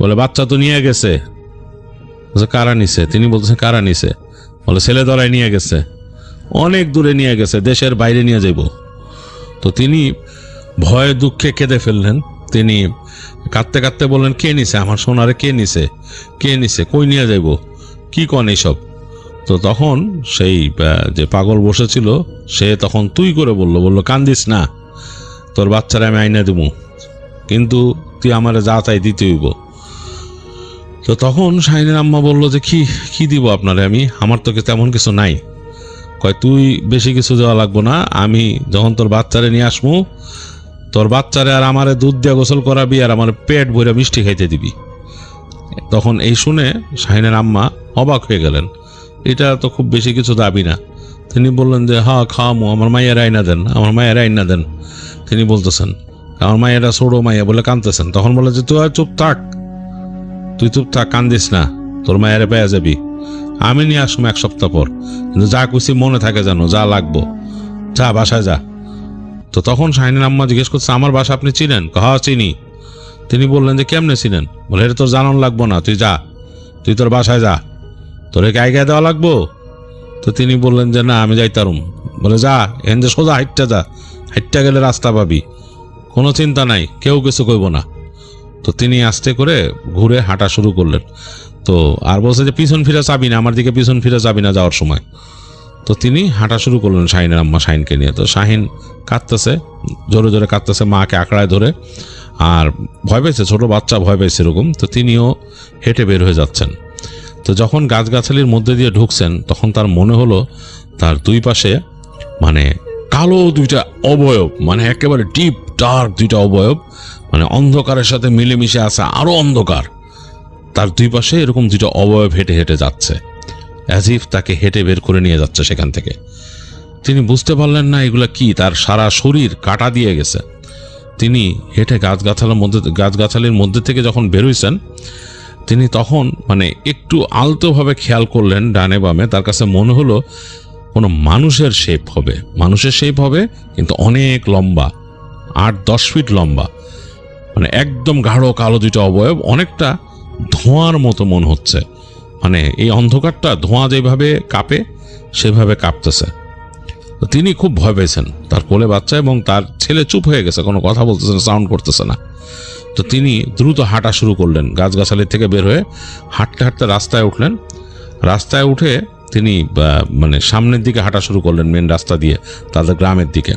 বলে বাচ্চা তো নিয়ে গেছে। কারা নিছে? তিনি বলতেছেন কারা নিছে? বলে ছেলে ধরাই নিয়ে গেছে, অনেক দূরে নিয়ে গেছে, দেশের বাইরে নিয়ে যাইব। তো তিনি ভয়ে দুঃখে কেঁদে ফেললেন। তিনি কাঁদতে কাঁদতে বললেন কে নিছে আমার সোনারে? কে নিছে? কই নিয়ে যাইব? কি কন এইসব? তো তখন সেই যে পাগল বসেছিল সে তখন তুই করে বলল কান্দিস না, তোর বাচ্চারা আমি আইনা দেবো, কিন্তু তুই আমার যা চাই দিতে হইব। তো তখন শাহিনের আম্মা বলল যে কি দিব আপনারে আমি, আমার তো তেমন কিছু নাই। কয় তুই বেশি কিছু দেওয়া লাগবো না, আমি যখন তোর বাচ্চারে নিয়ে আসবো, তোর বাচ্চারে আর আমারে দুধ দিয়ে গোসল করাবি আর আমার পেট ভরে মিষ্টি খাইতে দিবি। তখন এই শুনে শাহিনের আম্মা অবাক হয়ে গেলেন, এটা তো খুব বেশি কিছু দাবি না। তিনি বললেন যে হ্যাঁ খাওয়ামো, আমার মায়ের আইনা দেন। তিনি বলতেছেন আমার মায়েরা ছোড়ো মাইয়া বলে কাঁদতেছেন। তখন বলে যে তুই চুপ থাক, কান্দিস না, তোর মায়েরা পেয়ে যাবি, আমি নিয়ে আসবো 1 সপ্তাহ পর, কিন্তু যা খুশি মনে থাকে জানো, যা লাগবো যা বাসায় যা। তো তখন শাহিনের আম্মা জিজ্ঞেস করছে আমার বাসা আপনি চিনেন? হ্যাঁ চিনি। তিনি বললেন যে কেমনে চিনেন? বলে এটা তোর জানান লাগবো না, তুই যা, তুই তোর বাসায় যা, তোর গায়ে দেওয়া লাগবো? তো তিনি বললেন যে না আমি যাইতারুম। বলে যা, এখান যে সোজা হাইটটা গেলে রাস্তা পাবি, কোনো চিন্তা নাই, কেউ কিছু কইব না। তো তিনি আস্তে করে ঘুরে হাঁটা শুরু করলেন। তো আর বলছে যে পিছন ফিরে যাবি না, আমার দিকে পিছন ফিরে যাবি না যাওয়ার সময়। তো তিনি হাঁটা শুরু করলেন শাহিনের আম্মা শাহিনকে নিয়ে। তো শাহিন কাঁদতেছে, জোরে জোরে কাঁদতেছে, মাকে আঁকড়ায় ধরে, আর ভয় পেয়েছে, ছোট বাচ্চা ভয় পেয়েছে এরকম। তো তিনিও হেঁটে বের হয়ে যাচ্ছেন। তো যখন গাছগাছালির মধ্যে দিয়ে ঢুকছেন তখন তার মনে হলো তার দুই পাশে মানে কালো 2টা অবয়ব, মানে একেবারে ডিপ ডার্ক 2টা অবয়ব, মানে অন্ধকারের সাথে মিলেমিশে আছে আরো অন্ধকার। তার দুই পাশে এরকম 2টা অবয়ব হেঁটে হেঁটে যাচ্ছে, অ্যাজ ইফ তাকে হেঁটে বের করে নিয়ে যাচ্ছে সেখান থেকে। তিনি বুঝতে পারলেন না এগুলা কি, তার সারা শরীর কাটা দিয়ে গেছে। তিনি হেঁটে গাছগাছালির মধ্যে থেকে যখন বেরোইছেন তিনি তখন মানে একটু আলতোভাবে খেয়াল করলেন ডানে বামে, তার কাছে মনে হলো কোনো মানুষের শেপ হবে, কিন্তু অনেক লম্বা, 8-10 ফিট লম্বা, মানে একদম গাঢ় কালো 2টা অবয়ব, অনেকটা ধোঁয়ার মতো মনে হচ্ছে, মানে এই অন্ধকারটা ধোঁয়া যেভাবে কাঁপে সেভাবে কাঁপতেছে। তো তিনি খুব ভয় পেয়েছেন, তার কোলে বাচ্চা এবং তার ছেলে চুপ হয়ে গেছে, কোনো কথা বলতেছে না, সাউন্ড করতেছে না। তো তিনি দ্রুত হাঁটা শুরু করলেন, গাছগাছালি থেকে বের হয়ে হাঁটতে হাঁটতে রাস্তায় উঠলেন। রাস্তায় উঠে তিনি মানে সামনের দিকে হাঁটা শুরু করলেন, মেন রাস্তা দিয়ে তাদের গ্রামের দিকে।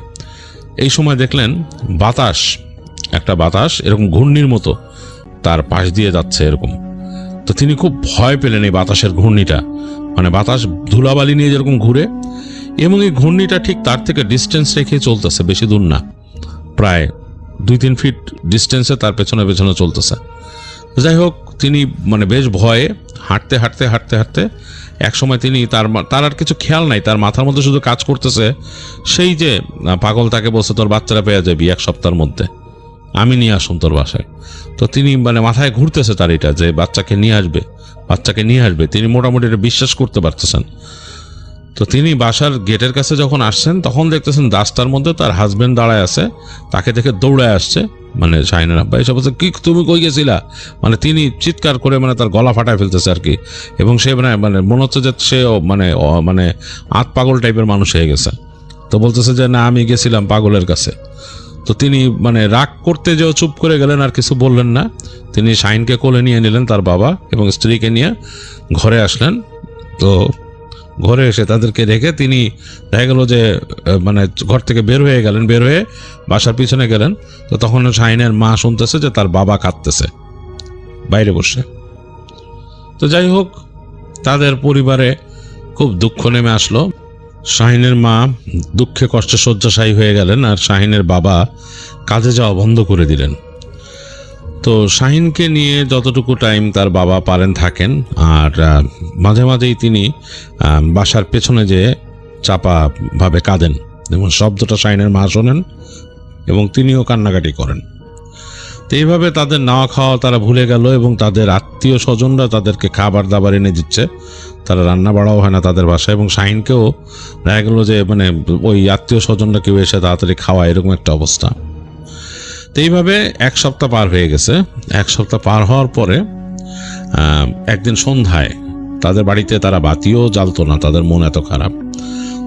এই সময় দেখলেন একটা বাতাস এরকম ঘূর্ণির মতো তার পাশ দিয়ে যাচ্ছে এরকম। তো তিনি খুব ভয় পেলেন এই বাতাসের ঘূর্ণিটা, মানে বাতাস ধুলাবালি নিয়ে যেরকম ঘুরে, এবং এই ঘূর্ণিটা ঠিক তার থেকে ডিস্টেন্স রেখে চলতেছে, বেশি দূর না, প্রায় 2-3 ফিট ডিস্টেন্সে তার পেছনে পেছনে চলতেছে। যাই হোক, তিনি মানে বেশ ভয়ে হাঁটতে এক সময় তিনি তার আর কিছু খেয়াল নাই, তার মাথার মধ্যে শুধু কাজ করতেছে সেই যে পাগল তাকে বলছে তোর বাচ্চারা পেয়ে যাবি 1 সপ্তাহের মধ্যে, আমি নিয়ে আসুন তোর বাসায়। তো তিনি মানে মাথায় ঘুরতেছে তার এটা যে বাচ্চাকে নিয়ে আসবে, তিনি মোটামুটি এটা বিশ্বাস করতে পারতেছেন। তো তিনি বাসার গেটের কাছে যখন আসছেন তখন দেখতেছেন রাস্তার মধ্যে তার হাজবেন্ড দাঁড়ায় আছে, তাকে দেখে দৌড়ায় আসছে, মানে শাহিনের আব্বা এসে বলছে কি তুমি কই গেছিলা, মানে তিনি চিৎকার করে মানে তার গলা ফাটায় ফেলতেছে আর কি। এবং সে মানে মনে হচ্ছে যে সে মানে আত পাগল টাইপের মানুষ হয়ে গেছে। তো বলতেছে যে না আমি গেছিলাম পাগলের কাছে। তো তিনি মানে রাগ করতে যেও চুপ করে গেলেন, আর কিছু বললেন না। তিনি শাহিনকে কোলে নিয়ে নিলেন, তার বাবা এবং স্ত্রীকে নিয়ে ঘরে আসলেন। তো ঘরে এসে তাদেরকে রেখে তিনি দেখা গেল যে মানে ঘর থেকে বের হয়ে বাসার পিছনে গেলেন। তো তখন শাহিনের মা শুনতেছে যে তার বাবা কাঁদতেছে বাইরে বসে। তো যাই হোক, তাদের পরিবারে খুব দুঃখ নেমে আসলো। শাহিনের মা দুঃখে কষ্টে শয্যাশায়ী হয়ে গেলেন, আর শাহিনের বাবা কাজে যাওয়া বন্ধ করে দিলেন। তো শাহিনকে নিয়ে যতটুকু টাইম তার বাবা পারেন থাকেন, আর মাঝে মাঝেই তিনি বাসার পেছনে যে চাপাভাবে কাঁদেন, এবং শব্দটা শাহিনের মা শোনেন এবং তিনিও কান্নাকাটি করেন। তো এইভাবে তাদের নাওয়া খাওয়া তারা ভুলে গেল, এবং তাদের আত্মীয় স্বজনরা তাদেরকে খাবার দাবার এনে দিচ্ছে, তারা রান্না বাড়াও হয় না তাদের বাসায়। এবং শাহিনকেও দেখা গেল যে মানে ওই আত্মীয় স্বজনরা কেউ এসে তাড়াতাড়ি খাওয়া, এরকম একটা অবস্থা। তো এইভাবে 1 সপ্তাহ পার হয়ে গেছে। 1 সপ্তাহ পার হওয়ার পরে একদিন সন্ধ্যায় তাদের বাড়িতে তারা বাতিও জ্বালতো না, তাদের মন এত খারাপ।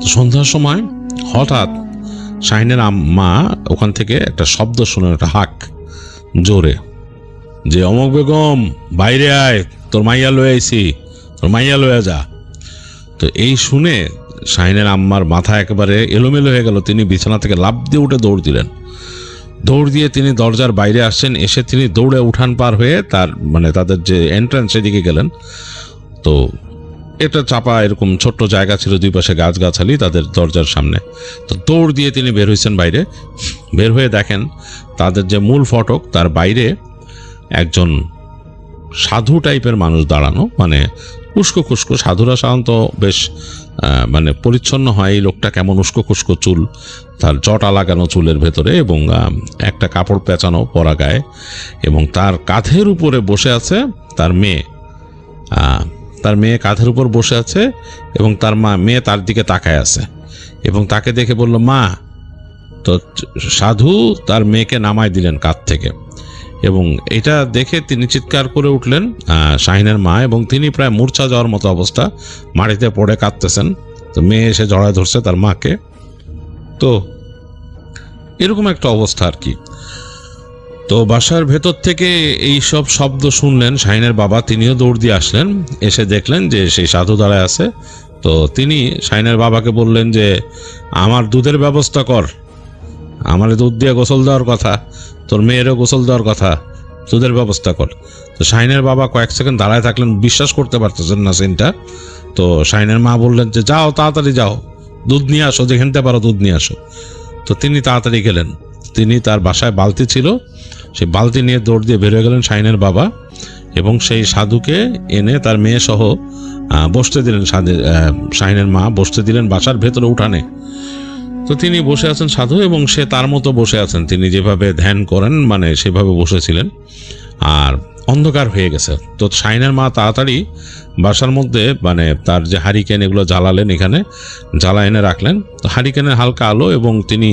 তো সন্ধ্যার সময় হঠাৎ শাহিনের মা ওখান থেকে একটা শব্দ শুনে, একটা হাক জোরে, যে অমক বেগম বাইরে আয়, তোর মাইয়া লয়ে আইছি, তোর মাইয়া লয়ে যা। তো এই শুনে শাহিনের আম্মার মাথা একেবারে এলোমেলো হয়ে গেল। তিনি বিছানা থেকে লাফ দিয়ে উঠে দৌড় দিলেন। দৌড় দিয়ে তিনি দরজার বাইরে আসছেন, এসে তিনি দৌড়ে উঠান পার হয়ে তাদের যে এন্ট্রান্স সেদিকে গেলেন। তো এটা চাপা এরকম ছোট্ট জায়গা ছিল, দুই পাশে গাছগাছালি তাদের দরজার সামনে। তো দৌড় দিয়ে তিনি বের হয়েছেন বাইরে। বের হয়ে দেখেন তাদের যে মূল ফটক, তার বাইরে একজন সাধু টাইপের মানুষ দাঁড়ানো, মানে উস্কো খুস্কো। সাধুরা সাধারণত বেশ মানে পরিচ্ছন্ন হয়। এই লোকটা কেমন উস্কো খুস্কো চুল, তার জটা লাগানো চুলের ভেতরে, এবং একটা কাপড় পেঁচানো পরা গায়ে, এবং তার কাঁধের উপরে বসে আছে তার মেয়ে। তার মেয়ে কাঁধের উপর বসে আছে, এবং তার মেয়ে তার দিকে তাকায় আছে, এবং তাকে দেখে বলল মা। তো সাধু তার মেয়েকে নামায় দিলেন কাঁধ থেকে, এবং এটা দেখে তিনি চিৎকার করে উঠলেন শাহিনের মা, এবং তিনি প্রায় মূর্ছা যাওয়ার মতো অবস্থা, মাটিতে পড়ে কাঁদতেছেন। তো মেয়ে এসে জড়ায় ধরছে তার মাকে। তো এরকম একটা অবস্থা আর কি। তো বাসার ভেতর থেকে এই সব শব্দ শুনলেন শাহিনের বাবা, তিনিও দৌড় দিয়ে আসলেন। এসে দেখলেন যে সেই সাধু দাঁড়ায় আছে। তো তিনি শাহিনের বাবাকে বললেন যে আমার দুধের ব্যবস্থা কর, আমার দুধ দিয়ে গোসল দেওয়ার কথা, তোর মেয়েরও গোসল দেওয়ার কথা, দুধের ব্যবস্থা কর। তো শাহিনের বাবা কয়েক সেকেন্ড দাঁড়ায় থাকলেন, বিশ্বাস করতে পারতেছেন না সিনটা। তো শাহিনের মা বললেন যে যাও, তাড়াতাড়ি যাও, দুধ নিয়ে আসো, যেখানতে পারো দুধ নিয়ে আসো। তো তিনি তাড়াতাড়ি গেলেন। তিনি তার বাসায় বালতি ছিল, সেই বালতি নিয়ে দৌড় দিয়ে বেরোয় গেলেন শাহিনের বাবা, এবং সেই সাধুকে এনে তার মেয়ে সহ বসতে দিলেন। শাহিনের মা বসতে দিলেন বাসার ভেতরে উঠানে। তো তিনি বসে আছেন সাধু, এবং সে তার মতো বসে আছেন, তিনি যেভাবে ধ্যান করেন মানে সেভাবে বসেছিলেন। আর অন্ধকার হয়ে গেছে। তো শাহিনের মা তাড়াতাড়ি বাসার মধ্যে মানে তার যে হারিকেন এগুলো জ্বালালেন, এখানে জ্বালা এনে রাখলেন। তো হারিকেনের হালকা আলো, এবং তিনি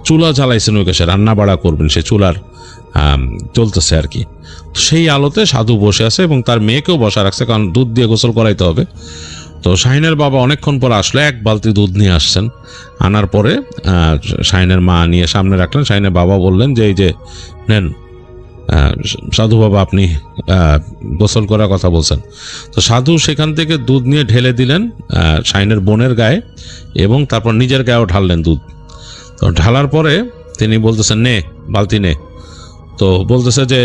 চুলা জ্বালাইছেন, ওই কাছে রান্না বাড়া করবেন, সে চুলার চলতেছে আর কি। সেই আলোতে সাধু বসে আছে, এবং তার মেয়েকেও বসা রাখছে, কারণ দুধ দিয়ে গোসল করাইতে হবে। তো শাহিনের বাবা অনেকক্ষণ পর আসলে 1 বালতি দুধ নিয়ে আসছেন। আনার পরে শাহিনের মা নিয়ে সামনে রাখলেন। শাহিনের বাবা বললেন যে এই যে নেন সাধু বাবা, আপনি গোসল করার কথা বলছেন। তো সাধু সেখান থেকে দুধ নিয়ে ঢেলে দিলেন শাহিনের বোনের গায়ে, এবং তারপর নিজের গায়েও ঢাললেন দুধ। তো ঢালার পরে তিনি বলতেছেন নে বালতি নে। তো বলতেছে যে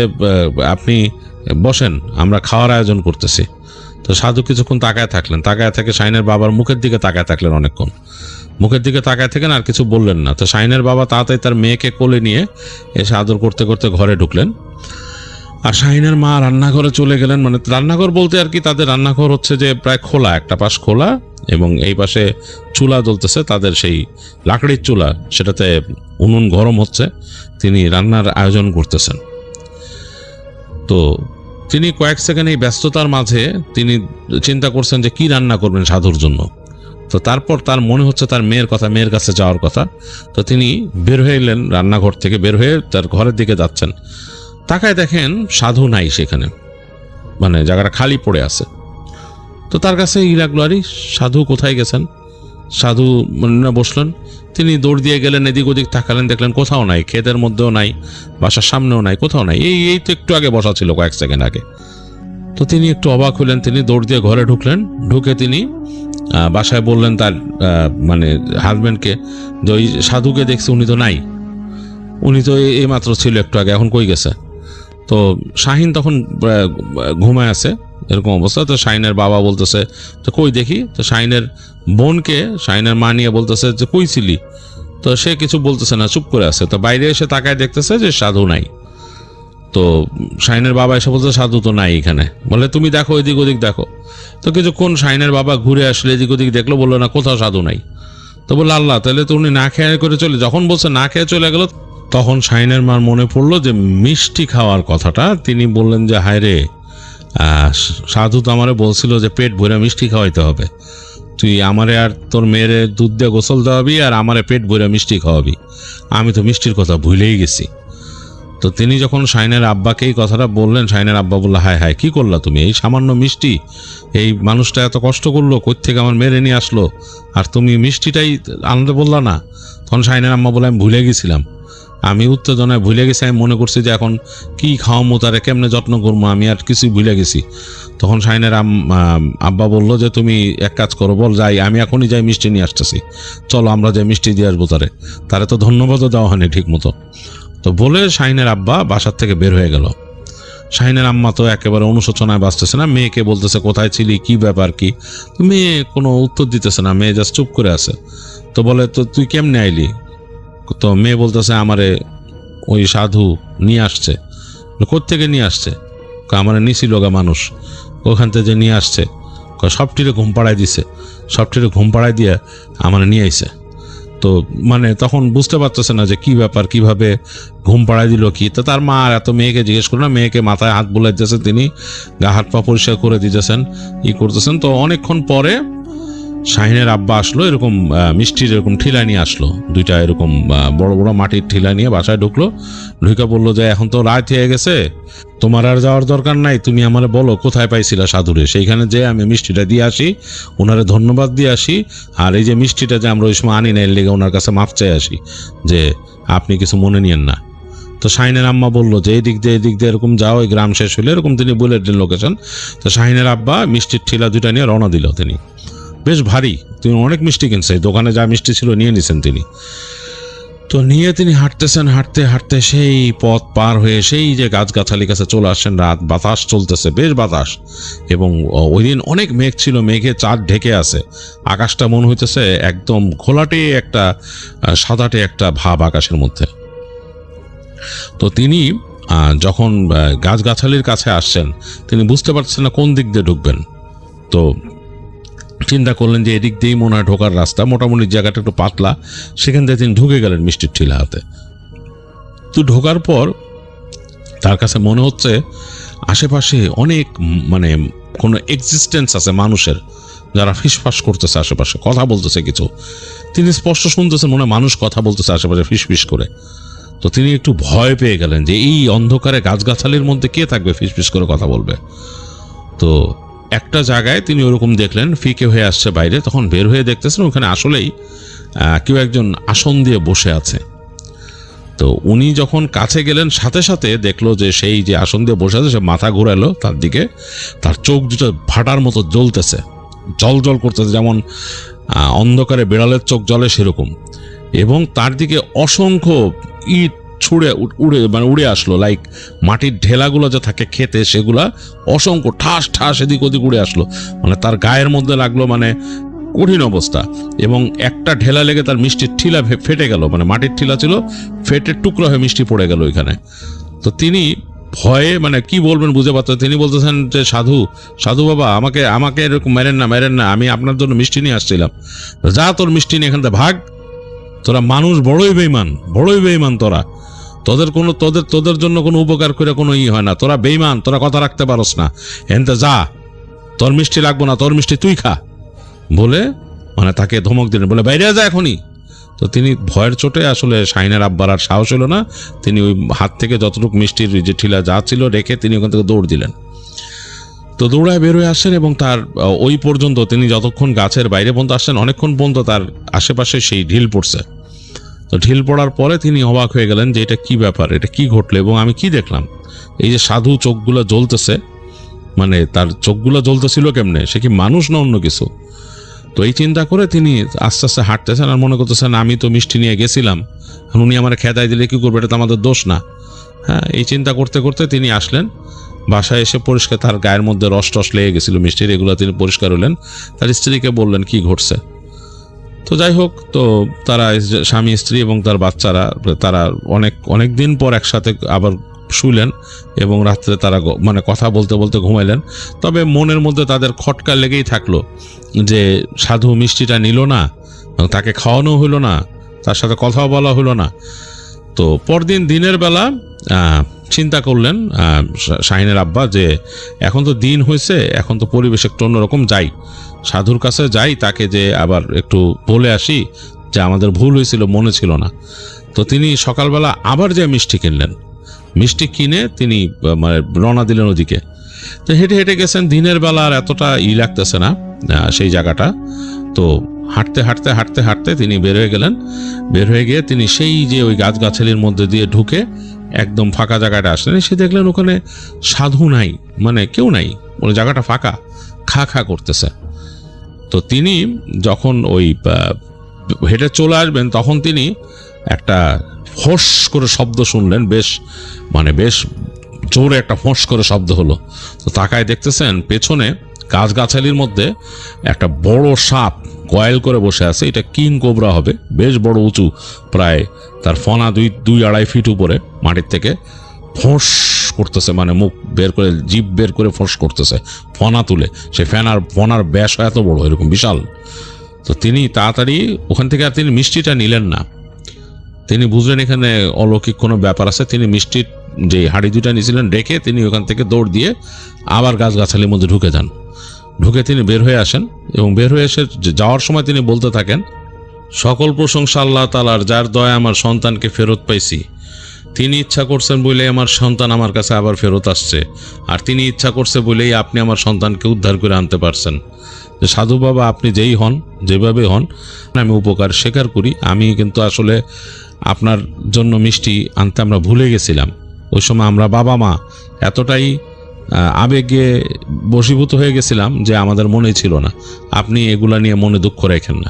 আপনি বসেন, আমরা খাওয়ার আয়োজন করতেছি। তো সাধু কিছুক্ষণ তাকায় থাকলেন, তাকায় থেকে শাহিনের বাবার মুখের দিকে তাকায় থাকলেন অনেকক্ষণ। মুখের দিকে তাকায় থাকেন, আর কিছু বললেন না। তো শাহিনের বাবা তাড়াতাড়ি তার মেয়েকে কোলে নিয়ে এসে আদর করতে করতে ঘরে ঢুকলেন। আর শাহিনের মা রান্নাঘরে চলে গেলেন, মানে রান্নাঘর বলতে আর কি তাদের রান্নাঘর হচ্ছে যে প্রায় খোলা, একটা পাশ খোলা এবং এই পাশে চুলা জ্বলতেছে, তাদের সেই লাকড়ির চুলা, সেটাতে উনুন গরম হচ্ছে, তিনি রান্নার আয়োজন করতেছেন। তো তিনি কয়েক সেকেন্ড এই ব্যস্ততার মাঝে তিনি চিন্তা করছেন যে কি রান্না করবেন সাধুর জন্য। তো তারপর তার মনে হচ্ছে তার মেয়ের কথা, মেয়ের কাছে যাওয়ার কথা। তো তিনি বের হয়ে এলেন, রান্নাঘর থেকে বের হয়ে তার ঘরের দিকে যাচ্ছেন। তাকায় দেখেন সাধু নাই সেখানে, মানে জায়গাটা খালি পড়ে আছে। তো তার কাছে লাগলো, আরে সাধু কোথায় গেছেন? সাধু না বসলেন, তিনি দৌড় দিয়ে গেলেন, এদিক ওদিক তাকালেন, দেখলেন কোথাও নাই, ক্ষেতের মধ্যেও নাই, বাসার সামনেও নাই, কোথাও নাই। এই তো একটু আগে বসা ছিল, কয়েক সেকেন্ড আগে। তো তিনি একটু অবাক হলেন, তিনি দৌড় দিয়ে ঘরে ঢুকলেন। ঢুকে তিনি বাসায় বললেন তার মানে হাজব্যান্ডকে যে ওই সাধুকে দেখছি, উনি তো নাই, উনি তো এই মাত্র ছিল একটু আগে, এখন কই গেছে? তো শাহিন তখন ঘুমায় আছে, এরকম অবস্থা। তো শাহিনের বাবা বলতেছে তো কই দেখি। তো শাহিনের বোনকে শাহিনের মা নিয়ে বলতেছে যে কই ছিলি? তো সে কিছু বলতেছে না, চুপ করে আছে। তো বাইরে এসে তাকায় দেখতেছে যে সাধু নাই। তো শাহিনের বাবা এসে বলতে সাধু তো নাই এখানে। বলে তুমি দেখো, এদিক ওদিক দেখো। তো কিছুক্ষণ শাহিনের বাবা ঘুরে আসলে, এদিক ওদিক দেখলো, বললো না কোথাও সাধু নাই। তো বললো আল্লাহ, তাহলে তো উনি না খেয়ে করে চলে, যখন বলছে না খেয়ে চলে গেল, তখন শাহিনের মার মনে পড়লো যে মিষ্টি খাওয়ার কথাটা। তিনি বললেন যে হায় রে, সাধু তো আমারে বলছিল যে পেট ভরে মিষ্টি খাওয়াইতে হবে, তুই আমারে আর তোর মেয়ের দুধ দিয়ে গোসল দেওয়াবি আর আমারে পেট ভরে মিষ্টি খাওয়াবি, আমি তো মিষ্টির কথা ভুলেই গেছি। তো তিনি যখন শাহিনের আব্বাকে এই কথাটা বললেন, শাহিনের আব্বা বললো হায় হায়, কি করলা তুমি? এই সামান্য মিষ্টি, এই মানুষটা এত কষ্ট করলো, কোত্থেকে আমার মেরে নিয়ে আসলো, আর তুমি মিষ্টিটাই আনতে বললা না? তখন শাহিনের আম্মা বলে আমি ভুলে গেছিলাম, আমি উত্তেজনায় ভুলে গেছি, আমি মনে করছি যে এখন কি খাওয়ামো, তারে কেমনে যত্ন করবো, আমি আর কিছুই ভুলে গেছি। তখন শাহিনের আব্বা বললো যে তুমি এক কাজ করো, বল যাই, আমি এখনই যাই মিষ্টি নিয়ে আসতেছি, চলো আমরা যাই মিষ্টি দিয়ে আসবো তারে তো ধন্যবাদও দেওয়া হয়নি ঠিক মতো। তো বলে শাহিনের আব্বা বাসার থেকে বের হয়ে গেল। শাহিনের আম্মা তো একেবারে অনুশোচনায় বাঁচতেছে না, মেয়েকে বলতেছে কোথায় ছিলি, কি ব্যাপার কি। তো মেয়ে কোনো উত্তর দিতেছে না, মেয়ে জাস্ট চুপ করে আছে। তো বলে তো তুই কেমনে আইলি? তো মেয়ে বলতেছে আমারে ওই সাধু নিয়ে আসছে। কোত্থেকে নিয়ে আসছে? আমারে নিছিল গা মানুষ, ওখান থেকে যে নিয়ে আসছে, সবটিরে ঘুম পাড়ায় দিছে, সবটিরে ঘুম পাড়ায় দিয়ে আমার নিয়ে আইছে। তো মানে তখন বুঝতে পারতেছে না যে কি ব্যাপার, কিভাবে ঘুম পাড়ায় দিল কি। তো তার মা আর এত মেয়েকে জিজ্ঞেস করে না, মেয়েকে মাথায় হাত বুলাই দিতেছেন, তিনি গা হাত পা পরিষ্কার করে দিতেছেন, ই করতেছেন। তো অনেকক্ষণ পরে শাহিনের আব্বা আসলো, এরকম মিষ্টির এরকম ঠিলা নিয়ে আসলো, দুইটা এরকম বড় বড় মাটির ঠিলা নিয়ে বাসায় ঢুকলো। ঢুকে বললো যে এখন তো রাত হয়ে গেছে, তোমার আর যাওয়ার দরকার নাই, তুমি আমারে বলো কোথায় পাইছিলা সাধুরে, সেইখানে যে আমি মিষ্টিটা দিয়ে আসি, ওনারে ধন্যবাদ দিয়ে আসি, আর এই যে মিষ্টিটা যে আমরা ওই সময় আনি না, এর লেগে ওনার কাছে মাপ চাই আসি, যে আপনি কিছু মনে নিয়েন না। তো শাহিনের আম্মা বললো যে এই দিক দিয়ে এরকম যাও, ওই গ্রাম শেষ হলে এরকম তিনি বলে দিলেন লোকেশন। তো শাহিনের আব্বা মিষ্টির ঠিলা দুইটা নিয়ে রওনা দিল। তিনি বেশ ভারী, তিনি অনেক মিষ্টি কিনছে, দোকানে যা মিষ্টি ছিল নিয়ে নিছেন তিনি। তো নিয়ে তিনি হাঁটতেছেন, হাঁটতে হাঁটতে সেই পথ পার হয়ে সেই যে গাছগাছালি কাছে চলে আসছেন। রাত, বাতাস চলতেছে, বেশ বাতাস, এবং ওই দিন অনেক মেঘ ছিল, মেঘে চাঁদ ঢেকে আছে, আকাশটা মনে হইতেছে একদম ঘোলাটে একটা সাদাটে একটা ভাব আকাশের মধ্যে। তো তিনি যখন গাছগাছালির কাছে আসছেন, তিনি বুঝতে পারছেন না কোন দিক দিয়ে ঢুকবেন। তো চিন্তা করলেন যে এদিক দিয়েই মনে হয় ঢোকার রাস্তা, মোটামুটি জায়গাটা একটু পাতলা, সেখান থেকে তিনি ঢুকে গেলেন মিষ্টির ঠিলা হাতে। তো ঢোকার পর তার কাছে মনে হচ্ছে আশেপাশে অনেক মানে কোনো এক্সিস্টেন্স আছে মানুষের, যারা ফিসফাস করতেছে আশেপাশে, কথা বলতেছে কিছু। তিনি স্পষ্ট শুনতেছেন, মনে হয় মানুষ কথা বলতেছে আশেপাশে ফিসফিস করে। তো তিনি একটু ভয় পেয়ে গেলেন যে এই অন্ধকারে গাছগাছালির মধ্যে কে থাকবে ফিসফিস করে কথা বলবে। তো একটা জায়গায় তিনি ওরকম দেখলেন, ফিকে হয়ে আসছে বাইরে। তখন বের হয়ে দেখতেছেন ওখানে আসলেই কেউ একজন আসন দিয়ে বসে আছে। তো উনি যখন কাছে গেলেন, সাথে সাথে দেখলো যে সেই যে আসন দিয়ে বসে আছে, সে মাথা ঘুরালো তার দিকে, তার চোখ দুটো ফাটার মতো জ্বলতেছে, জল জল করতেছে, যেমন অন্ধকারে বিড়ালের চোখ জ্বলে সেরকম। এবং তার দিকে অসংখ্য ইট উড়ে আসলো, লাইক মাটির ঢেলাগুলো যে থাকে খেতে, সেগুলা অসংখ্য ঠাস ঠাস এদিক ওদিক উড়ে আসলো, মানে তার গায়ের মধ্যে লাগলো, মানে কঠিন অবস্থা। এবং একটা ঢেলা লেগে তার মিষ্টির ঠিলা ফেটে গেল, মানে মাটির ঠিলা ছিল, ফেটে টুকরো হয়ে মিষ্টি পড়ে গেল ওইখানে। তো তিনি ভয়ে মানে কি বলবেন বুঝে পাচ্ছেন। তিনি বলতেছেন যে সাধু বাবা, আমাকে এরকম মেরেন না, আমি আপনার জন্য মিষ্টি নিয়ে আসছিলাম, যা তোর মিষ্টি নিয়ে এখান থেকে ভাগ, তোরা মানুষ বড়ই বেইমান তোরা, তোদের জন্য কোনো উপকার করে কোনো হয় না, তোরা বেইমান, তোরা কথা রাখতে পারস না, এনতে যা, তোর মিষ্টি লাগবো না, তোর মিষ্টি তুই খা বলে মানে তাকে ধমক দিলেন, বলে বাইরে যা এখনই। তো তিনি ভয়ের চোটে আসলে শাহিনের আব্বার আর সাহস হলো না, তিনি ওই হাত থেকে যতটুকু মিষ্টির যে ঠিলা যা ছিল রেখে তিনি ওখান থেকে দৌড় দিলেন। তো দৌড়ায় বের হয়ে আসছেন এবং তার ওই পর্যন্ত তিনি যতক্ষণ গাছের বাইরে পর্যন্ত আসছেন অনেকক্ষণ পর্যন্ত তার আশেপাশে সেই ঢিল পড়ছে। তো ঢিল পড়ার পরে তিনি অবাক হয়ে গেলেন যে এটা কি ব্যাপার, এটা কি ঘটলো এবং আমি কি দেখলাম। এই যে সাধু চোখগুলো জ্বলতেছে, মানে তার চোখগুলো জ্বলতেছিল কেমনে, সে কি মানুষ না অন্য কিছু। তো এই চিন্তা করে তিনি আস্তে আস্তে হাঁটতেছেন আর মনে করতেছেন আমি তো মিষ্টি নিয়ে গেছিলাম, উনি আমার খেদাই দিলে কি করবে, এটা তো আমাদের দোষ না। হ্যাঁ, এই চিন্তা করতে করতে তিনি আসলেন বাসায়, এসে পরিষ্কার তার গায়ের মধ্যে রস টস লেগে গেছিল মিষ্টির, এগুলো তিনি পরিষ্কার হলেন, তার স্ত্রীকে বললেন কি ঘটছে। তো যাই হোক, তো তারা স্বামী স্ত্রী এবং তার বাচ্চারা তারা অনেক দিন পর একসাথে আবার শুইলেন এবং রাত্রে তারা মানে কথা বলতে বলতে ঘুমাইলেন। তবে মনের মধ্যে তাদের খটকা লেগেই থাকলো যে সাধু মিষ্টিটা নিল না, তাকে খাওয়ানো হলো না, তার সাথে কথাও বলা হলো না। তো পরদিন দিনের বেলা চিন্তা করলেন শাহিনের আব্বা যে এখন তো দিন হয়েছে, এখন তো পরিবেশ একটু অন্যরকম, যাই সাধুর কাছে যাই, তাকে যে আবার একটু বলে আসি যে আমাদের ভুল হয়েছিল, মনে ছিল না। তো তিনি সকালবেলা আবার যে মিষ্টি কিনলেন, মিষ্টি কিনে তিনি মানে রওনা দিলেন ওদিকে। তো হেঁটে হেঁটে গেছেন, দিনের বেলা আর এতটা লাগতেছে না সেই জায়গাটা। তো হাঁটতে হাঁটতে হাঁটতে হাঁটতে তিনি বের হয়ে গেলেন। বের হয়ে গিয়ে তিনি সেই যে ওই গাছগাছালির মধ্যে দিয়ে ঢুকে একদম ফাঁকা জায়গাটা আসলেন, সে দেখলেন ওখানে সাধু নাই, মানে কেউ নাই, ওই জায়গাটা ফাঁকা, খা খা করতেছে। তো তিনি যখন ওই হেঁটে চলে আসবেন তখন তিনি একটা ফোঁস করে শব্দ শুনলেন, বেশ জোরে একটা ফোঁস করে শব্দ হলো। তো তাকায় দেখতেছেন পেছনে গাছগাছালির মধ্যে একটা বড় সাপ কয়েল করে বসে আছে। এটা কিং কোবরা হবে, বেশ বড় উঁচু, প্রায় তার ফনা 2-2.5 ফিট উপরে মাটির থেকে, ফোঁস করতেছে, মানে মুখ বের করে জিভ বের করে ফোঁস করতেছে ফনা তুলে। সে ফনার ব্যাস এত বড়, এরকম বিশাল। তো তিনি তাড়াতাড়ি ওখান থেকে আর তিনি মিষ্টিটা নিলেন না। তিনি বুঝলেন এখানে অলৌকিক কোনো ব্যাপার আছে। তিনি মিষ্টির যে হাঁড়ি দুটা নিয়েছিলেন রেখে তিনি ওখান থেকে দৌড় দিয়ে আবার গাছগাছালির মধ্যে ঢুকে যান। ঢুকে তিনি বের হয়ে আসেন এবং বের হয়ে এসে যাওয়ার সময় তিনি বলতে থাকেন, সকল প্রশংসা আল্লাহ তাআলার, যার দয়া আমার সন্তানকে ফেরত পাইছি। তিনি ইচ্ছা করছেন বলেই আমার সন্তান আমার কাছে আবার ফেরত আসছে, আর তিনি ইচ্ছা করছে বলেই আপনি আমার সন্তানকে উদ্ধার করে আনতে পারছেন। যে সাধু বাবা, আপনি যেই হন, যেভাবে হন, আমি উপকার স্বীকার করি। আমি কিন্তু আসলে আপনার জন্য মিষ্টি আনতে আমরা ভুলে গেছিলাম। ওই সময় আমরা বাবা মা এতটাই আবেগে বশীভূত হয়ে গেছিলাম যে আমাদের মনেই ছিল না। আপনি এগুলা নিয়ে মনে দুঃখ রাখেন না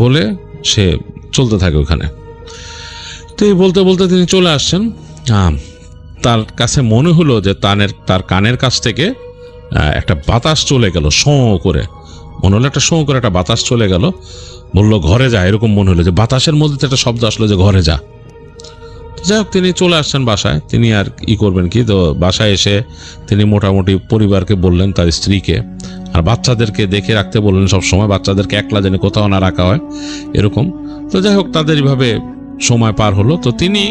বলে সে চলতে থাকে ওখানে। তো এই বলতে বলতে তিনি চলে আসছেন। তার কাছে মনে হলো যে তার কানের কাছ থেকে একটা বাতাস চলে গেল, শোঁ করে মনে হলো, একটা শোঁ করে একটা বাতাস চলে গেল। বললো ঘরে যা, এরকম মনে হলো যে বাতাসের মধ্যে একটা শব্দ আসলো যে ঘরে যা। যাই হোক, তিনি চলে আসছেন বাসায়। তিনি আর করবেন কি, তো বাসায় এসে তিনি মোটামুটি পরিবারকে বললেন, তার স্ত্রীকে আর বাচ্চাদেরকে দেখে রাখতে বললেন সবসময়, বাচ্চাদেরকে একলা যেন কোথাও না রাখা হয় এরকম। তো যাই হোক, তাদের এইভাবে সময় পার হলো। তো তিনি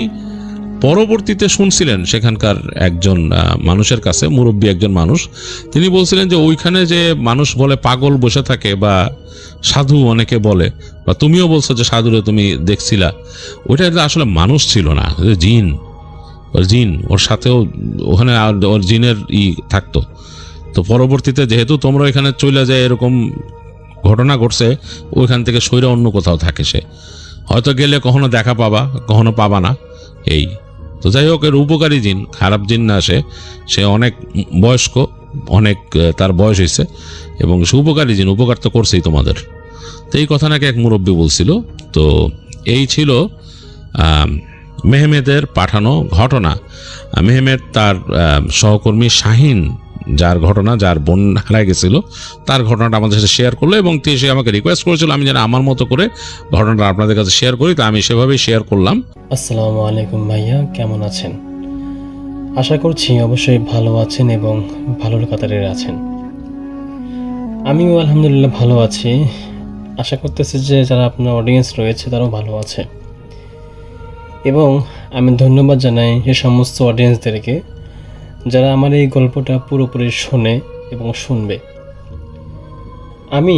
পরবর্তীতে শুনছিলেন সেখানকার একজন মানুষের কাছে, মুরব্বী একজন মানুষ, তিনি বলছিলেন যে ওইখানে যে মানুষ বলে পাগল বসে থাকে বা সাধু অনেকে বলে, বা তুমিও বলছো যে সাধুরে তুমি দেখছিলা, ওইটা আসলে মানুষ ছিল না, জিন, ওর সাথেও ওখানে ওর জিনের থাকতো। তো পরবর্তীতে যেহেতু তোমরা এখানে চলে যায়, এরকম ঘটনা ঘটছে, ওইখান থেকে সইরা অন্য কোথাও থাকে সে, হয়তো গেলে কখনো দেখা পাবা, কখনো পাবা না, এই। তো যাই হোক, এর উপকারী জিন, খারাপ জিন না, সে অনেক বয়স্ক, অনেক তার বয়স হয়েছে এবং সে উপকারী জিন, উপকার তো করছেই তোমাদের। তো এই কথা নাকি এক মুরব্বী বলছিল। তো এই ছিল মেহমেদের পাঠানো ঘটনা। মেহমেদ তার সহকর্মী শাহিন, যার বোন হারায় গেছিল, তার ঘটনাটা আমাদের সাথে শেয়ার করলো এবং সে আমাকে রিকোয়েস্ট করেছিল আমি যেন আমার মতো করে ঘটনাটা আপনাদের কাছে শেয়ার করি। তা আমি সেভাবেই শেয়ার করলাম। আসসালামু আলাইকুম ভাইয়া, কেমন আছেন? আশা করছি অবশ্যই ভালো আছেন এবং ভালোর কাতারে আছেন। আমিও আলহামদুলিল্লাহ ভালো আছি। আশা করতেছি যে যারা আপনার অডিয়েন্স রয়েছে তারাও ভালো আছে, এবং আমি ধন্যবাদ জানাই সে সমস্ত অডিয়েন্সদেরকে যারা আমার এই গল্পটা পুরোপুরি শোনে এবং শুনবে। আমি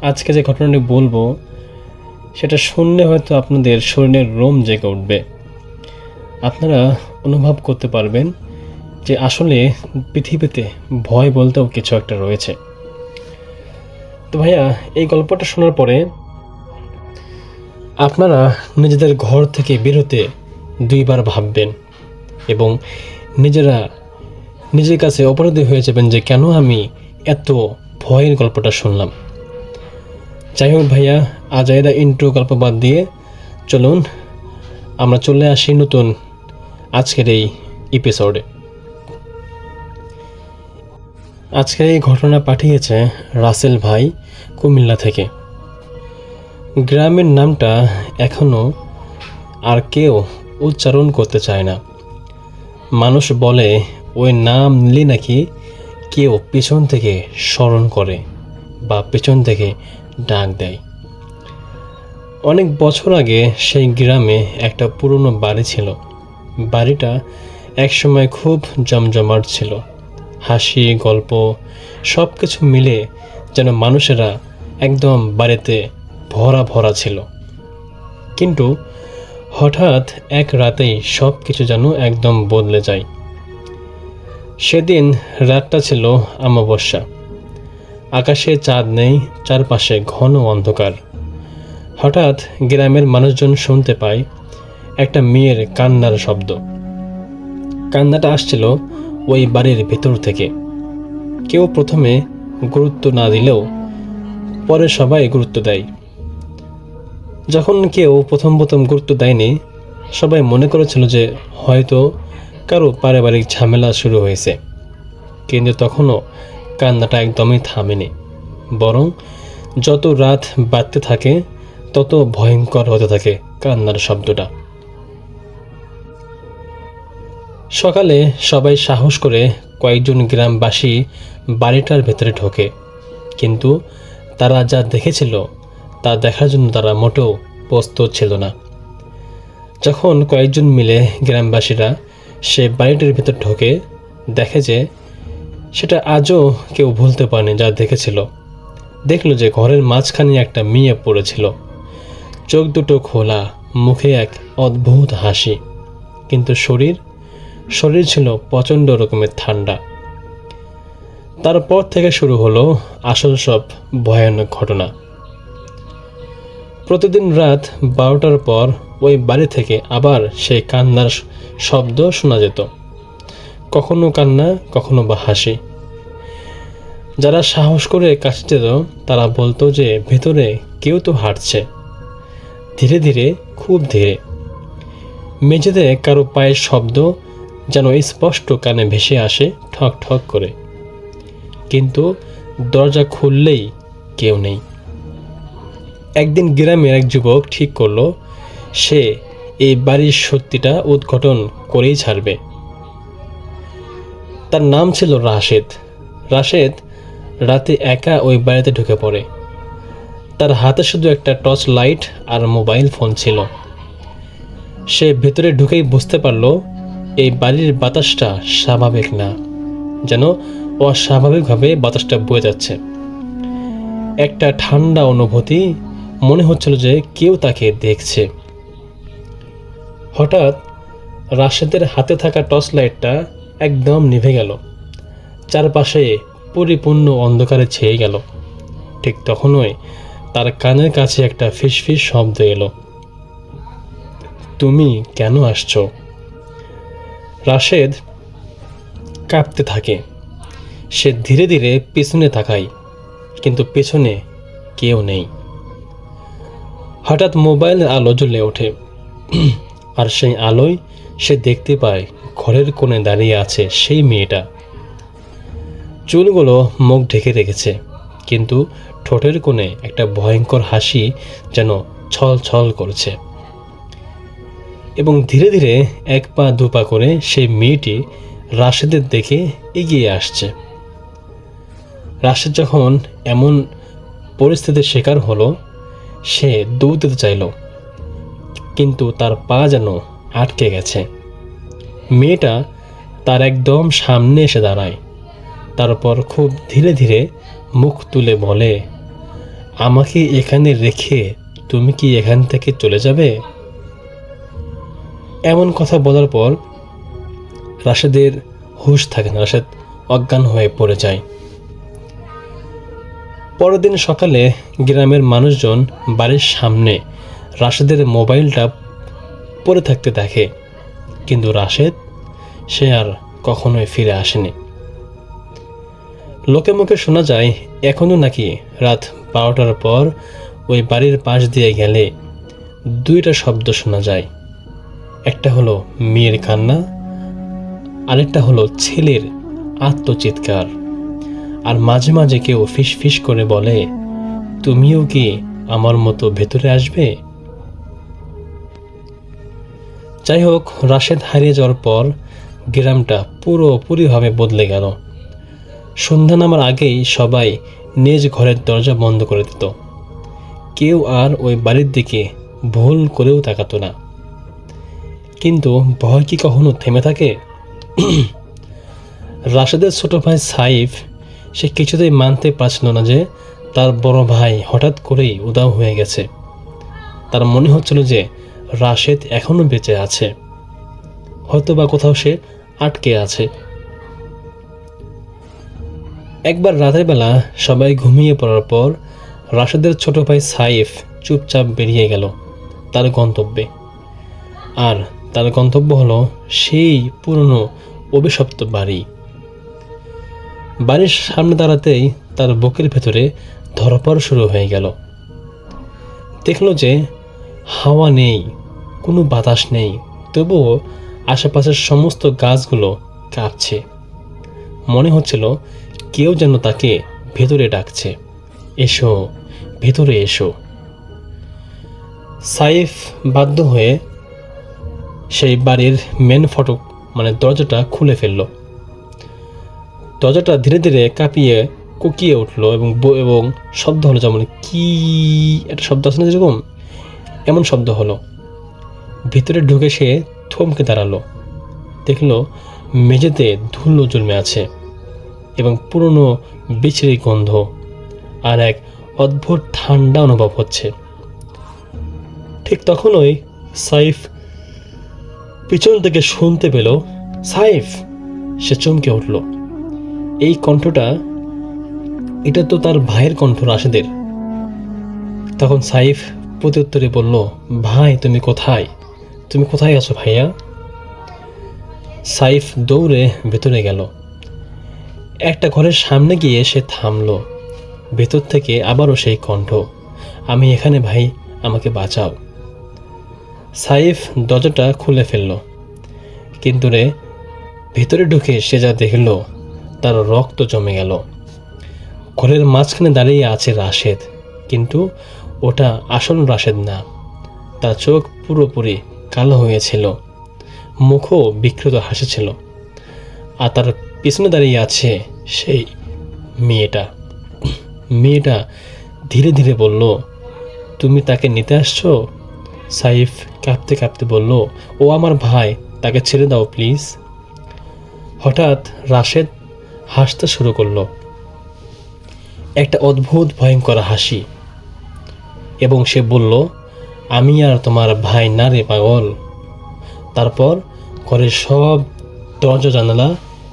আজকে যে ঘটনাটি বলবো সেটা শুনলে হয়তো আপনাদের শরীরের রোম জেগে উঠবে। আপনারা অনুভব করতে পারবেন যে আসলে পৃথিবীতে ভয় বলতেও কিছু একটা রয়েছে। তো ভাইয়া, এই গল্পটা শোনার পরে আপনারা নিজেদের ঘর থেকে বেরোতে দুইবার ভাববেন এবং নিজের কাছে অপরাধী হয়ে যাবেন যে কেন আমি এত ভয়ের গল্পটা শুনলাম। যাই হোক ভাইয়া, আজাইরা ইন্ট্রো গল্প বাদ দিয়ে চলুন আমরা চলে আসি নতুন আজকের এই এপিসোডে। আজকের এই ঘটনা পাঠিয়েছে রাসেল ভাই কুমিল্লা থেকে। গ্রামের নামটা এখনও আর কেউ উচ্চারণ করতে চায় না। মানুষ বলে ওই নাম নিলে নাকি কেউ পেছন থেকে স্মরণ করে বা পেছন থেকে ডাক দেয়। অনেক বছর আগে সেই গ্রামে একটা পুরনো বাড়ি ছিল। বাড়িটা একসময় খুব জমজমাট ছিল। হাসি গল্প সব কিছু মিলে যেন মানুষেরা একদম বাড়িতে ভরা ভরা ছিল। কিন্তু হঠাৎ এক রাতেই সব কিছু যেন একদম বদলে যায়। সেদিন রাতটা ছিল অমাবস্যা। আকাশে চাঁদ নেই, চারপাশে ঘন অন্ধকার। হঠাৎ গ্রামের মানুষজন শুনতে পায় একটা মেয়ের কান্নার শব্দ। কান্নাটা আসছিল ওই বাড়ির ভেতর থেকে। কেউ প্রথমে গুরুত্ব না দিলেও পরে সবাই গুরুত্ব দেয়। যখন কেউ প্রথম গুরুত্ব দেয়নি, সবাই মনে করেছিল যে হয়তো কারো পারিবারিক ঝামেলা শুরু হয়েছে। কিন্তু তখনও কান্নাটা একদমই থামেনি, বরং যত রাত বাড়তে থাকে তত ভয়ঙ্কর হতে থাকে কান্নার শব্দটা। সকালে সবাই সাহস করে কয়েকজন গ্রামবাসী বাড়িটার ভেতরে ঢোকে, কিন্তু তারা যা দেখেছিল তা দেখার জন্য তারা মোটেও প্রস্তুত ছিল না। যখন কয়েকজন মিলে গ্রামবাসীরা সে বাড়িটির ভেতর ঢোকে, দেখে যে সেটা আজও কেউ ভুলতে পারেনি যা দেখেছিল। দেখল যে ঘরের মাঝখানে একটা মেয়ে পড়েছিল। চোখ দুটো খোলা, মুখে এক অদ্ভুত হাসি, কিন্তু শরীর ছিল প্রচণ্ড রকমের ঠান্ডা। তারপর থেকে শুরু হলো আসল সব ভয়ানক ঘটনা। প্রতিদিন রাত 12টার পর ওই বাড়ি থেকে আবার সেই কান্নার শব্দ শোনা যেত। কখনো কান্না, কখনো বা হাসি। যারা সাহস করে কাছে যেত তারা বলতো যে ভেতরে কেউ তো হাঁটছে, ধীরে ধীরে, খুব ধীরে। মেঝেতে কারো পায়ের শব্দ যেন স্পষ্ট কানে ভেসে আসে, ঠক ঠক করে। কিন্তু দরজা খুললেই কেউ নেই। একদিন গ্রামের এক যুবক ঠিক করলো সে এই বাড়ির সত্যিটা উদ্ঘাটন করেই ছাড়বে। তার নাম ছিল রাশেদ। রাশেদ রাতে একা ওই বাড়িতে ঢুকে পড়ে। তার হাতে শুধু একটা টর্চ লাইট আর মোবাইল ফোন ছিল। সে ভেতরে ঢুকেই বুঝতে পারল এই বাড়ির বাতাসটা স্বাভাবিক না, যেন অস্বাভাবিকভাবে বাতাসটা বয়ে যাচ্ছে। একটা ঠান্ডা অনুভূতি, মনে হচ্ছিল যে কেউ তাকে দেখছে। হঠাৎ রাশেদের হাতে থাকা টর্চ লাইটটা একদম নিভে গেল। চারপাশে পরিপূর্ণ অন্ধকারে ছেয়ে গেল। ঠিক তখনই তার কানের কাছে একটা ফিসফিস শব্দ এলো, তুমি কেন আসছো? রাশেদ কাঁপতে থাকে। সে ধীরে ধীরে পেছনে তাকায়, কিন্তু পেছনে কেউ নেই। হঠাৎ মোবাইলের আলো জ্বলে ওঠে, আর সেই আলোয় সে দেখতে পায় ঘরের কোণে দাঁড়িয়ে আছে সেই মেয়েটা। চুলগুলো মুখ ঢেকে রেখেছে, কিন্তু ঠোঁটের কোণে একটা ভয়ঙ্কর হাসি যেন ছল ছল করছে। এবং ধীরে ধীরে এক পা দু পা করে সেই মেয়েটি রাশেদের দিকে এগিয়ে আসছে। রাশেদ যখন এমন পরিস্থিতির শিকার হলো, সে দৌড়তে চাইল, কিন্তু তার পা যেন আটকে গেছে। মেয়েটা তার একদম সামনে এসে দাঁড়ায়, তারপর খুব ধীরে ধীরে মুখ তুলে বলে, আমাকে এখানে রেখে তুমি কি এখান থেকে চলে যাবে? এমন কথা বলার পর রাশেদের হুঁশ থাকে না, রাশেদ অজ্ঞান হয়ে পড়ে যায়। পরের দিন সকালে গ্রামের মানুষজন বাড়ির সামনে রাশেদের মোবাইলটা পড়ে থাকতে দেখে, কিন্তু রাশেদ সে আর কখনোই ফিরে আসেনি। লোকে মুখে শোনা যায় এখনও নাকি রাত 12টার পর ওই বাড়ির পাশ দিয়ে গেলে দুইটা শব্দ শোনা যায়। একটা হলো মেয়ের কান্না, আরেকটা হলো ছেলের আত্মচিৎকার। আর মাঝে মাঝে কেউ ফিস ফিস করে বলে, তুমিও কি আমার মতো ভেতরে আসবে? যাই হোক, রাশেদ হারিয়ে যাওয়ার পর গ্রামটা পুরোপুরিভাবে বদলে গেল। সন্ধ্যা নামার আগেই সবাই নিজ ঘরের দরজা বন্ধ করে দিত। কেউ আর ওই বাড়ির দিকে ভুল করেও তাকাতো না। কিন্তু ভয় কি কখনো থেমে থাকে? রাশেদের ছোট ভাই সাইফ, সে কিছুতেই মানতে পারছিল না যে তার বড় ভাই হঠাৎ করেই উধাও হয়ে গেছে। তার মনে হচ্ছিল যে রাশেদ এখনো বেঁচে আছে, হয়তো বা কোথাও সে আটকে আছে। একবার রাতের বেলা সবাই ঘুমিয়ে পড়ার পর রাশেদের ছোট ভাই সাইফ চুপচাপ বেরিয়ে গেল তার গন্তব্যে। আর তার গন্তব্য হলো সেই পুরনো অভিশপ্ত বাড়ি। বাড়ির সামনে দাঁড়াতেই তার বুকের ভেতরে ধরপড় শুরু হয়ে গেল। দেখলো যে হাওয়া নেই, কোনো বাতাস নেই, তবুও আশেপাশের সমস্ত গাছগুলো কাঁপছে। মনে হচ্ছিল কেউ যেন তাকে ভেতরে ডাকছে, এসো, ভেতরে এসো। সাইফ বাধ্য হয়ে সেই বাড়ির মেন ফটক দরজাটা খুলে ফেলল। দরজাটা ধীরে ধীরে কাঁপিয়ে কুকিয়ে উঠল এবং শব্দ হলো, যেমন কি একটা শব্দ আছে না, যেরকম এমন শব্দ হলো। ভিতরে ঢুকে সে থমকে দাঁড়ালো। দেখলো মেঝেতে ধুলো জন্মে আছে এবং পুরনো বিছড়ি গন্ধ আর এক অদ্ভুত ঠান্ডা অনুভব হচ্ছে। ঠিক তখনই সাইফ পিছন থেকে শুনতে পেল, সাইফ! সে চমকে উঠল। এই কণ্ঠটা, এটা তো তার ভাইয়ের কণ্ঠ, রাশেদের। তখন সাইফ প্রত্যুত্তরে বলল, ভাই তুমি কোথায়? তুমি কোথায় আছো ভাইয়া? সাইফ দৌড়ে ভেতরে গেল। একটা ঘরের সামনে গিয়ে সে থামলো। ভেতর থেকে আবারও সেই কণ্ঠ, আমি এখানে ভাই, আমাকে বাঁচাও। সাইফ দরজাটা খুলে ফেলল, কিন্তু ভেতরে ঢুকে সে যা দেখল তার রক্ত জমে গেল। ঘরের মাঝখানে দাঁড়িয়ে আছে রাশেদ, কিন্তু ওটা আসল রাশেদ না। তার চোখ পুরোপুরি কালো হয়েছিল, মুখও বিকৃত হাসিছিল। আর তার পিছনে দাঁড়িয়ে আছে সেই মেয়েটা। মেয়েটা ধীরে ধীরে বলল, তুমি তাকে নিতে আসছো? সাইফ কাঁপতে কাঁপতে বলল, ও আমার ভাই, তাকে ছেড়ে দাও প্লিজ। হঠাৎ রাশেদ হাসতে শুরু করলো, একটা অদ্ভুত ভয়ঙ্কর হাসি, এবং সে বলল, আমি আর তোমার ভাই না রে পাগল। তারপর ঘরের সব দরজা জানালা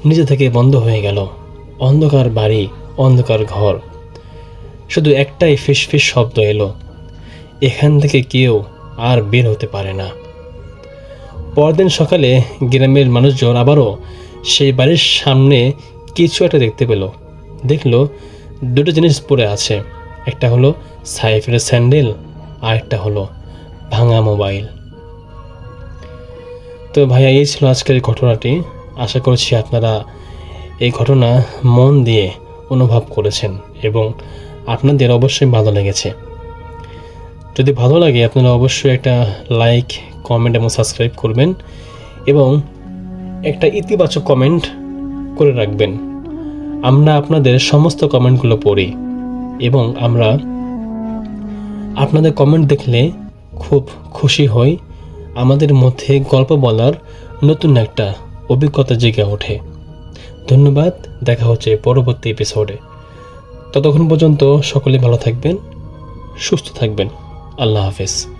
নিজে থেকে বন্ধ হয়ে গেল। অন্ধকার বাড়ি, অন্ধকার ঘর, শুধু একটাই ফিসফিস শব্দ এলো, এখান থেকে কেউ আর বের হতে পারে না। পরদিন সকালে গ্রামের মানুষজন আবারও সেই বাড়ির সামনে কিছু একটা দেখতে পেল। দেখলো দুটো জিনিস পড়ে আছে, একটা হলো সাইফের স্যান্ডেল, আর একটা হলো ভাঙা মোবাইল। তো ভাইয়া, এই ছিল আজকের ঘটনাটি। আশা করছি আপনারা এই ঘটনা মন দিয়ে অনুভব করেছেন এবং আপনাদের অবশ্যই ভালো লেগেছে। যদি ভালো লাগে আপনারা অবশ্যই একটা লাইক, কমেন্ট এবং সাবস্ক্রাইব করবেন এবং একটা ইতিবাচক কমেন্ট করে রাখবেন। আমরা আপনাদের সমস্ত কমেন্টগুলো পড়ি এবং আমরা আপনাদের কমেন্ট দেখলে খুব খুশি হই। আমাদের মধ্যে গল্প বলার নতুন একটা অভিজ্ঞতা জেগে ওঠে। ধন্যবাদ, দেখা হচ্ছে পরবর্তী এপিসোডে। ততক্ষণ পর্যন্ত সকলে ভালো থাকবেন, সুস্থ থাকবেন। আল্লাহ হাফেজ।